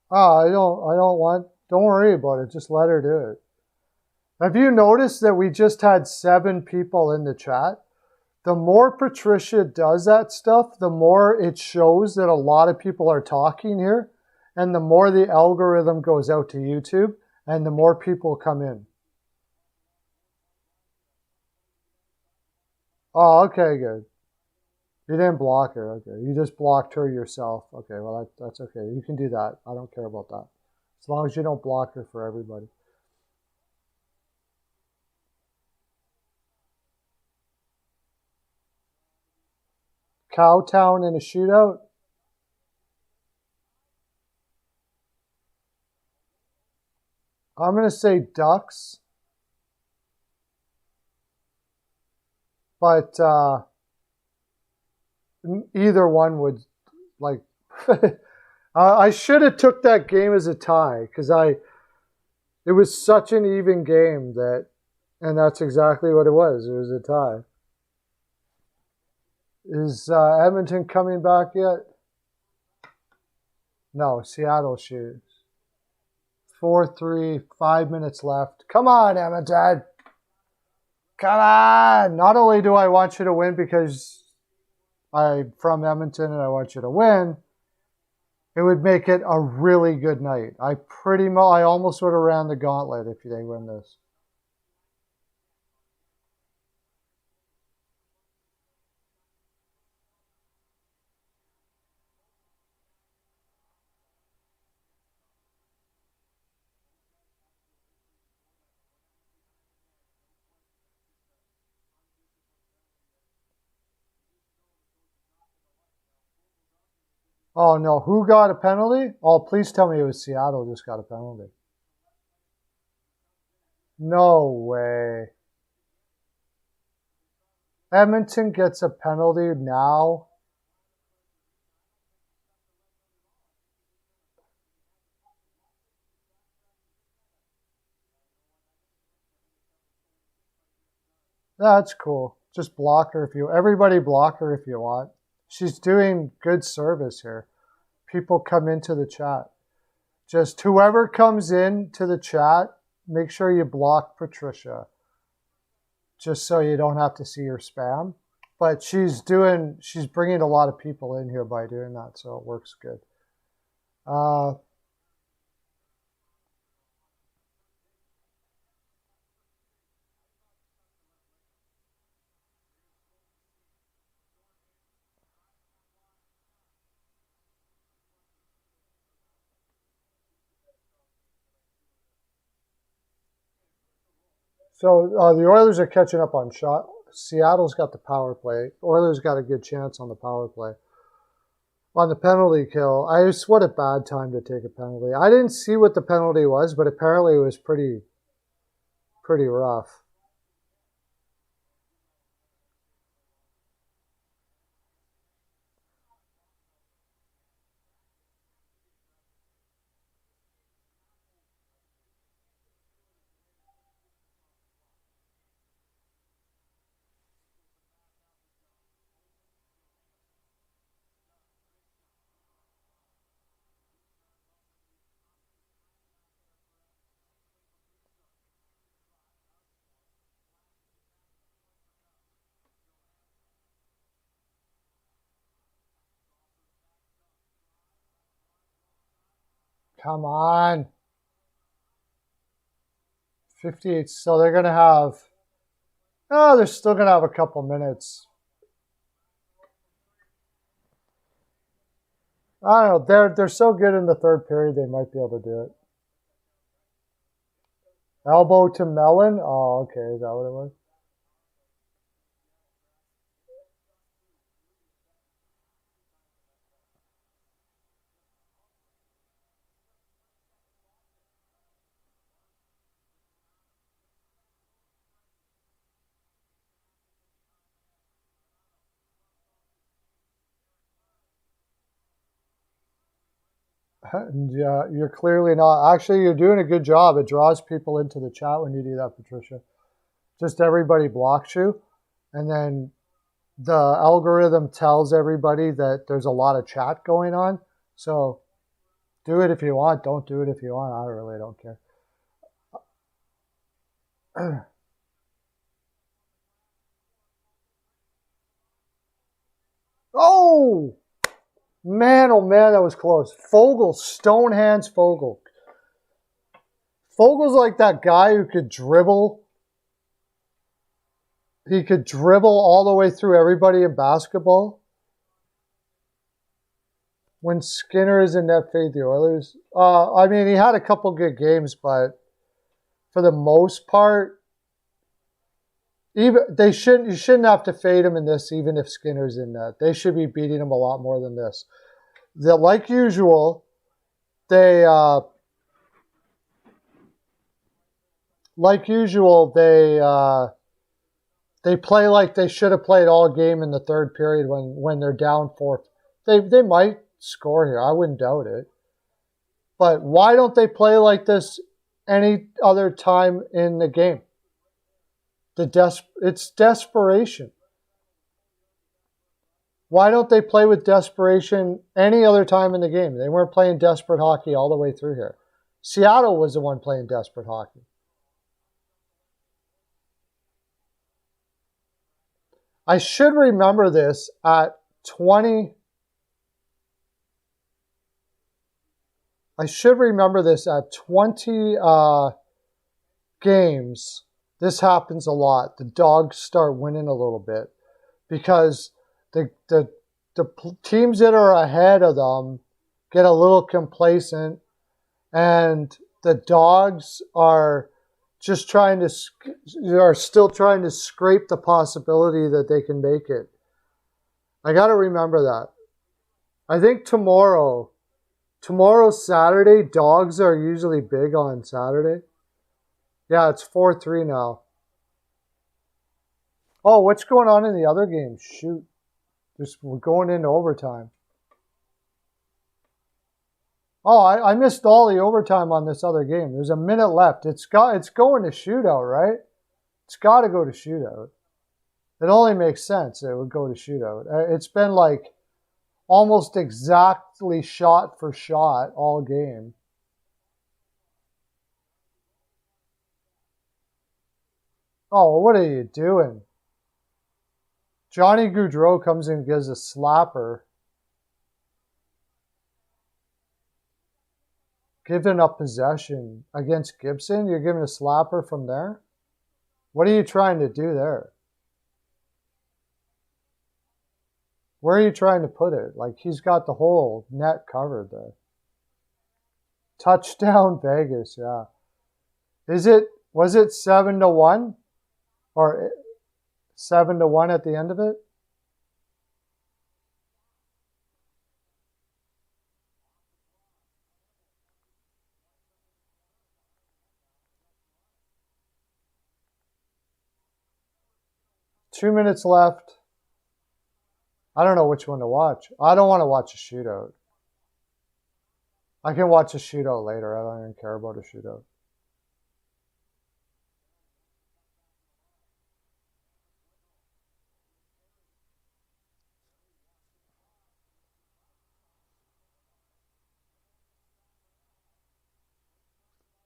Oh, don't worry about it. Just let her do it. Have you noticed that we just had 7 people in the chat? The more Patricia does that stuff, the more it shows that a lot of people are talking here, and the more the algorithm goes out to YouTube, and the more people come in. Oh, okay, good. You didn't block her. Okay, you just blocked her yourself. Okay, well, that's okay. You can do that. I don't care about that. As long as you don't block her for everybody. Cowtown in a shootout? I'm going to say Ducks. But either one would, like... I should have took that game as a tie, because it was such an even game and that's exactly what it was. It was a tie. Is Edmonton coming back yet? No, Seattle shoots. 4-3, 5 minutes left. Come on, Edmonton. Come on. Not only do I want you to win because I'm from Edmonton and I want you to win, it would make it a really good night. I almost would have ran the gauntlet if they win this. Oh, no. Who got a penalty? Oh, please tell me it was Seattle just got a penalty. No way. Edmonton gets a penalty now. That's cool. Just block her if you. Everybody block her if you want. She's doing good service here. People come into the chat. Just whoever comes in to the chat, make sure you block Patricia. Just so you don't have to see her spam. But she's bringing a lot of people in here by doing that, so it works good. So the Oilers are catching up on shot. Seattle's got the power play. Oilers got a good chance on the power play. On the penalty kill, what a bad time to take a penalty. I didn't see what the penalty was, but apparently it was pretty rough. Come on. 58. So they're going to have... Oh, they're still going to have a couple minutes. I don't know. They're so good in the third period, they might be able to do it. Elbow to Mellon? Oh, okay. Is that what it was? Yeah, you're clearly not. Actually, you're doing a good job. It draws people into the chat when you do that, Patricia. Just everybody blocks you, and then the algorithm tells everybody that there's a lot of chat going on. So do it if you want. Don't do it if you want. I really don't care. Oh! Man, oh man, that was close. Fogel, stone hands Fogel. Fogel's like that guy who could dribble. He could dribble all the way through everybody in basketball. When Skinner is in net, fade the Oilers. I mean, he had a couple good games, but for the most part, you shouldn't have to fade him in this, even if Skinner's in net. They should be beating him a lot more than this. Like usual, they play like they should have played all game in the third period when they're down 4. They might score here. I wouldn't doubt it. But why don't they play like this any other time in the game? It's desperation. Why don't they play with desperation any other time in the game? They weren't playing desperate hockey all the way through here. Seattle was the one playing desperate hockey. I should remember this at 20. I should remember this at 20 games. This happens a lot. The Dogs start winning a little bit because the teams that are ahead of them get a little complacent, and the Dogs are just still trying to scrape the possibility that they can make it. I got to remember that. I think tomorrow's Saturday. Dogs are usually big on Saturday. Yeah, it's 4-3 now. Oh, what's going on in the other game? Shoot. We're going into overtime. Oh, I missed all the overtime on this other game. There's a minute left. It's going to shootout, right? It's got to go to shootout. It only makes sense it would go to shootout. It's been like almost exactly shot for shot all game. Oh, what are you doing? Johnny Gaudreau comes in and gives a slapper. Giving up possession against Gibson? You're giving a slapper from there? What are you trying to do there? Where are you trying to put it? Like, he's got the whole net covered there. Touchdown Vegas, yeah. Was it 7-1? Or 7-1 at the end of it? Two minutes left. I don't know which one to watch. I don't want to watch a shootout. I can watch a shootout later. I don't even care about a shootout.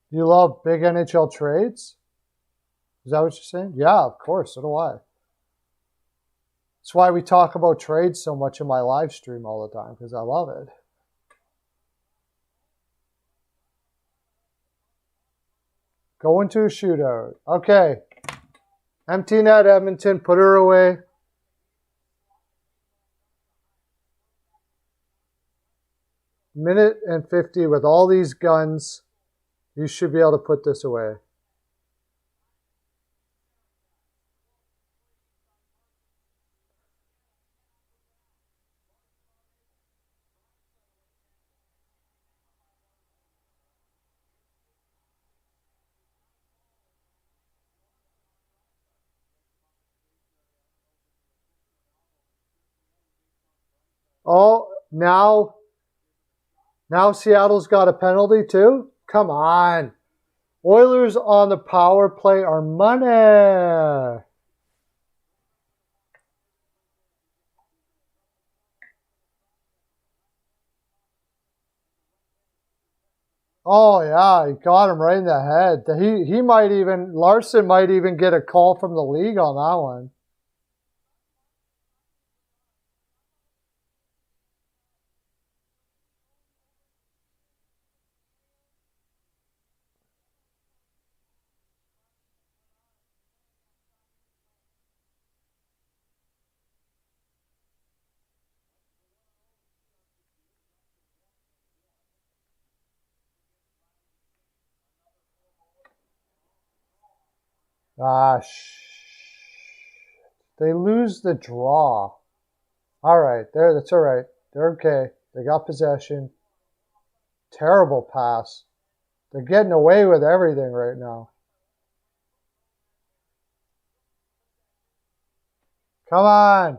You love big NHL trades? Is that what you're saying? Yeah, of course. So do I. That's why we talk about trades so much in my live stream all the time, because I love it. Go into a shootout. Okay. Empty net, Edmonton. Put her away. Minute and 50 with all these guns. You should be able to put this away. Oh, now Seattle's got a penalty too? Come on. Oilers on the power play are money. Oh yeah, he got him right in the head. He might even, Larson might even get a call from the league on that one. Ah, they lose the draw. All right, that's all right. They're okay. They got possession. Terrible pass. They're getting away with everything right now. Come on.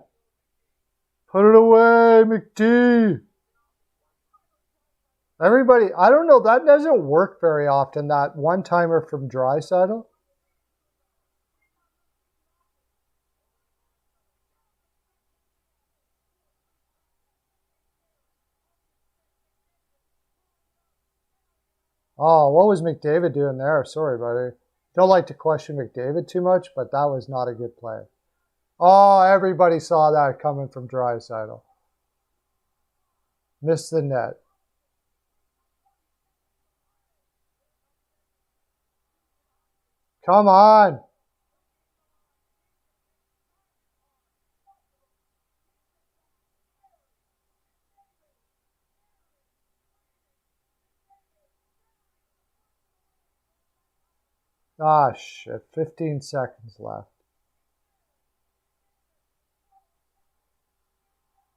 Put it away, McD. Everybody, I don't know, that doesn't work very often, that one-timer from Draisaitl. Oh, what was McDavid doing there? Sorry, buddy. Don't like to question McDavid too much, but that was not a good play. Oh, everybody saw that coming from Draisaitl. Missed the net. Come on. Ah, shit. 15 seconds left.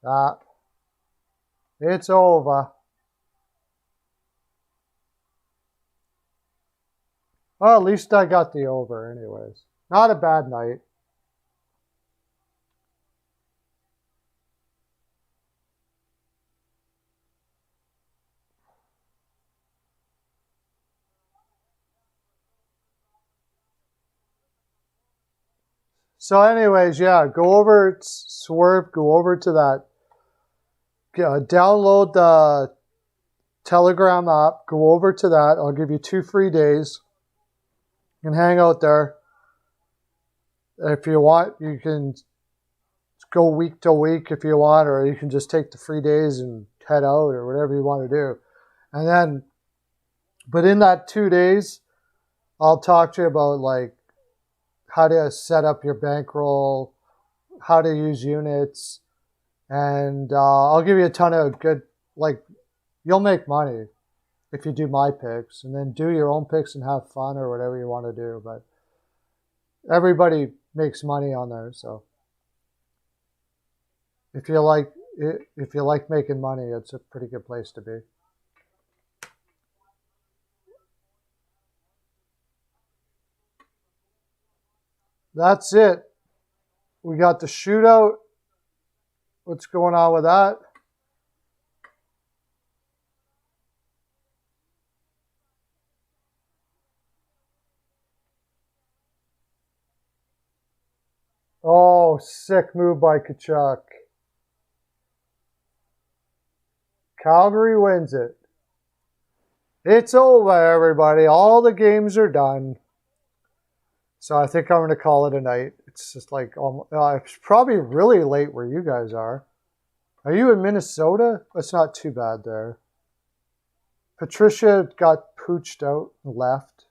Ah. It's over. Well, at least I got the over anyways. Not a bad night. So anyways, yeah, go over, Swerve, go over to that, download the Telegram app, go over to that. I'll give you 2 free days. You can hang out there. If you want, you can go week to week if you want, or you can just take the free days and head out or whatever you want to do. And then, but in that 2 days, I'll talk to you about like how to set up your bankroll, how to use units, and I'll give you a ton of good, like, you'll make money if you do my picks, and then do your own picks and have fun or whatever you want to do. But everybody makes money on there, so if you like making money, it's a pretty good place to be. That's it. We got the shootout. What's going on with that? Oh, sick move by Tkachuk. Calgary wins it. It's over, everybody. All the games are done. So I think I'm going to call it a night. It's just like, it's probably really late where you guys are. Are you in Minnesota? It's not too bad there. Patricia got pooched out and left.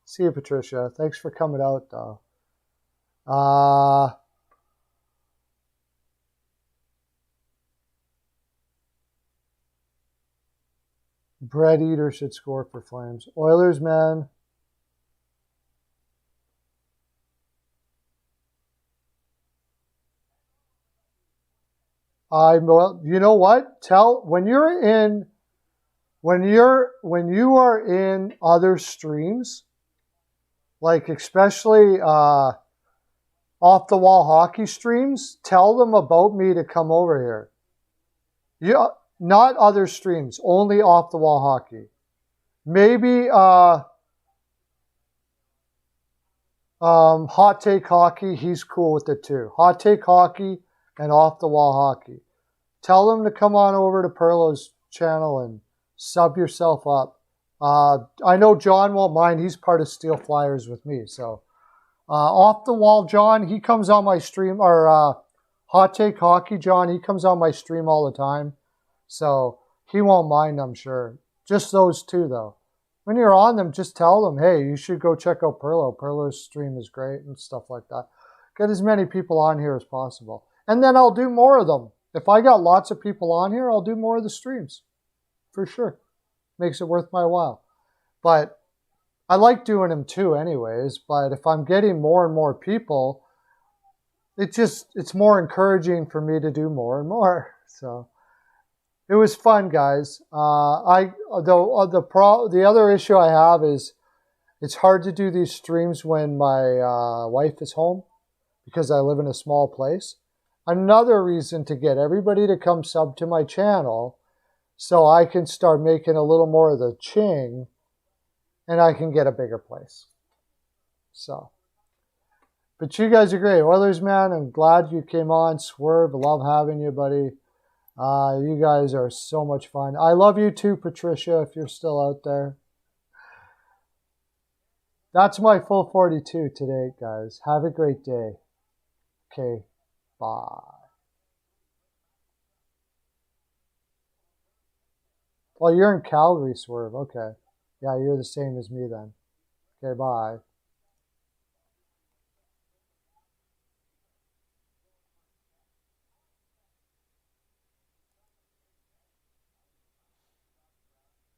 See you, Patricia. Thanks for coming out, though. Bread Eater should score for Flames. Oilers, man. You know what? When you are in other streams, like especially off the wall hockey streams, tell them about me to come over here. Yeah, not other streams, only off the wall hockey. Maybe Hot Take Hockey, he's cool with it too. Hot Take Hockey and Off the Wall Hockey. Tell them to come on over to Pearlo's channel and sub yourself up. I know John won't mind. He's part of Steel Flyers with me. So Off the Wall John, he comes on my stream. Or Hot Take Hockey John, he comes on my stream all the time. So he won't mind, I'm sure. Just those two, though. When you're on them, just tell them, hey, you should go check out Pearlo. Pearlo's stream is great and stuff like that. Get as many people on here as possible. And then I'll do more of them. If I got lots of people on here, I'll do more of the streams. For sure. Makes it worth my while. But I like doing them too anyways. But if I'm getting more and more people, it's more encouraging for me to do more and more. So it was fun, guys. The other issue I have is it's hard to do these streams when my wife is home because I live in a small place. Another reason to get everybody to come sub to my channel so I can start making a little more of the ching and I can get a bigger place. So, but you guys are great. Oilers, man, I'm glad you came on. Swerve, love having you, buddy. You guys are so much fun. I love you too, Patricia, if you're still out there. That's my full 42 today, guys. Have a great day. Okay, bye. Well, you're in Calgary, Swerve. Okay. Yeah, you're the same as me then. Okay, bye.